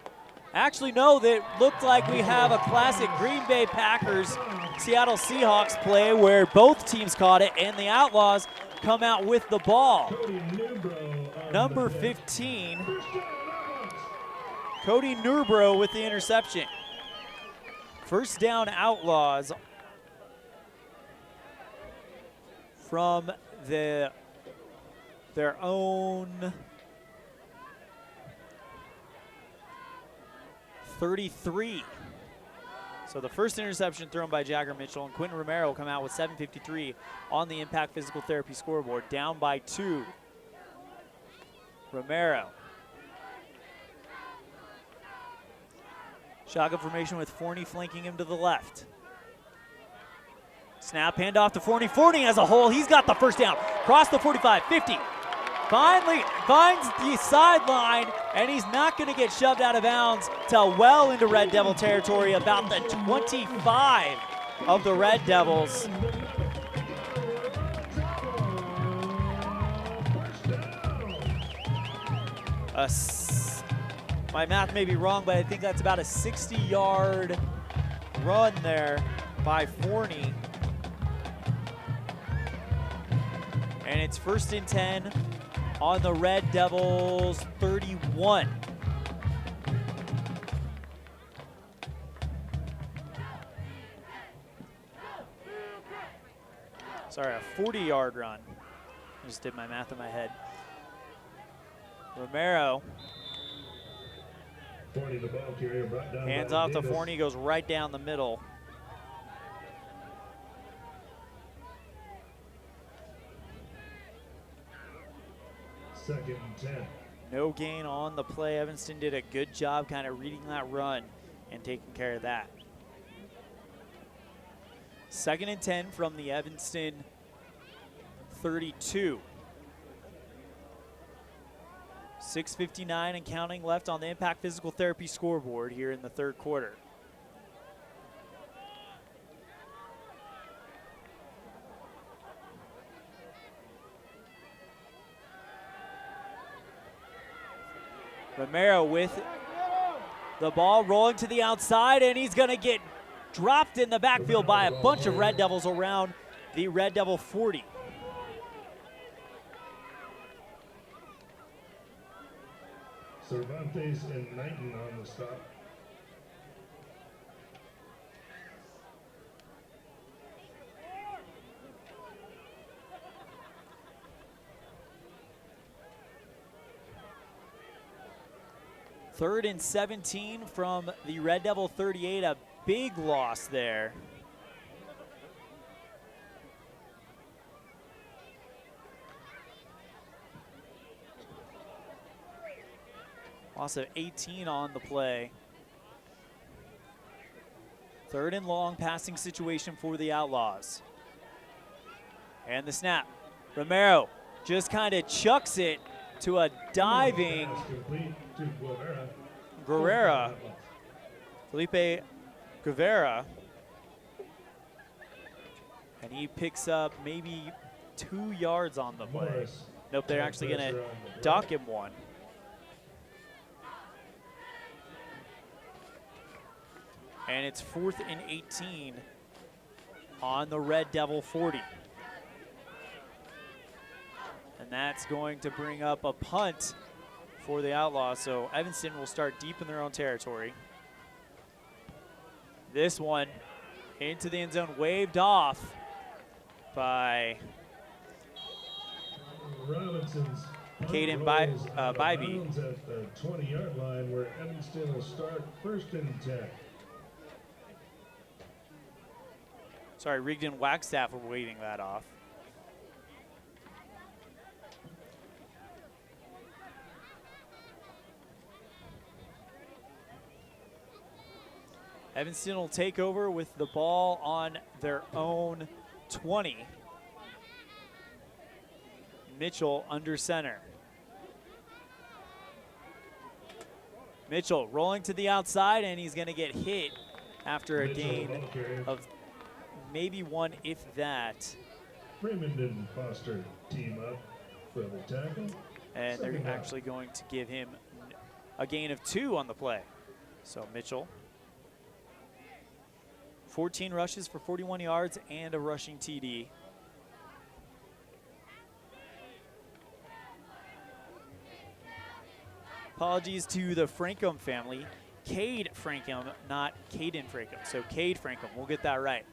Actually, no, that looked like we have a classic Green Bay Packers Seattle Seahawks play where both teams caught it and the Outlaws come out with the ball. Number 15, Cody Newbro with the interception. First down, Outlaws from their own 33. So the first interception thrown by Jagger Mitchell, and Quentin Romero will come out with 7:53 on the Impact Physical Therapy scoreboard, down by 2. Romero. Shotgun formation with Forney flanking him to the left. Snap, handoff to Forney. Forney has a hole. He's got the first down. Cross the 45, 50. Finally finds the sideline, and he's not going to get shoved out of bounds till well into Red Devil territory, about the 25 of the Red Devils. My math may be wrong, but I think that's about a 60-yard run there by Forney. And it's 1st and 10 on the Red Devils 31. Sorry, a 40-yard run. I just did my math in my head. Romero. Forney, the ball carrier, brought down Hands by off to Davis. Forney, goes right down the middle. Second and 10. No gain on the play. Evanston did a good job kind of reading that run and taking care of that. 2nd and 10 from the Evanston 32. 6:59 and counting left on the Impact Physical Therapy scoreboard here in the 3rd quarter. Romero with the ball rolling to the outside, and he's going to get dropped in the backfield by a bunch of Red Devils around the Red Devil 40. Cervantes and Knighton on the stop. Third and 17 from the Red Devil 38, a big loss there. Loss of 18 on the play. 3rd and long passing situation for the Outlaws. And the snap. Romero just kind of chucks it to a diving Guerrera. Felipe Guevara. And he picks up maybe 2 yards on the play. Nope, they're actually going to dock him 1. And it's 4th and 18 on the Red Devil 40. And that's going to bring up a punt for the Outlaws. So Evanston will start deep in their own territory. This one into the end zone, waved off by Robinson's Caden Bybee. Rawlins at the 20-yard line, where Evanston will start 1st and 10. Sorry, Rigdon Wagstaff were waving that off. Evanston will take over with the ball on their own 20. Mitchell under center. Mitchell rolling to the outside, and he's going to get hit after a gain of maybe 1, if that. Freeman and Foster team up for the tackle. And they're actually going to give him a gain of 2 on the play. So Mitchell, 14 rushes for 41 yards and a rushing TD. Apologies to the Frankham family. Cade Frankham, not Caden Frankham. So Cade Frankham, we'll get that right.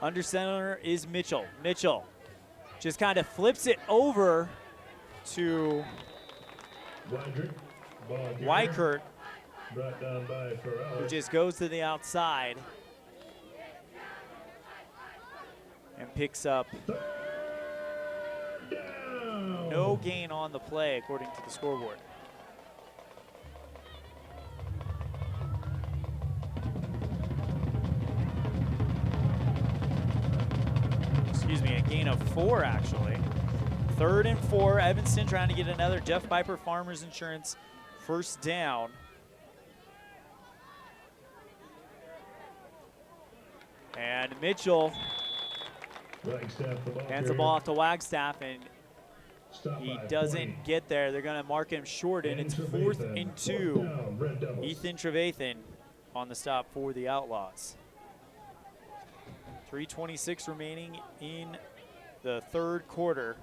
Under center is Mitchell. Mitchell just kind of flips it over to Weichert, who just goes to the outside and picks up no gain on the play according to the scoreboard. Excuse me, a gain of 4 actually. 3rd and 4, Evanston trying to get another Jeff Piper Farmers Insurance first down. And Mitchell hands the ball off to Wagstaff, and he doesn't get there. They're going to mark him short, and it's 4th and 2. Ethan Trevathan on the stop for the Outlaws. 3:26 remaining in the 3rd quarter.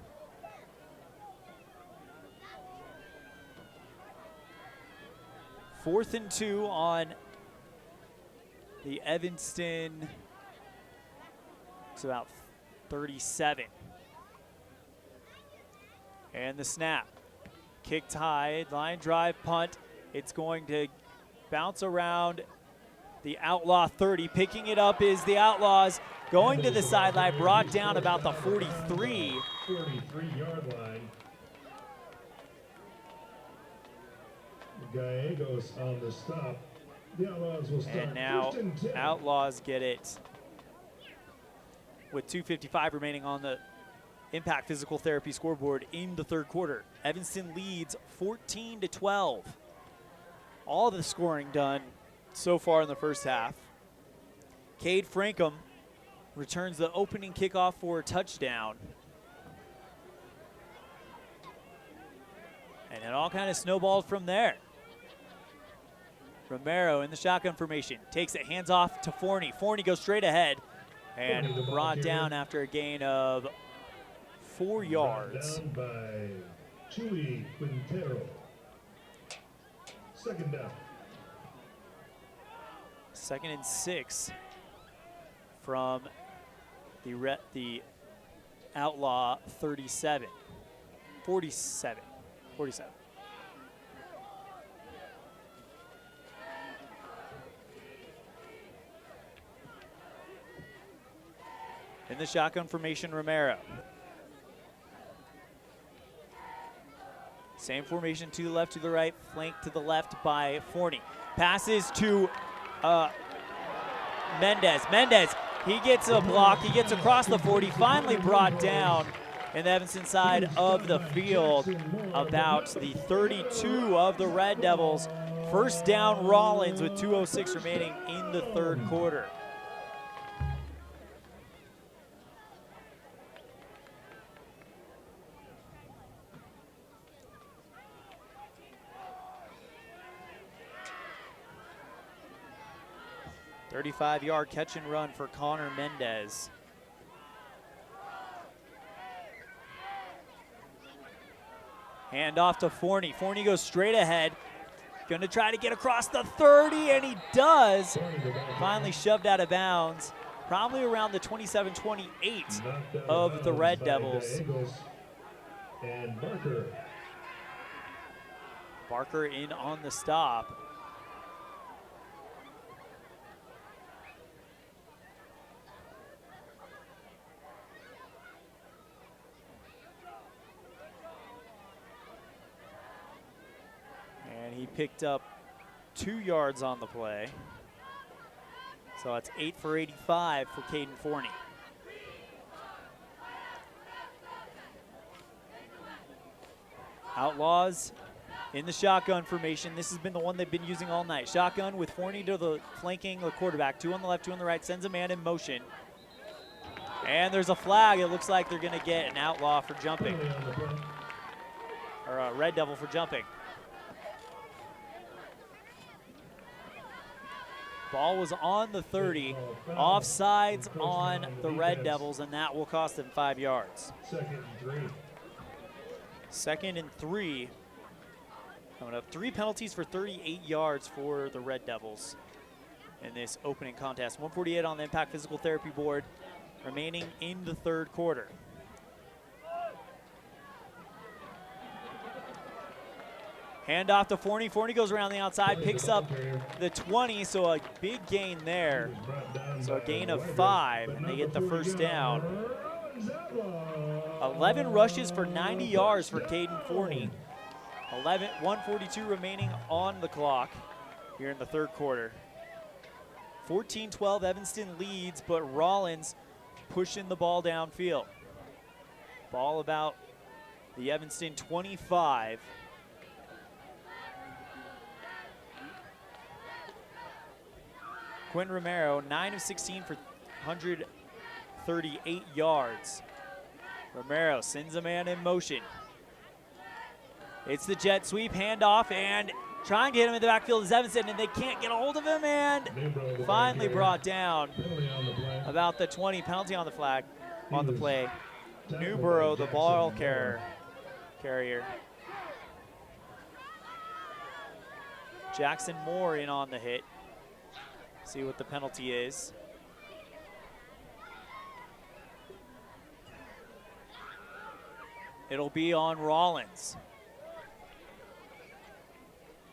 Fourth and 2 on the Evanston. It's about 37. And the snap. Kicked high, line drive punt. It's going to bounce around the Outlaw 30. Picking it up is the Outlaws. Going to the sideline, brought down about the 43. 43-yard line. Gallegos on the stop. The Outlaws will start. And now Outlaws get it with 2:55 remaining on the Impact Physical Therapy scoreboard in the 3rd quarter. Evanston leads 14-12. All the scoring done so far in the first half. Cade Frankham returns the opening kickoff for a touchdown. And it all kind of snowballed from there. Romero in the shotgun formation, takes it, hands off to Forney. Forney goes straight ahead and brought down after a gain of 4 yards. Down by Chewy Quintero. 2nd down. 2nd and 6 from the Outlaw 37. 47. In the shotgun formation, Romero. Same formation, to the left, to the right, flank to the left by Forney. Passes to Mendez. Mendez, he gets a block, he gets across the 40, finally brought down in the Evanston side of the field, about the 32 of the Red Devils. First down, Rawlins with 2:06 remaining in the 3rd quarter. .35-yard catch and run for Connor Mendez. Hand off to Forney. Forney goes straight ahead. Going to try to get across the 30, and he does. Finally shoved out of bounds, probably around the 27-28 of the Red Devils. And Barker. Barker in on the stop. He picked up 2 yards on the play. So that's 8 for 85 for Caden Forney. Outlaws in the shotgun formation. This has been the one they've been using all night. Shotgun with Forney to the flanking the quarterback. 2 on the left, 2 on the right, sends a man in motion. And there's a flag. It looks like they're going to get an outlaw for jumping. or a Red Devil for jumping. Ball was on the 30, offsides on the Red Devils, and that will cost them 5 yards. 2nd and 3. Coming up, 3 penalties for 38 yards for the Red Devils in this opening contest. 148 on the Impact Physical Therapy board, remaining in the 3rd quarter. Hand off to Forney. Forney goes around the outside, picks up the 20, so a big gain there. So a gain of 5, and they get the first down. 11 rushes for 90 yards for Caden Forney. 1:42 remaining on the clock here in the 3rd quarter. 14-12, Evanston leads, but Rawlins pushing the ball downfield. Ball about the Evanston 25. Quinn Romero, 9 of 16 for 138 yards. Romero sends a man in motion. It's the jet sweep, handoff, and trying to hit him in the backfield is Evanston, and they can't get a hold of him, and finally brought down about the 20. Penalty on the flag, on the play. Newborough, the ball carrier. Jackson Moore in on the hit. See what the penalty is. It'll be on Rawlins.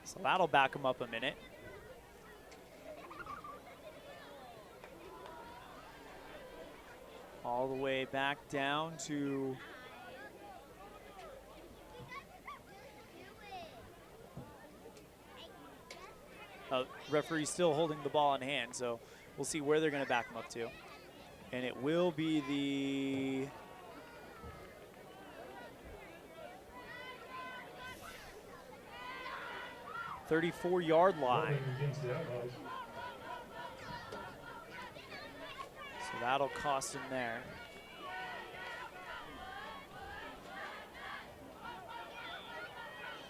So that'll back him up a minute. All the way back down to referee still holding the ball in hand, so we'll see where they're going to back him up to. And it will be the 34-yard line. So that'll cost him there.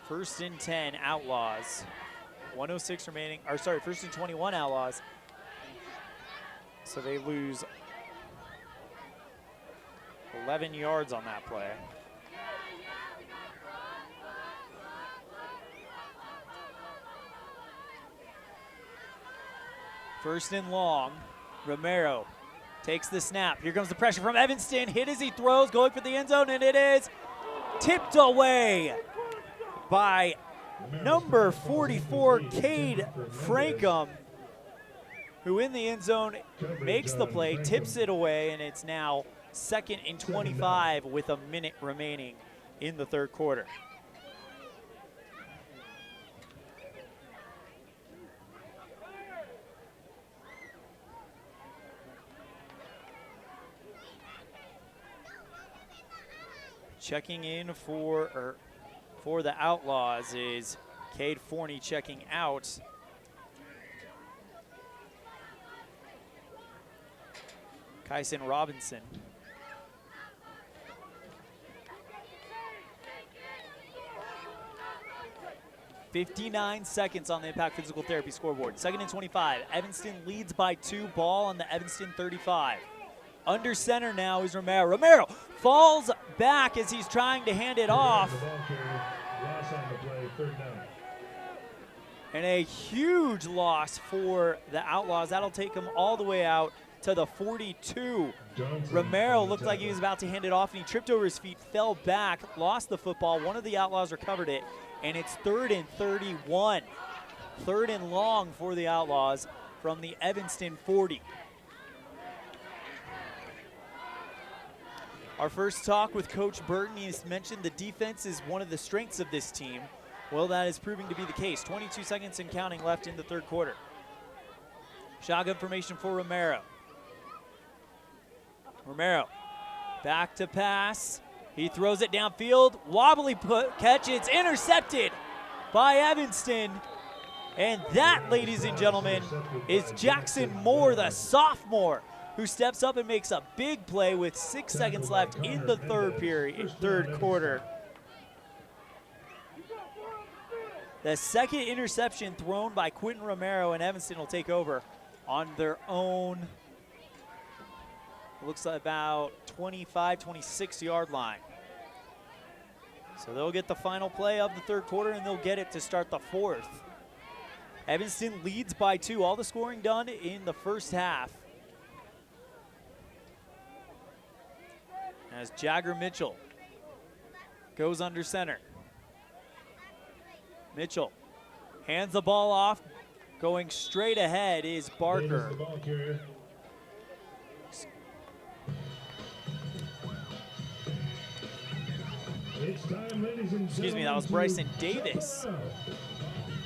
First and 10, Outlaws. 1:06 remaining, or sorry, first and 21, Outlaws. So they lose 11 yards on that play. First and long, Romero takes the snap. Here comes the pressure from Evanston. Hit as he throws, going for the end zone, and it is tipped away by number 44, Cade Frankham, who in the end zone makes the play, tips it away, and it's now 2nd and 25 with a minute remaining in the 3rd quarter. Checking in for the Outlaws is Cade Forney checking out. Kyson Robinson. .59 seconds on the Impact Physical Therapy scoreboard. 2nd and 25. Evanston leads by 2. Ball on the Evanston 35. Under center now is Romero. Romero falls back as he's trying to hand it off. And a huge loss for the Outlaws. That'll take him all the way out to the 42. Romero looked like he was about to hand it off, and he tripped over his feet, fell back, lost the football. One of the Outlaws recovered it, and it's 3rd and 31. 3rd and long for the Outlaws from the Evanston 40. Our first talk with Coach Burton, he's mentioned the defense is one of the strengths of this team. Well, that is proving to be the case. 22 seconds and counting left in the 3rd quarter. Shotgun formation for Romero. Romero back to pass. He throws it downfield. Wobbly catch. It's intercepted by Evanston. And that, ladies and gentlemen, is Jackson Moore, the sophomore, who steps up and makes a big play with 6 seconds left in the 3rd quarter. The second interception thrown by Quentin Romero, and Evanston will take over on their own, it looks like about 25, 26-yard line. So they'll get the final play of the third quarter, and they'll get it to start the fourth. Evanston leads by 2. All the scoring done in the first half. As Jagger Mitchell goes under center. Mitchell hands the ball off. Going straight ahead is Barker. Excuse me, that was Bryson Davis,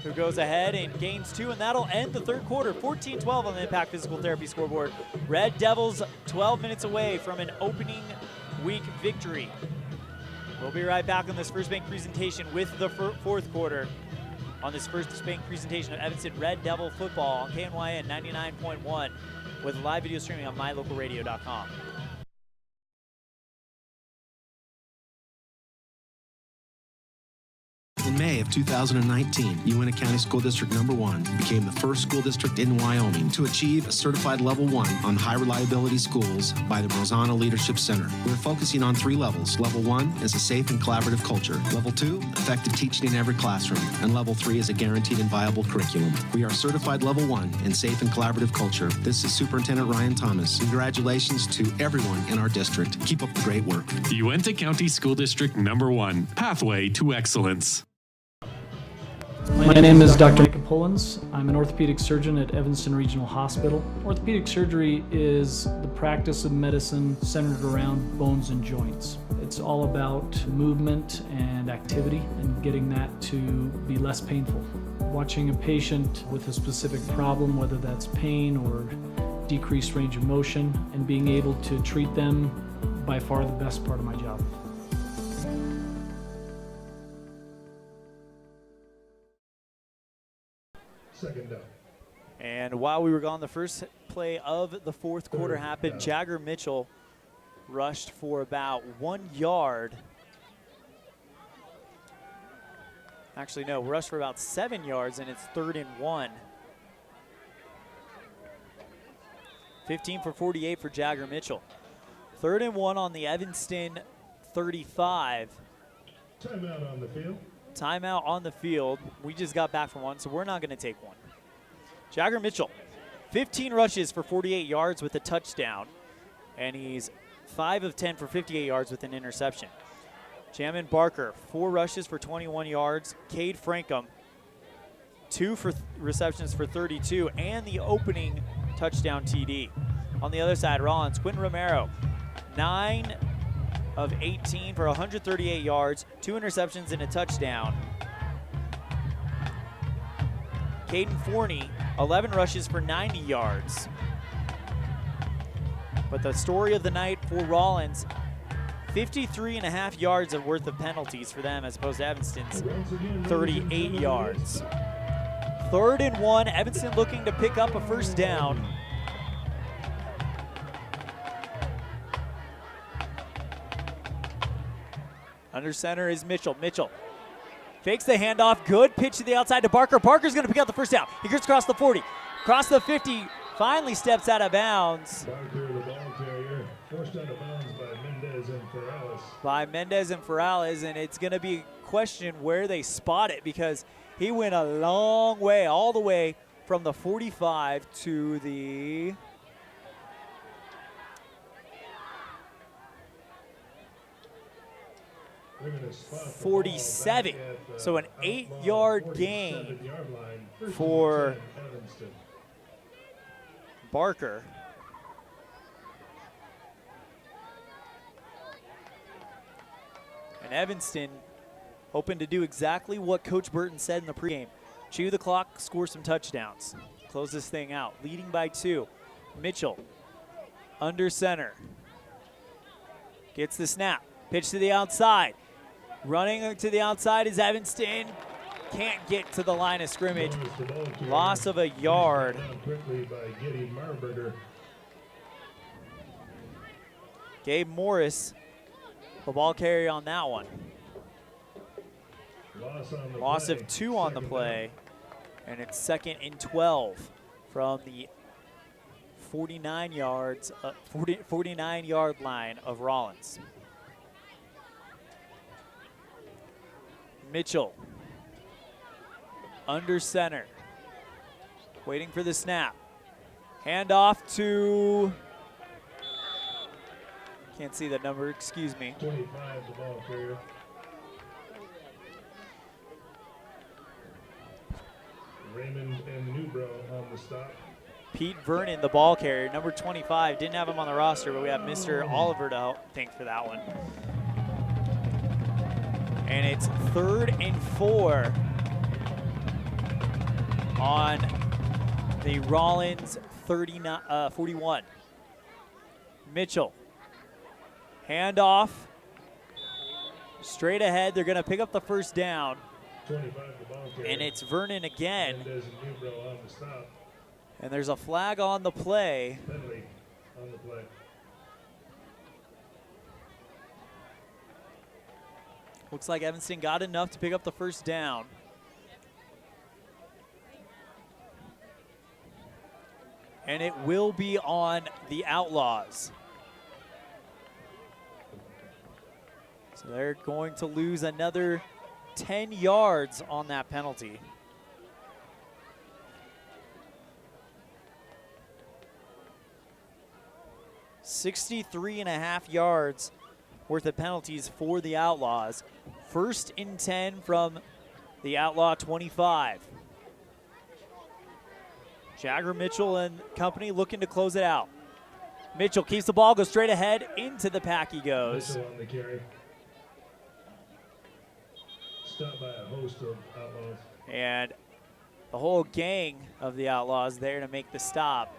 who goes ahead and gains 2, and that'll end the third quarter. 14-12 on the Impact Physical Therapy scoreboard. Red Devils 12 minutes away from an opening week victory. We'll be right back on this First Bank presentation with the fourth quarter on this First Bank presentation of Evanston Red Devil football on KNYN 99.1 with live video streaming on mylocalradio.com. In May of 2019, Uintah County School District Number 1 became the first school district in Wyoming to achieve a certified Level 1 on high reliability schools by the Rosanna Leadership Center. We're focusing on 3 levels. Level 1 is a safe and collaborative culture. Level 2, effective teaching in every classroom. And Level 3 is a guaranteed and viable curriculum. We are certified Level 1 in safe and collaborative culture. This is Superintendent Ryan Thomas. Congratulations to everyone in our district. Keep up the great work. Uintah County School District Number 1, Pathway to Excellence. My name is Dr. Michael Pullins. I'm an orthopedic surgeon at Evanston Regional Hospital. Orthopedic surgery is the practice of medicine centered around bones and joints. It's all about movement and activity and getting that to be less painful. Watching a patient with a specific problem, whether that's pain or decreased range of motion, and being able to treat them, by far the best part of my job. Second down. And while we were gone, the first play of the fourth quarter happened. Jagger Mitchell rushed for about 1 yard. Actually, no, rushed for about 7 yards, and it's 3rd and 1. 15 for 48 for Jagger Mitchell. 3rd and 1 on the Evanston 35. Timeout on the field. Timeout on the field. We just got back from one, so we're not going to take one. Jagger Mitchell, 15 rushes for 48 yards with a touchdown, and he's 5 of 10 for 58 yards with an interception. Jamin Barker, 4 rushes for 21 yards. Cade Frankham, 2 receptions for 32, and the opening touchdown TD. On the other side, Rawlins, Quentin Romero, 9 of 18 for 138 yards, 2 interceptions and a touchdown. Caden Forney, 11 rushes for 90 yards. But the story of the night for Rawlins, 53.5 yards of worth of penalties for them as opposed to Evanston's 38 yards. 3rd and 1, Evanston looking to pick up a first down. Under center is Mitchell. Mitchell fakes the handoff. Good pitch to the outside to Barker. Barker's going to pick up the first down. He gets across the 40, across the 50, finally steps out of bounds. Barker, the ball carrier, forced out of bounds by Mendez and Ferrales. By Mendez and Ferrales, and it's going to be a question where they spot it because he went a long way, all the way from the 45 to the 47. So an 8-yard gain for Barker. And Evanston hoping to do exactly what Coach Burton said in the pregame. Chew the clock, score some touchdowns. Close this thing out. Leading by 2. Mitchell under center. Gets the snap. Pitch to the outside. Running to the outside is Evanston. Can't get to the line of scrimmage. Loss of a yard. Gabe Morris, the ball carrier on that one. Loss of 2 on the play, and it's 2nd and 12 from the 49-yard line of Rawlins. Mitchell under center, waiting for the snap. Handoff to, can't see the number, excuse me. 25, the ball carrier. Raymond and Newbro on the stop. Pete Vernon, the ball carrier, number 25. Didn't have him on the roster, but we have Mr. Oliver to thank for that one. And it's 3rd and 4 on the Rawlins 41. Mitchell, handoff, straight ahead. They're going to pick up the first down. 25, the ball carrier. And it's Vernon again. Mendez and Newbro on the stop. And there's a flag on the play. Penalty on the play. Looks like Evanston got enough to pick up the first down. And it will be on the Outlaws. So they're going to lose another 10 yards on that penalty. $63.5 yards worth of penalties for the Outlaws. 1st and 10 from the Outlaw 25. Jagger, Mitchell, and company looking to close it out. Mitchell keeps the ball, goes straight ahead, into the pack he goes. Mitchell on the carry. Stopped by a host of Outlaws. And the whole gang of the Outlaws there to make the stop.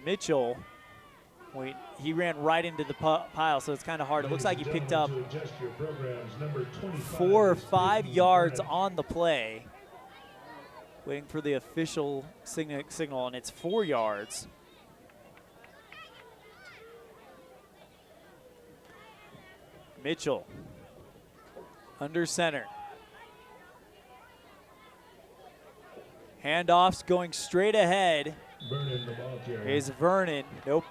Mitchell, wait, he ran right into the pile, so it's kind of hard. It looks like he picked up 4 or 5 yards on the play. Waiting for the official signal, and it's 4 yards. Mitchell, under center. Handoffs going straight ahead. Vernon, the ball carrier. Is Vernon. Nope.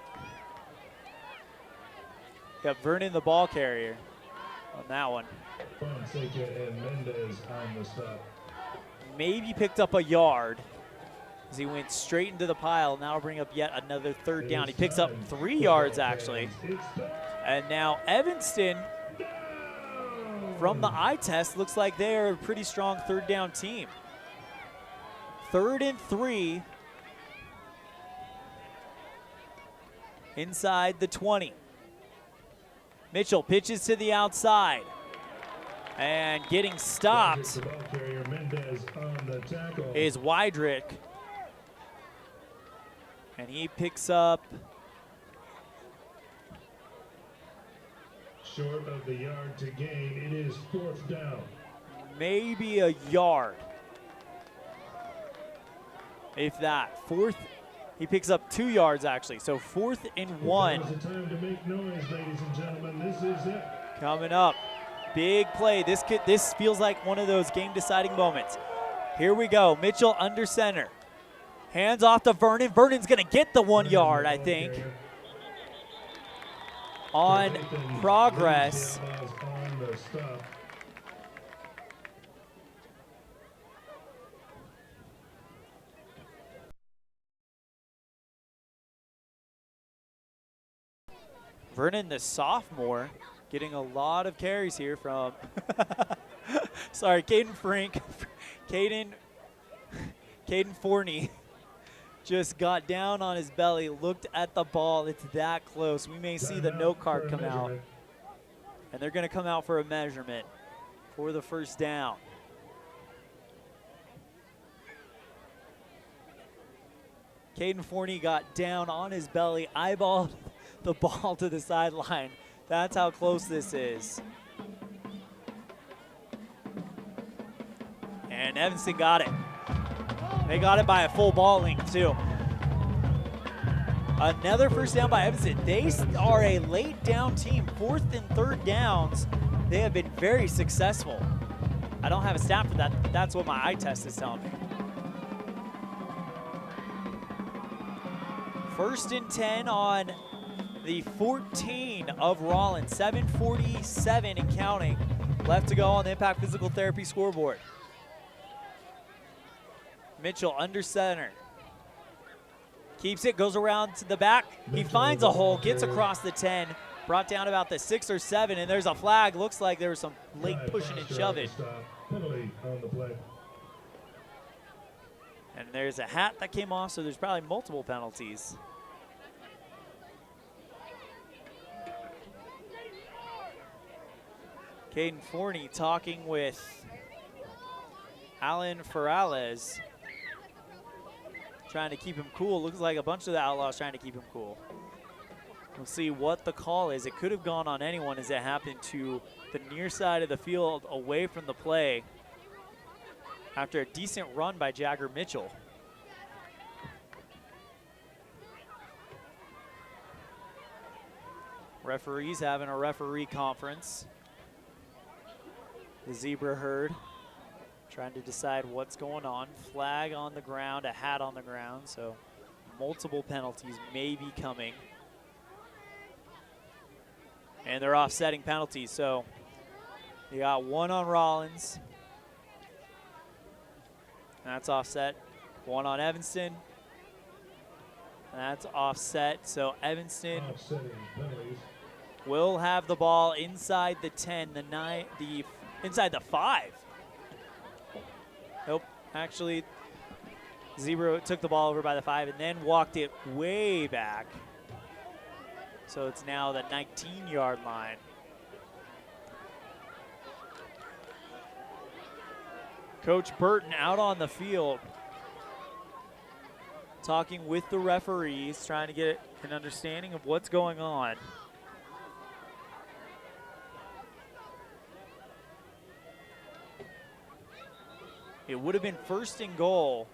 Got Vernon, the ball carrier, on that one. Fonseca and Mendez on the stop. Maybe picked up a yard as he went straight into the pile. Now will bring up yet another 3rd down. He picks up 3 yards, actually. And now Evanston, from the eye test, looks like they're a pretty strong 3rd down team. 3rd and 3. Inside the 20. Mitchell pitches to the outside. And getting stopped is Wydrick. And he picks up short of the yard to gain. It is 4th down. Maybe a yard. If that. 4th. He picks up 2 yards, actually. So 4th and 1. Now's the time to make noise, ladies and gentlemen. This is it. Coming up. Big play. This feels like one of those game-deciding moments. Here we go. Mitchell under center. Hands off to Vernon. Vernon's going to get the 1 yard, I think. On progress. Vernon, the sophomore, getting a lot of carries here from, sorry, Caden Forney just got down on his belly, looked at the ball. It's that close. We may see the note card come out. And they're going to come out for a measurement for the first down. Caden Forney got down on his belly, eyeballed the ball to the sideline. That's how close this is. And Evanston got it. They got it by a full ball length, too. Another first down by Evanston. They are a late down team, 4th and 3rd downs. They have been very successful. I don't have a stat for that, but that's what my eye test is telling me. 1st and 10 on the 14 of Rawlins. 7:47 and counting left to go on the Impact Physical Therapy scoreboard. Mitchell under center. Keeps it, goes around to the back. He finds a hole, gets across the 10, brought down about the 6 or 7, and there's a flag. Looks like there was some late pushing and shoving. And there's a hat that came off, so there's probably multiple penalties. Caden Forney talking with Alan Ferrales, trying to keep him cool. Looks like a bunch of the Outlaws trying to keep him cool. We'll see what the call is. It could have gone on anyone as it happened to the near side of the field away from the play after a decent run by Jagger Mitchell. Referees having a referee conference. The Zebra herd trying to decide what's going on. Flag on the ground, a hat on the ground, so multiple penalties may be coming. And they're offsetting penalties, so you got one on Rawlins. That's offset. One on Evanston. That's offset, so Evanston will have the ball inside the 10, the 9, inside the 5. Nope, actually, Zebra took the ball over by the 5 and then walked it way back. So it's now the 19-yard line. Coach Burton out on the field, talking with the referees, trying to get an understanding of what's going on. It would have been 1st and goal.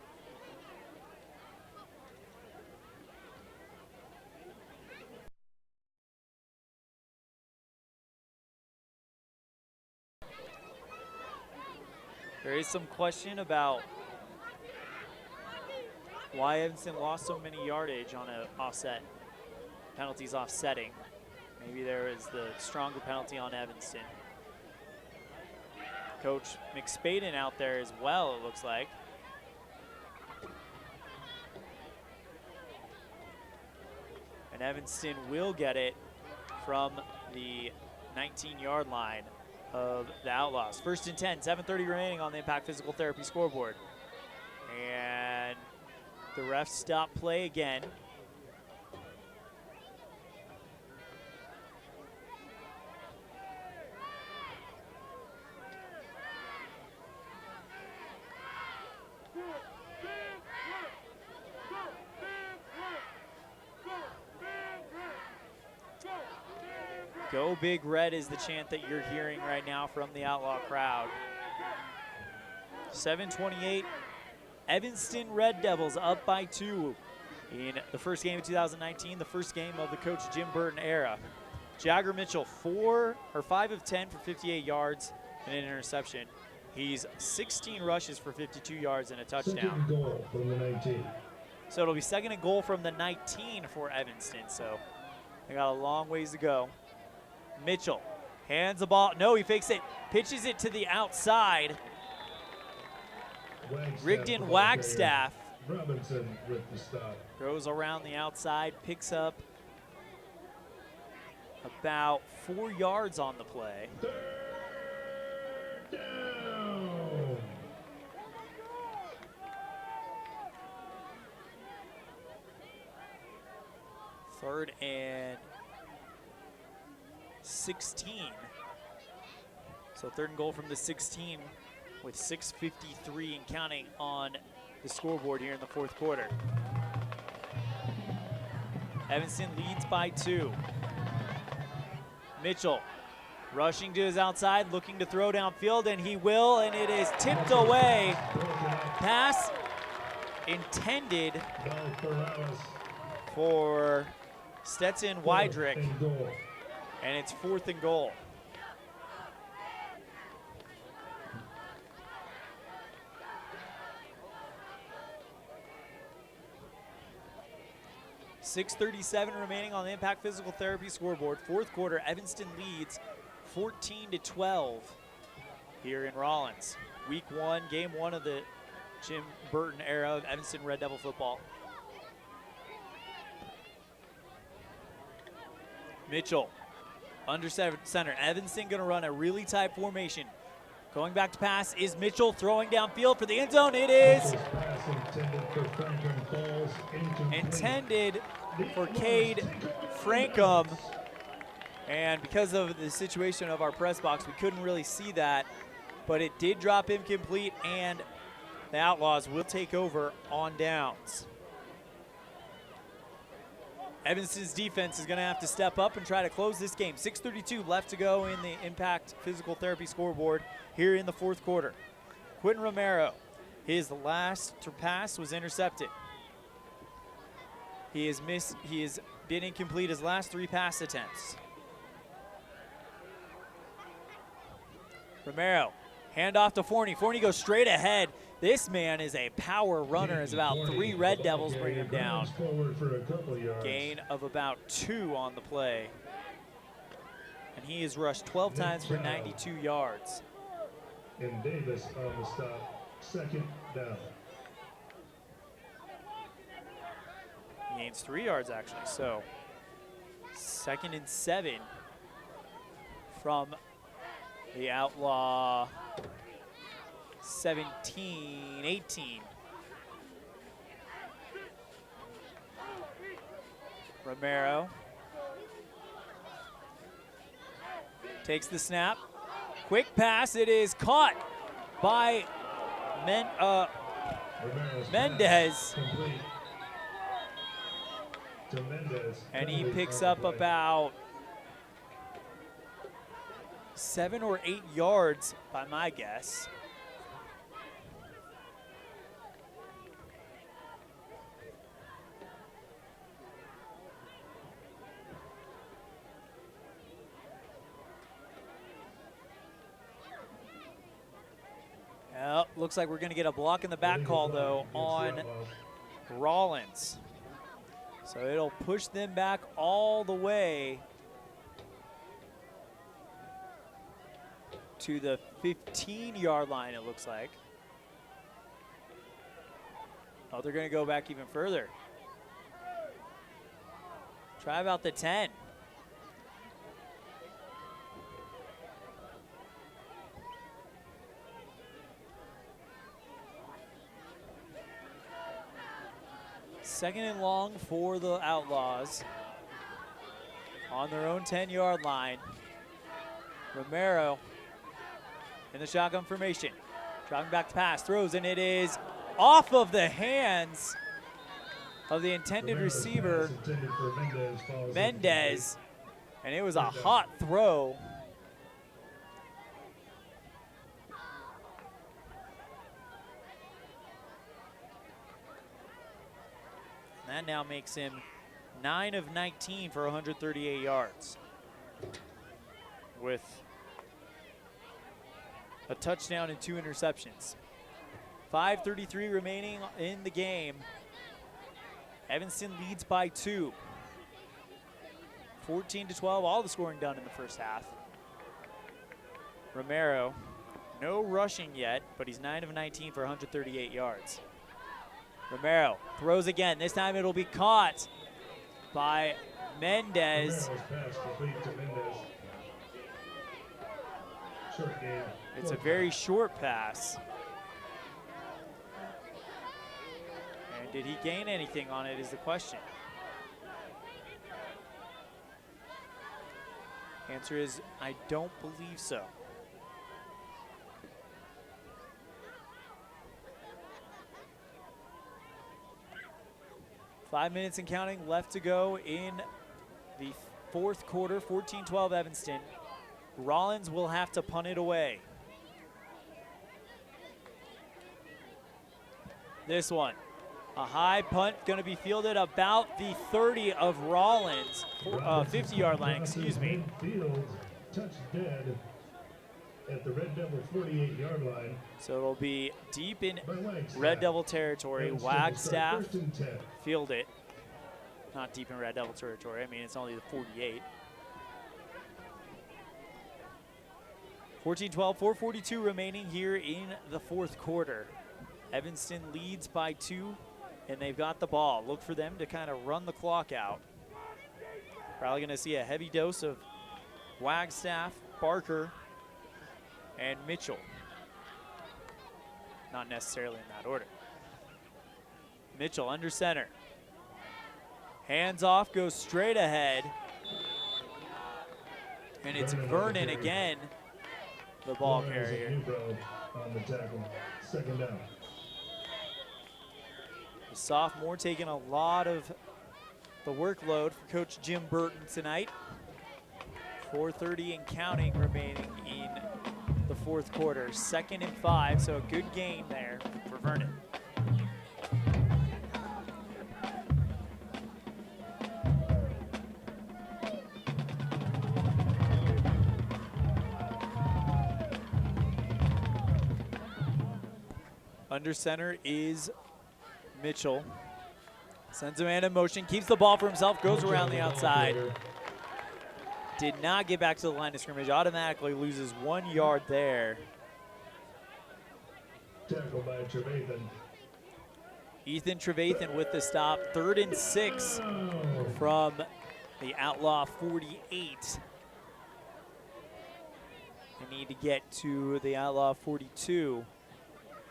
There is some question about why Evanston lost so many yardage on an offset. Penalties offsetting. Maybe there is the stronger penalty on Evanston. Coach McSpaden out there as well, it looks like. And Evanston will get it from the 19-yard line of the Outlaws. 1st and 10, 7:30 remaining on the Impact Physical Therapy scoreboard. And the refs stop play again. Go Big Red is the chant that you're hearing right now from the Outlaw crowd. 7:28, Evanston Red Devils up by 2 in the first game of 2019, the first game of the Coach Jim Burton era. Jagger Mitchell, 5 of 10 for 58 yards and an interception. He's 16 rushes for 52 yards and a touchdown. 2nd goal from the 19. So it'll be 2nd and goal from the 19 for Evanston. So they got a long ways to go. Mitchell hands the ball. No, he fakes it, pitches it to the outside. Rigdon Wagstaff Robinson with the stop. goes around the outside, picks up about 4 yards on the play. Down. Third and 16. So 3rd and goal from the 16 with 6:53 and counting on the scoreboard here in the 4th quarter. Evanston leads by 2. Mitchell rushing to his outside, looking to throw downfield, and he will, and it is tipped away. Pass intended for Stetson Wydrick, and it's 4th and goal. .637 remaining on the Impact Physical Therapy scoreboard. 4th quarter, Evanston leads 14-12 here in Rawlins. Week 1, game 1 of the Jim Burton era of Evanston Red Devil football. Mitchell under center. Evanston going to run a really tight formation. Going back to pass is Mitchell, throwing downfield for the end zone. It is intended for Cade Frankham. And because of the situation of our press box, we couldn't really see that, but it did drop incomplete, and the Outlaws will take over on downs. Evanston's defense is going to have to step up and try to close this game. 6:32 left to go in the Impact Physical Therapy scoreboard here in the 4th quarter. Quentin Romero, his last pass was intercepted. He has been incomplete his last 3 pass attempts. Romero, handoff to Forney. Forney goes straight ahead. This man is a power runner, as about 3 Red Devils bring him down. Gain of about 2 on the play. And he has rushed 12 times for 92 yards. And Davis on the stop, 2nd down. He gains 3 yards actually, so 2nd and 7 from the Outlaw 17-18. Romero takes the snap. Quick pass, it is caught by Mendez. And he picks up about 7 or 8 yards by my guess. Well, looks like we're going to get a block in the back call, though, on Rawlins. So it'll push them back all the way to the 15-yard line, it looks like. Oh, they're going to go back even further. Try about the 10. Second and long for the Outlaws on their own 10-yard line. Romero in the shotgun formation. Driving back to pass, throws, and it is off of the hands of the intended receiver, Mendez, and it was a hot throw. That now makes him 9 of 19 for 138 yards, with a touchdown and 2 interceptions. 5:33 remaining in the game. Evanston leads by 2. 14-12, all the scoring done in the first half. Romero, no rushing yet, but he's 9 of 19 for 138 yards. Romero throws again. This time it'll be caught by Mendez. It's a very short pass. And did he gain anything on it is the question. Answer is, I don't believe so. Five minutes and counting left to go in the 4th quarter, 14-12 Evanston. Rawlins will have to punt it away. This one A high punt going to be fielded about the 30 of Rawlins, 50-yard line, excuse me. Field, touch dead at the Red Devil 48-yard line. So it'll be deep in Red Devil territory. Wagstaff field it. Not deep in Red Devil territory. I mean, it's only the 48. 14-12, 4:42 remaining here in the fourth quarter. Evanston leads by 2, and they've got the ball. Look for them to kind of run the clock out. Probably going to see a heavy dose of Wagstaff, Barker, and Mitchell. Not necessarily in that order. Mitchell under center. Hands off, goes straight ahead. And it's Vernon again, the ball carrier. On the tackle. Second down. The sophomore taking a lot of the workload for Coach Jim Burton tonight. 4:30 and counting remaining in the fourth quarter. 2nd and 5, so a good gain there for Vernon. Under center is Mitchell. Sends a man in motion, keeps the ball for himself, goes around the outside. Did not get back to the line of scrimmage, automatically loses 1 yard there. Tackle by Trevathan. Ethan Trevathan with the stop. 3rd and 6 from the Outlaw 48. They need to get to the Outlaw 42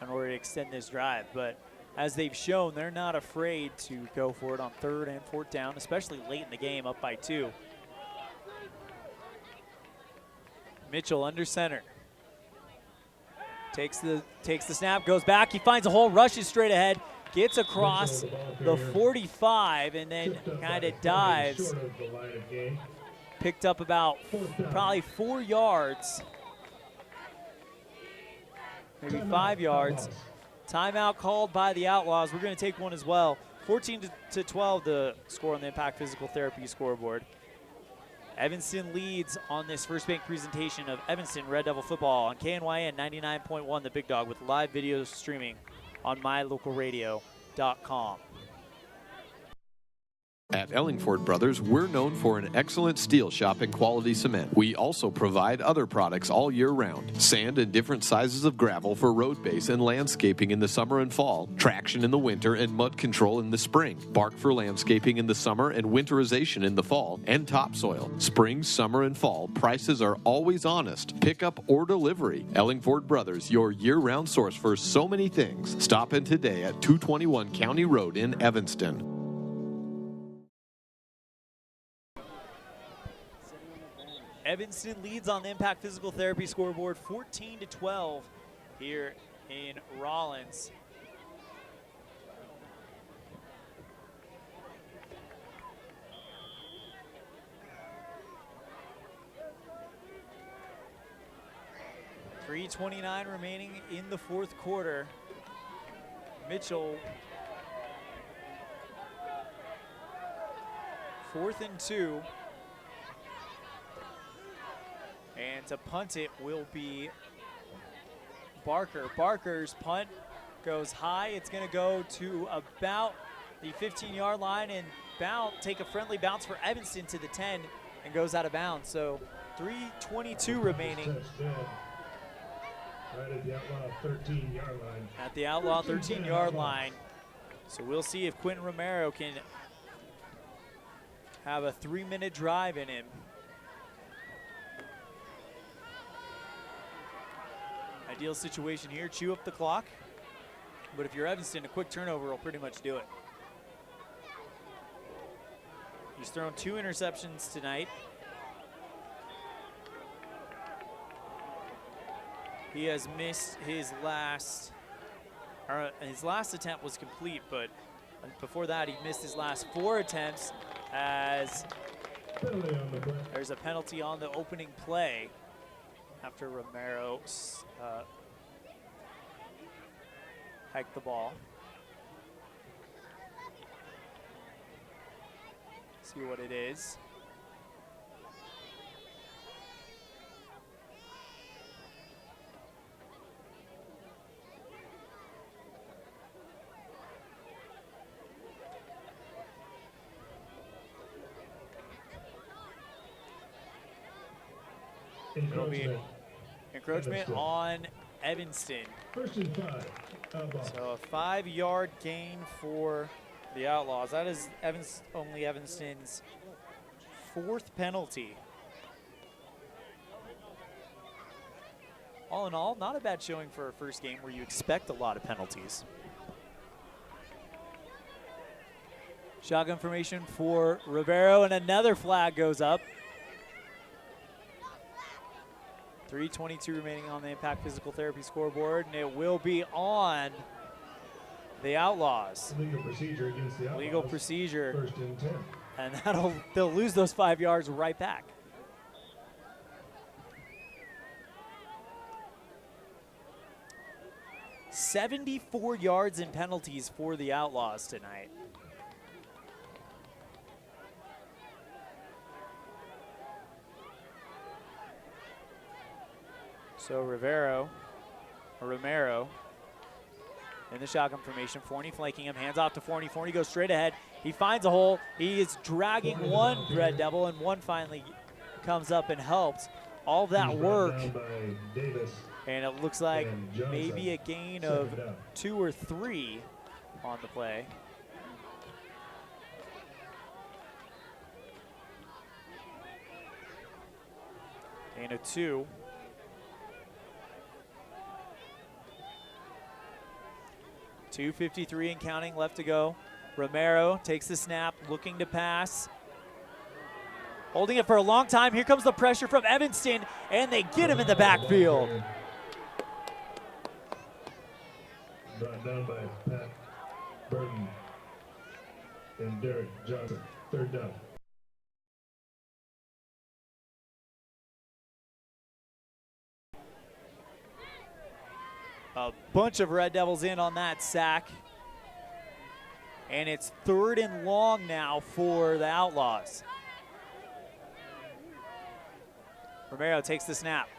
in order to extend this drive, but as they've shown, they're not afraid to go for it on 3rd and 4th down, especially late in the game, up by 2. Mitchell under center. Takes the snap, goes back, he finds a hole, rushes straight ahead, gets across the 45, and then kind of dives. Picked up about probably 4 yards. Maybe 5 yards. Timeout called by the Outlaws. We're going to take one as well. 14-12 the score on the Impact Physical Therapy scoreboard. Evanston leads on this First Bank presentation of Evanston Red Devil football on KNYN 99.1 The Big Dog, with live video streaming on mylocalradio.com. At Ellingford Brothers, we're known for an excellent steel shop and quality cement. We also provide other products all year round. Sand and different sizes of gravel for road base and landscaping in the summer and fall. Traction in the winter and mud control in the spring. Bark for landscaping in the summer and winterization in the fall. And topsoil. Spring, summer, and fall. Prices are always honest. Pickup or delivery. Ellingford Brothers, your year-round source for so many things. Stop in today at 221 County Road in Evanston. Evanston leads on the Impact Physical Therapy scoreboard 14-12 here in Rawlins. .329 remaining in the fourth quarter. Mitchell, 4th and 2. And to punt it will be Barker. Barker's punt goes high. It's going to go to about the 15-yard line and take a friendly bounce for Evanston to the 10 and goes out of bounds. So 3:22 remaining. Right at the Outlaw 13-yard line. At the Outlaw 13-yard line. So we'll see if Quentin Romero can have a 3-minute drive in him. Ideal situation here, chew up the clock. But if you're Evanston, a quick turnover will pretty much do it. He's thrown 2 interceptions tonight. He has missed his last attempt was complete, but before that he missed his last 4 attempts as there's a penalty on the opening play after Romero hiked the ball. See what it is. It'll be encroachment on Evanston. First and 5. Outlaw. So a 5-yard gain for the Outlaws. That is only Evanston's 4th penalty. All in all, not a bad showing for a first game where you expect a lot of penalties. Shotgun formation for Rivero, and another flag goes up. 3:22 remaining on the Impact Physical Therapy scoreboard, and it will be on the Outlaws. Legal procedure against the Outlaws. Legal procedure. First and 10. And they'll lose those 5 yards right back. $74 yards in penalties for the Outlaws tonight. So Romero in the shotgun formation. Forney flanking him, hands off to Forney. Forney goes straight ahead. He finds a hole. He is dragging one Red Devil, and one finally comes up and helps. All that work, and it looks like maybe a gain of 2 or 3 on the play. Gain of 2. .253 and counting left to go. Romero takes the snap, looking to pass. Holding it for a long time. Here comes the pressure from Evanston, and they get him in the backfield. Brought down by Pat Burton and Derek Johnson. 3rd down. A bunch of Red Devils in on that sack. And it's 3rd and long now for the Outlaws. Romero takes the snap.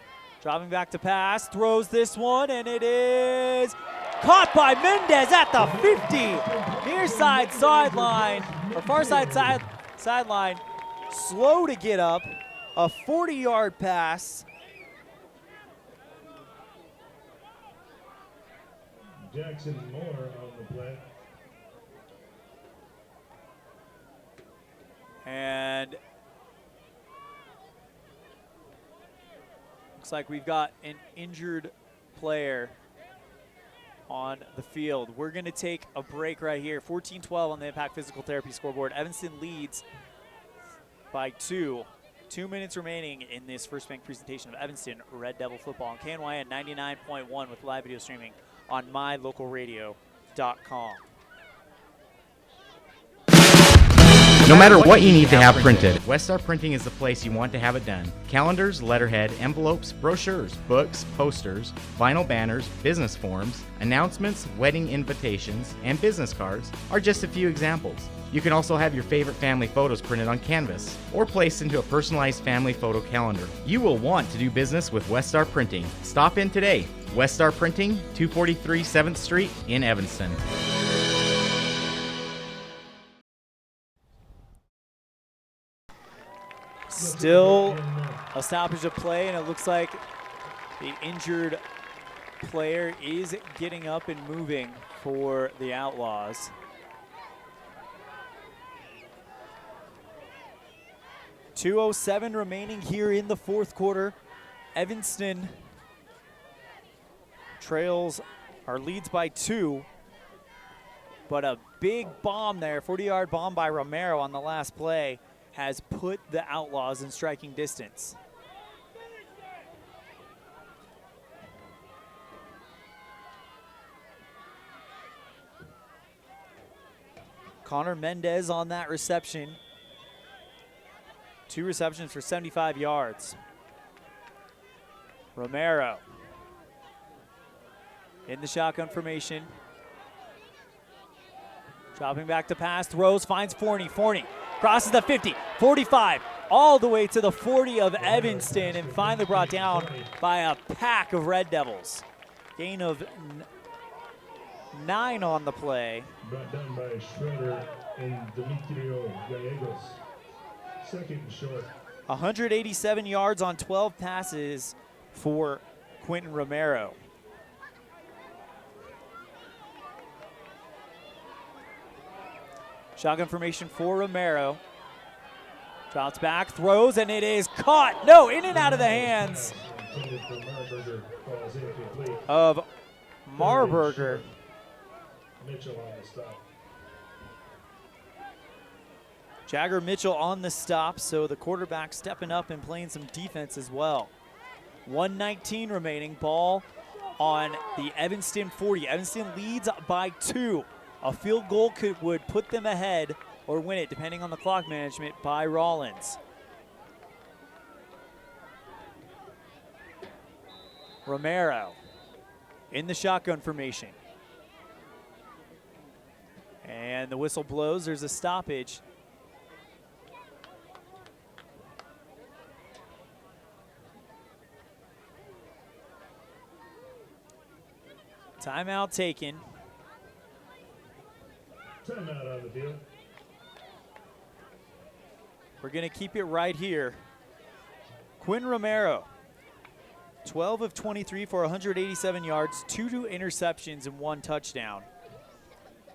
Dropping back to pass, throws this one, and it is caught by Mendez at the 50. Near side sideline, or far side sideline. Slow to get up. A 40-yard pass. Jackson Moore on the play. And looks like we've got an injured player on the field. We're going to take a break right here. 14-12 on the Impact Physical Therapy scoreboard. Evanston leads by 2. 2 minutes remaining in this First Bank presentation of Evanston Red Devil football on KNYN 99.1 with live video streaming on mylocalradio.com. No matter what you need to have printed, Weststar Printing is the place you want to have it done. Calendars, letterhead, envelopes, brochures, books, posters, vinyl banners, business forms, announcements, wedding invitations, and business cards are just a few examples. You can also have your favorite family photos printed on canvas or placed into a personalized family photo calendar. You will want to do business with Weststar Printing. Stop in today. Weststar Printing, 243 7th Street in Evanston. Still a stoppage of play, and it looks like the injured player is getting up and moving for the Outlaws. .207 remaining here in the 4th quarter. Evanston trails our leads by 2, but a big bomb there, 40-yard bomb by Romero on the last play, has put the Outlaws in striking distance. Connor Mendez on that reception. 2 receptions for 75 yards. Romero in the shotgun formation. Dropping back to pass, throws, finds Forney. Forney crosses the 50, 45, all the way to the 40 of Evanston, and finally brought down by a pack of Red Devils. Gain of 9 on the play. Brought down by Schroeder and Demetrio Gallegos. Second and short. 187 yards on 12 passes for Quentin Romero. Shotgun formation for Romero. Drops back, throws, and it is caught. No, in and out of the hands of Marburger. Mitchell on the stop. Jagger Mitchell on the stop, so the quarterback stepping up and playing some defense as well. 1:19 remaining, ball on the Evanston 40. Evanston leads by 2. A field goal would put them ahead or win it, depending on the clock management by Rawlins. Romero in the shotgun formation. And the whistle blows, there's a stoppage. Timeout taken. Timeout on the field. We're going to keep it right here. Quinn Romero, 12 of 23 for 187 yards, 2 interceptions and 1 touchdown.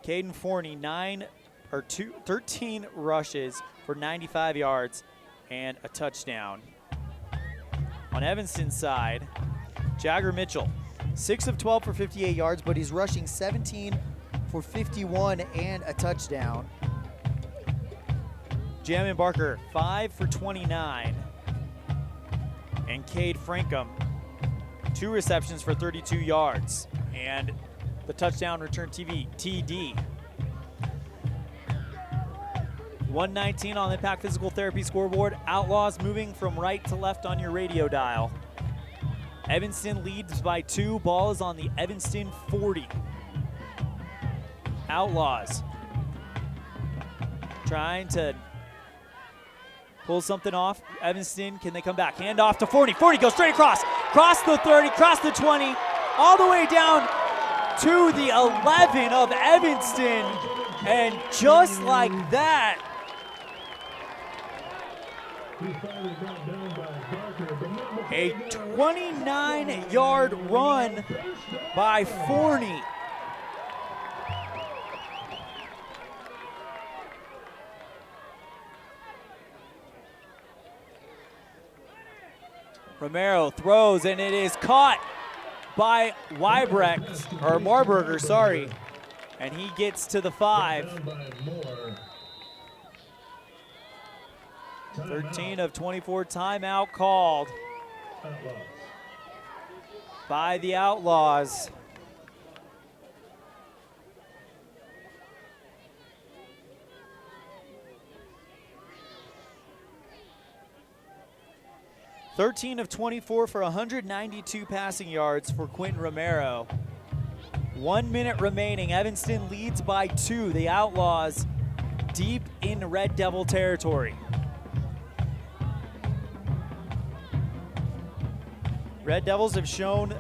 Caden Forney, 13 rushes for 95 yards and a touchdown. On Evanston's side, Jagger Mitchell, 6 of 12 for 58 yards, but he's rushing 17 for 51 and a touchdown. Jamin Barker, 5 for 29. And Cade Frankham, 2 receptions for 32 yards. And the touchdown return TD. 119 on the Impact Physical Therapy scoreboard. Outlaws moving from right to left on your radio dial. Evanston leads by 2. Ball is on the Evanston 40. Outlaws trying to pull something off. Evanston, can they come back? Hand off to Forney. Forney goes straight across. Cross the 30, cross the 20, all the way down to the 11 of Evanston. And just like that, a 29-yard run by Forney. Romero throws, and it is caught by Marburger, sorry. And he gets to the 5. 13 of 24, timeout called by the Outlaws. (13 of 24 for 192 passing yards for Quentin Romero. 1 minute remaining. Evanston leads by 2. The Outlaws deep in Red Devil territory. Red Devils have shown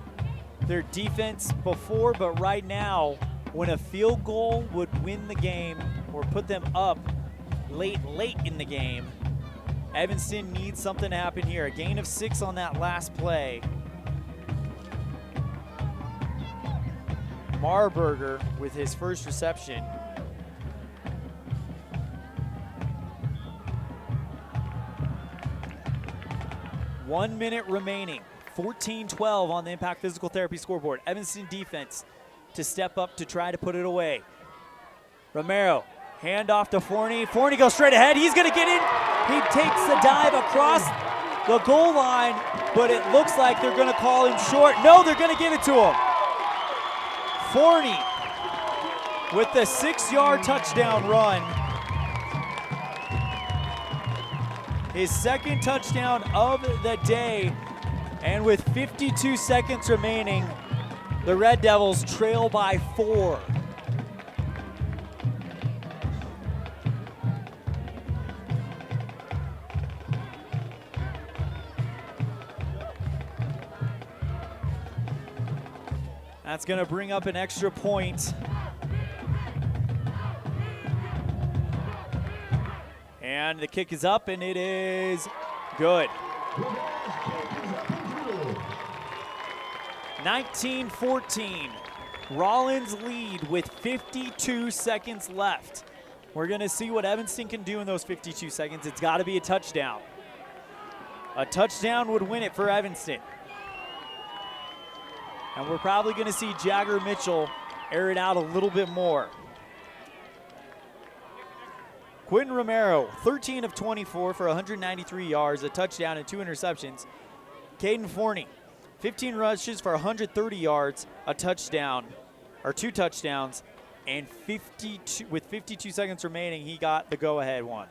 their defense before, but right now, when a field goal would win the game or put them up late in the game, Evanston needs something to happen here. A gain of 6 on that last play. Marburger with his first reception. One minute remaining. 14-12 on the Impact Physical Therapy scoreboard. Evanston defense to step up to try to put it away. Romero, hand off to Forney. Forney goes straight ahead. He's going to get in. He takes the dive across the goal line, but it looks like they're going to call him short. No, they're going to give it to him. Forney with the 6-yard touchdown run. His second touchdown of the day. And with 52 seconds remaining, the Red Devils trail by 4. That's going to bring up an extra point. And the kick is up, and it is good. 19-14. Rawlins lead with 52 seconds left. We're going to see what Evanston can do in those 52 seconds. It's got to be a touchdown. A touchdown would win it for Evanston. And we're probably going to see Jagger Mitchell air it out a little bit more. Quentin Romero, 13 of 24 for 193 yards, a touchdown and 2 interceptions. Caden Forney, 15 rushes for 130 yards, a touchdown, or 2 touchdowns, and with 52 seconds remaining, he got the go-ahead one.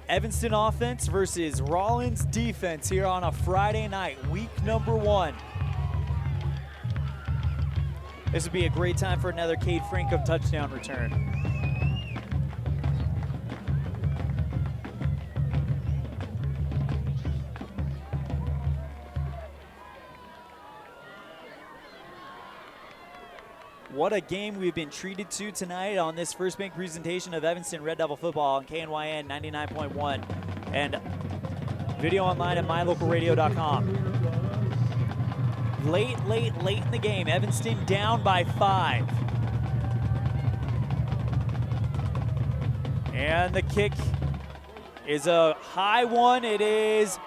Evanston offense versus Rawlins defense here on a Friday night, week number 1. This would be a great time for another Cade Frankham touchdown return. What a game we've been treated to tonight on this First Bank presentation of Evanston Red Devil football on KNYN 99.1 and video online at mylocalradio.com. Late in the game, Evanston down by 5. And the kick is a high one. It is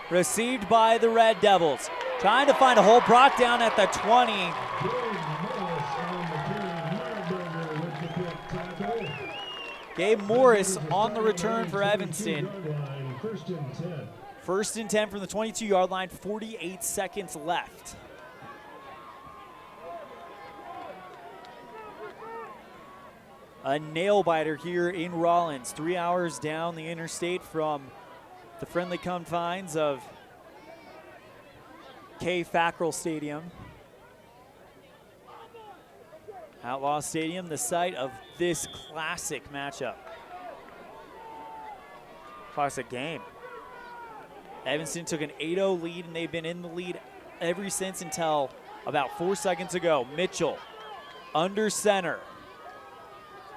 received by the Red Devils. Trying to find a hole, brought down at the 20. Gabe Morris on the return for Evanston. First and 10 from the 22-yard line, 48 seconds left. A nail-biter here in Rawlins, 3 hours down the interstate from the friendly confines of K. Fackrell Stadium. Outlaw Stadium, the site of this classic matchup. Classic game. Evanston took an 8-0 lead, and they've been in the lead ever since until about 4 seconds ago. Mitchell, under center,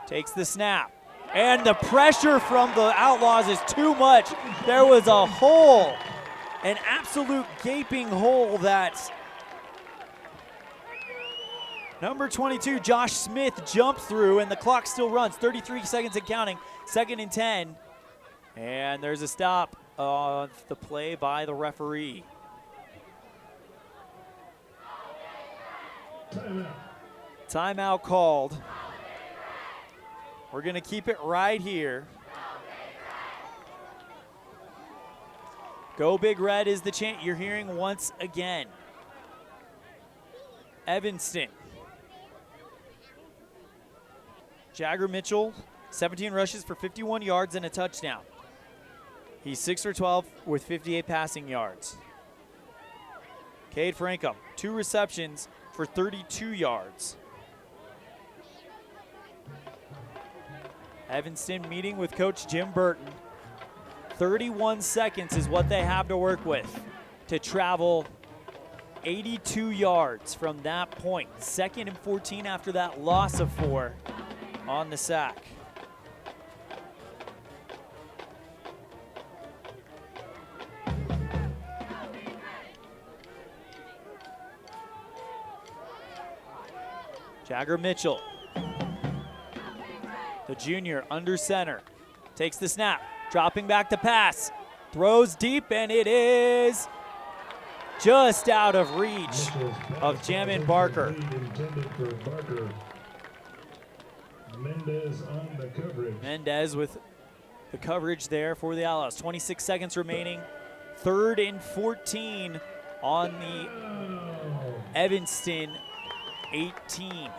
takes the snap. And the pressure from the Outlaws is too much. There was a hole, an absolute gaping hole that number 22, Josh Smith, jumped through, and the clock still runs. 33 seconds and counting, 2nd and 10. And there's a stop of the play by the referee. Timeout called. We're going to keep it right here. Go Big Red is the chant you're hearing once again. Evanston. Jagger Mitchell, 17 rushes for 51 yards and a touchdown. He's 6 for 12 with 58 passing yards. Cade Frankham, 2 receptions for 32 yards. Evanston meeting with Coach Jim Burton. 31 seconds is what they have to work with to travel 82 yards from that point. 2nd and 14 after that loss of 4 on the sack. Jagger Mitchell, the junior, under center, takes the snap, dropping back to pass, throws deep, and it is just out of reach of Jamin Barker. Mendez with the coverage there for the Outlaws. 26 seconds remaining. 3rd and 14 on the Evanston 18.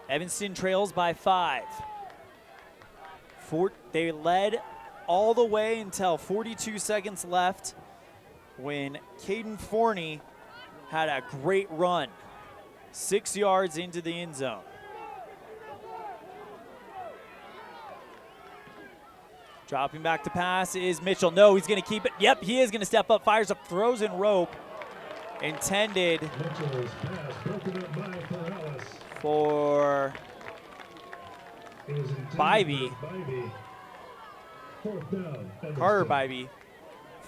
Evanston trails by 5. They led all the way until 42 seconds left when Caden Forney had a great run, 6 yards into the end zone. Dropping back to pass is Mitchell. No, he's going to keep it. Yep, he is going to step up, fires up, throws in rope. Intended for Bybee. Carter Bybee.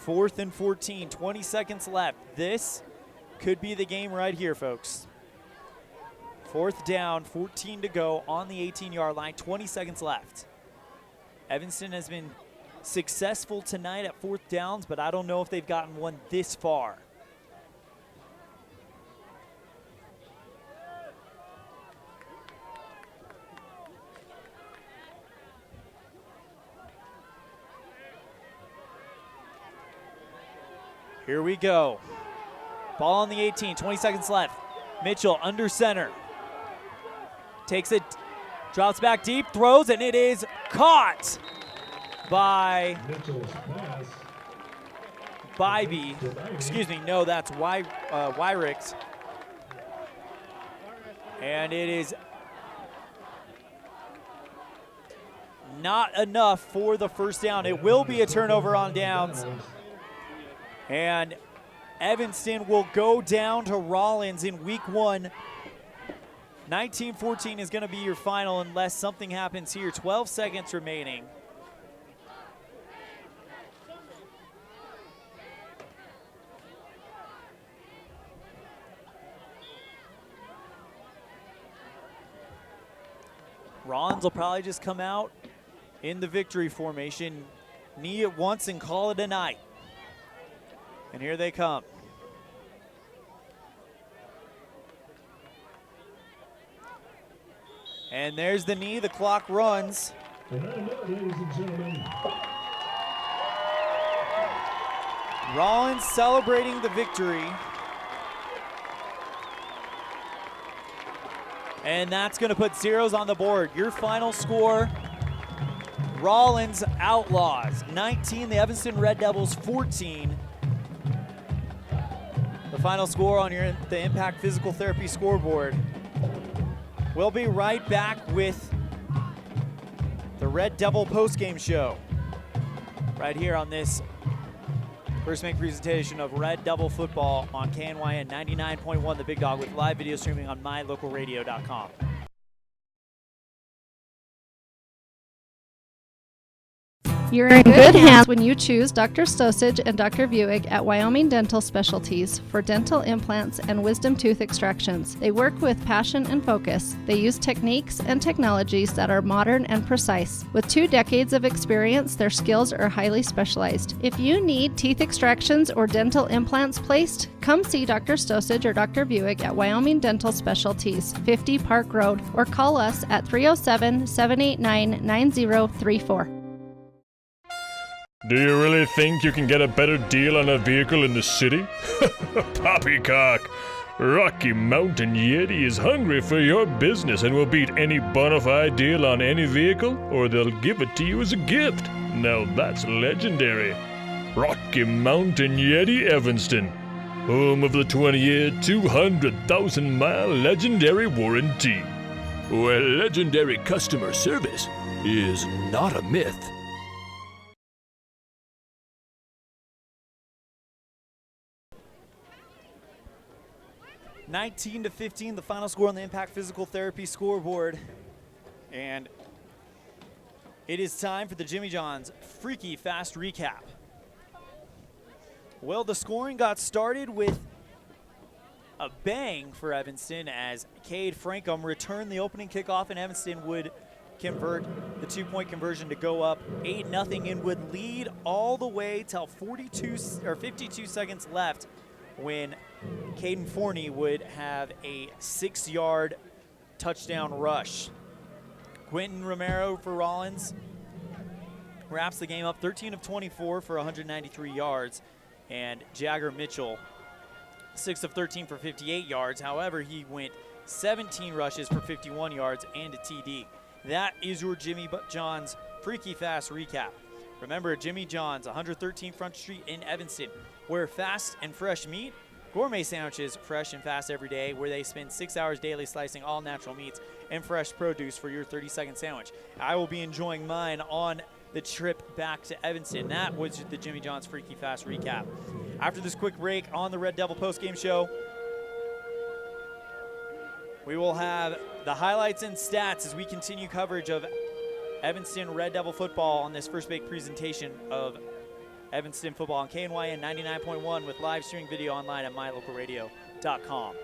4th and 14, 20 seconds left. This could be the game right here, folks. 4th down, 14 to go on the 18-yard line, 20 seconds left. Evanston has been successful tonight at 4th downs, but I don't know if they've gotten one this far. Here we go. Ball on the 18, 20 seconds left. Mitchell under center. Takes it, drops back deep, throws, and it is caught by Bybee. Excuse me, no, that's Wyrix. And it is not enough for the first down. It will be a turnover on downs. And Evanston will go down to Rawlins in week 1. 19-14 is going to be your final unless something happens here. 12 seconds remaining. Rawlins will probably just come out in the victory formation, knee it once and call it a night. And here they come. And there's the knee, the clock runs. Rawlins celebrating the victory. And that's going to put zeros on the board. Your final score, Rawlins Outlaws 19, the Evanston Red Devils 14. The final score on the Impact Physical Therapy scoreboard. We'll be right back with the Red Devil postgame show right here on this first make presentation of Red Devil football on KNYN 99.1 The Big Dog with live video streaming on mylocalradio.com. You're in good hands when you choose Dr. Stosage and Dr. Buick at Wyoming Dental Specialties for dental implants and wisdom tooth extractions. They work with passion and focus. They use techniques and technologies that are modern and precise. With 2 decades of experience, their skills are highly specialized. If you need teeth extractions or dental implants placed, come see Dr. Stosage or Dr. Buick at Wyoming Dental Specialties, 50 Park Road, or call us at 307-789-9034. Do you really think you can get a better deal on a vehicle in the city? Poppycock! Rocky Mountain Yeti is hungry for your business and will beat any bona fide deal on any vehicle, or they'll give it to you as a gift. Now that's legendary. Rocky Mountain Yeti Evanston, home of the 20-year, 200,000-mile legendary warranty, where legendary customer service is not a myth. 19-15, the final score on the Impact Physical Therapy scoreboard. And it is time for the Jimmy John's Freaky Fast Recap. Well, the scoring got started with a bang for Evanston as Cade Frankham returned the opening kickoff, and Evanston would convert the 2-point conversion to go up 8-0 and would lead all the way till 52 seconds left when Caden Forney would have a 6-yard touchdown rush. Quentin Romero for Rawlins wraps the game up 13 of 24 for 193 yards, and Jagger Mitchell 6 of 13 for 58 yards. However, he went 17 rushes for 51 yards and a TD. That is your Jimmy John's Freaky Fast Recap. Remember, Jimmy John's, 113 Front Street in Evanston, where fast and fresh meat, gourmet sandwiches, fresh and fast every day, where they spend 6 hours daily slicing all natural meats and fresh produce for your 30-second sandwich. I will be enjoying mine on the trip back to Evanston. That was the Jimmy John's Freaky Fast recap. After this quick break on the Red Devil postgame show, we will have the highlights and stats as we continue coverage of Evanston Red Devil football on this first big presentation of Evanston football on KNYN 99.1 with live streaming video online at mylocalradio.com.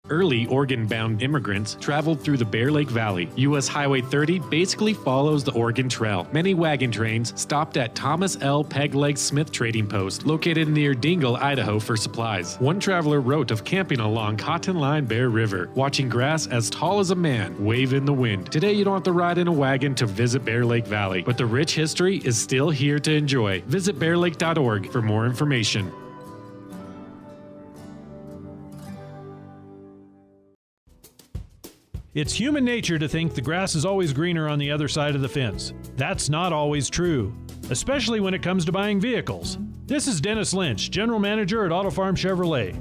Early Oregon-bound immigrants traveled through the Bear Lake Valley. U.S. Highway 30 basically follows the Oregon Trail. Many wagon trains stopped at Thomas L. Pegleg Smith Trading Post, located near Dingle, Idaho, for supplies. One traveler wrote of camping along Cotton Line Bear River, watching grass as tall as a man wave in the wind. Today, you don't have to ride in a wagon to visit Bear Lake Valley, but the rich history is still here to enjoy. Visit bearlake.org for more information. It's human nature to think the grass is always greener on the other side of the fence. That's not always true, especially when it comes to buying vehicles. This is Dennis Lynch, General Manager at Auto Farm Chevrolet.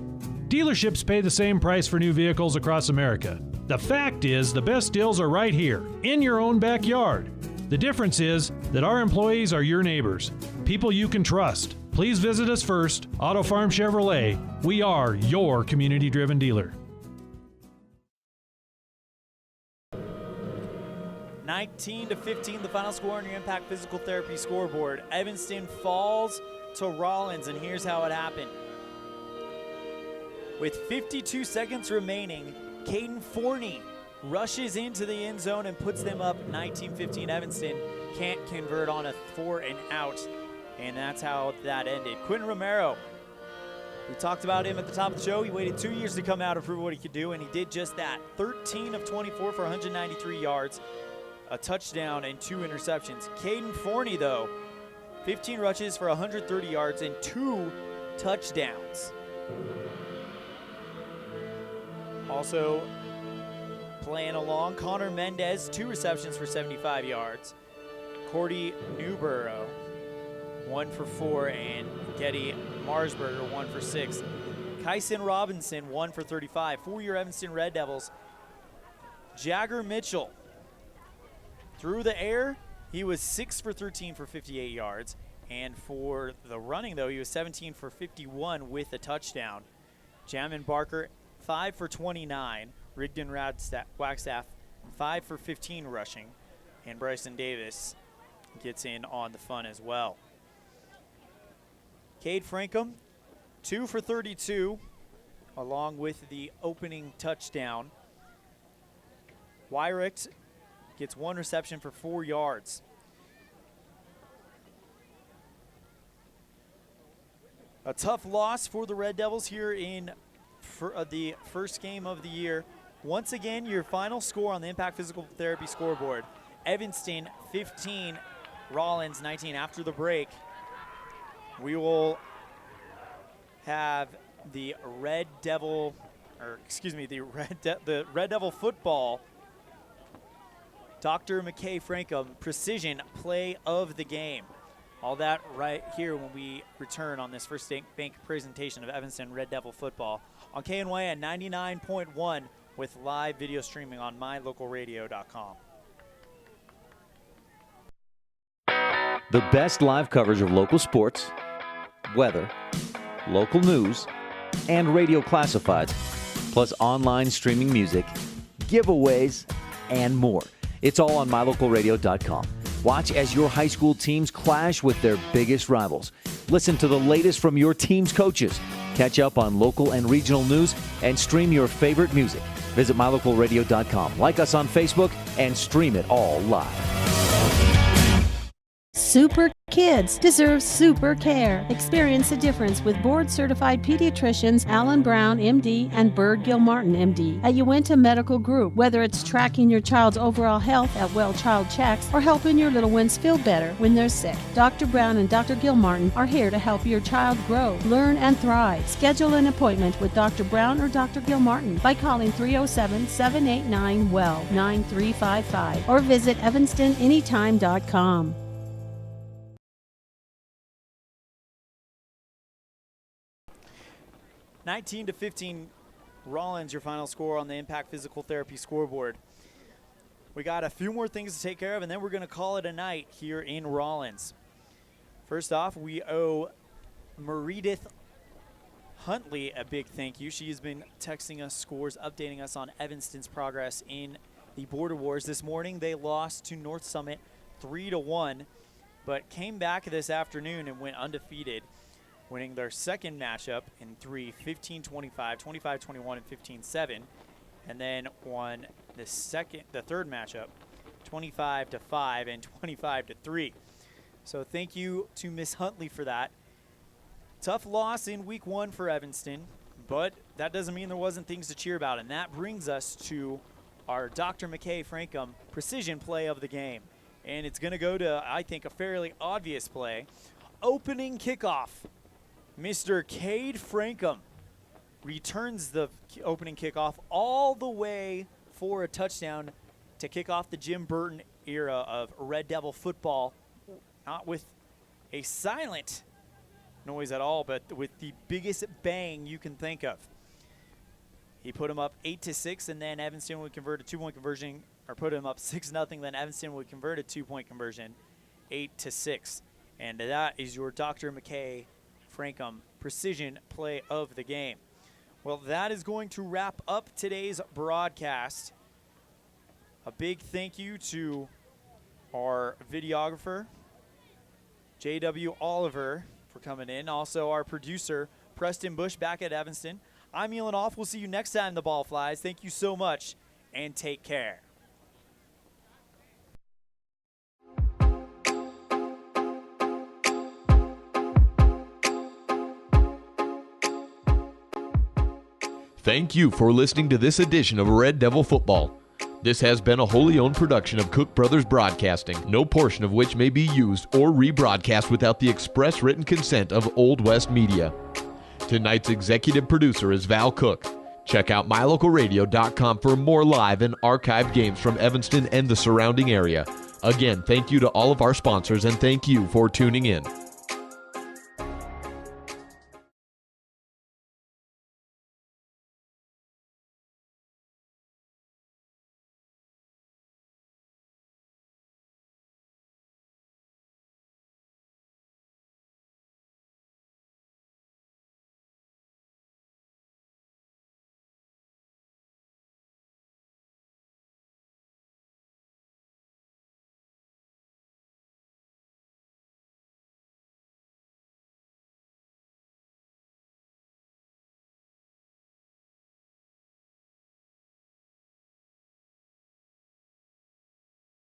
Dealerships pay the same price for new vehicles across America. The fact is, the best deals are right here, in your own backyard. The difference is that our employees are your neighbors, people you can trust. Please visit us first, Auto Farm Chevrolet. We are your community-driven dealer. 19-15, the final score on your Impact Physical Therapy scoreboard. Evanston falls to Rawlins, and here's how it happened. With 52 seconds remaining, Caden Forney rushes into the end zone and puts them up 19-15. Evanston can't convert on a 4 and out, and that's how that ended. Quentin Romero, we talked about him at the top of the show. He waited 2 years to come out and prove what he could do, and he did just that. 13 of 24 for 193 yards. A touchdown and 2 interceptions. Caden Forney, though, 15 rushes for 130 yards and 2 touchdowns. Also playing along, Connor Mendez, 2 receptions for 75 yards. Cordy Newborough, 1 for 4, and Getty Marsberger, 1 for 6. Kyson Robinson, 1 for 35. For your Evanston Red Devils, Jagger Mitchell, through the air, he was 6 for 13 for 58 yards. And for the running, though, he was 17 for 51 with a touchdown. Jamin Barker, 5 for 29. Rigdon Wagstaff, 5 for 15 rushing. And Bryson Davis gets in on the fun as well. Cade Frankham, 2 for 32, along with the opening touchdown. Wyrick gets 1 reception for 4 yards. A tough loss for the Red Devils here in the first game of the year. Once again, your final score on the Impact Physical Therapy scoreboard. Evanston 15, Rawlins 19. After the break, we will have the Red Devil football Dr. McKay Frankham Precision Play of the Game. All that right here when we return on this first bank presentation of Evanston Red Devil football on KNYN 99.1 with live video streaming on mylocalradio.com. The best live coverage of local sports, weather, local news, and radio classifieds, plus online streaming music, giveaways, and more. It's all on mylocalradio.com. Watch as your high school teams clash with their biggest rivals. Listen to the latest from your team's coaches. Catch up on local and regional news and stream your favorite music. Visit mylocalradio.com. Like us on Facebook and stream it all live. Super kids deserve super care. Experience the difference with board-certified pediatricians Alan Brown, MD, and Bird Gilmartin, MD, at Uinta Medical Group. Whether it's tracking your child's overall health at Well Child Checks or helping your little ones feel better when they're sick, Dr. Brown and Dr. Gilmartin are here to help your child grow, learn, and thrive. Schedule an appointment with Dr. Brown or Dr. Gilmartin by calling 307-789-WELL 9355 or visit evanstonanytime.com. 19-15, Rawlins, your final score on the Impact Physical Therapy scoreboard. We got a few more things to take care of, and then we're going to call it a night here in Rawlins. First off, we owe Meredith Huntley a big thank you. She has been texting us scores, updating us on Evanston's progress in the Border Wars. This morning they lost to North Summit 3-1, but came back this afternoon and went undefeated, winning their second matchup in 3, 15-25, 25-21, and 15-7, and then won the third matchup 25-5 and 25-3. So thank you to Miss Huntley for that. Tough loss in week 1 for Evanston, but that doesn't mean there wasn't things to cheer about, and that brings us to our Dr. McKay Frankum precision play of the game. And it's going to go to, I think, a fairly obvious play. Opening kickoff. Mr. Cade Frankum returns the opening kickoff all the way for a touchdown to kick off the Jim Burton era of Red Devil football, not with a silent noise at all, but with the biggest bang you can think of. He put him up 8-6, and then Evanston would convert a 2-point conversion, or put him up 6-0. Then Evanston would convert a 2-point conversion, 8-6, and that is your Dr. McKay Frankum precision play of the game. Well, that is going to wrap up today's broadcast. A big thank you to our videographer, J.W. Oliver, for coming in. Also, our producer, Preston Bush, back at Evanston. I'm ELAN off. We'll see you next time the ball flies. Thank you so much, and take care. Thank you for listening to this edition of Red Devil Football. This has been a wholly owned production of Cook Brothers Broadcasting, no portion of which may be used or rebroadcast without the express written consent of Old West Media. Tonight's executive producer is Val Cook. Check out mylocalradio.com for more live and archived games from Evanston and the surrounding area. Again, thank you to all of our sponsors, and thank you for tuning in.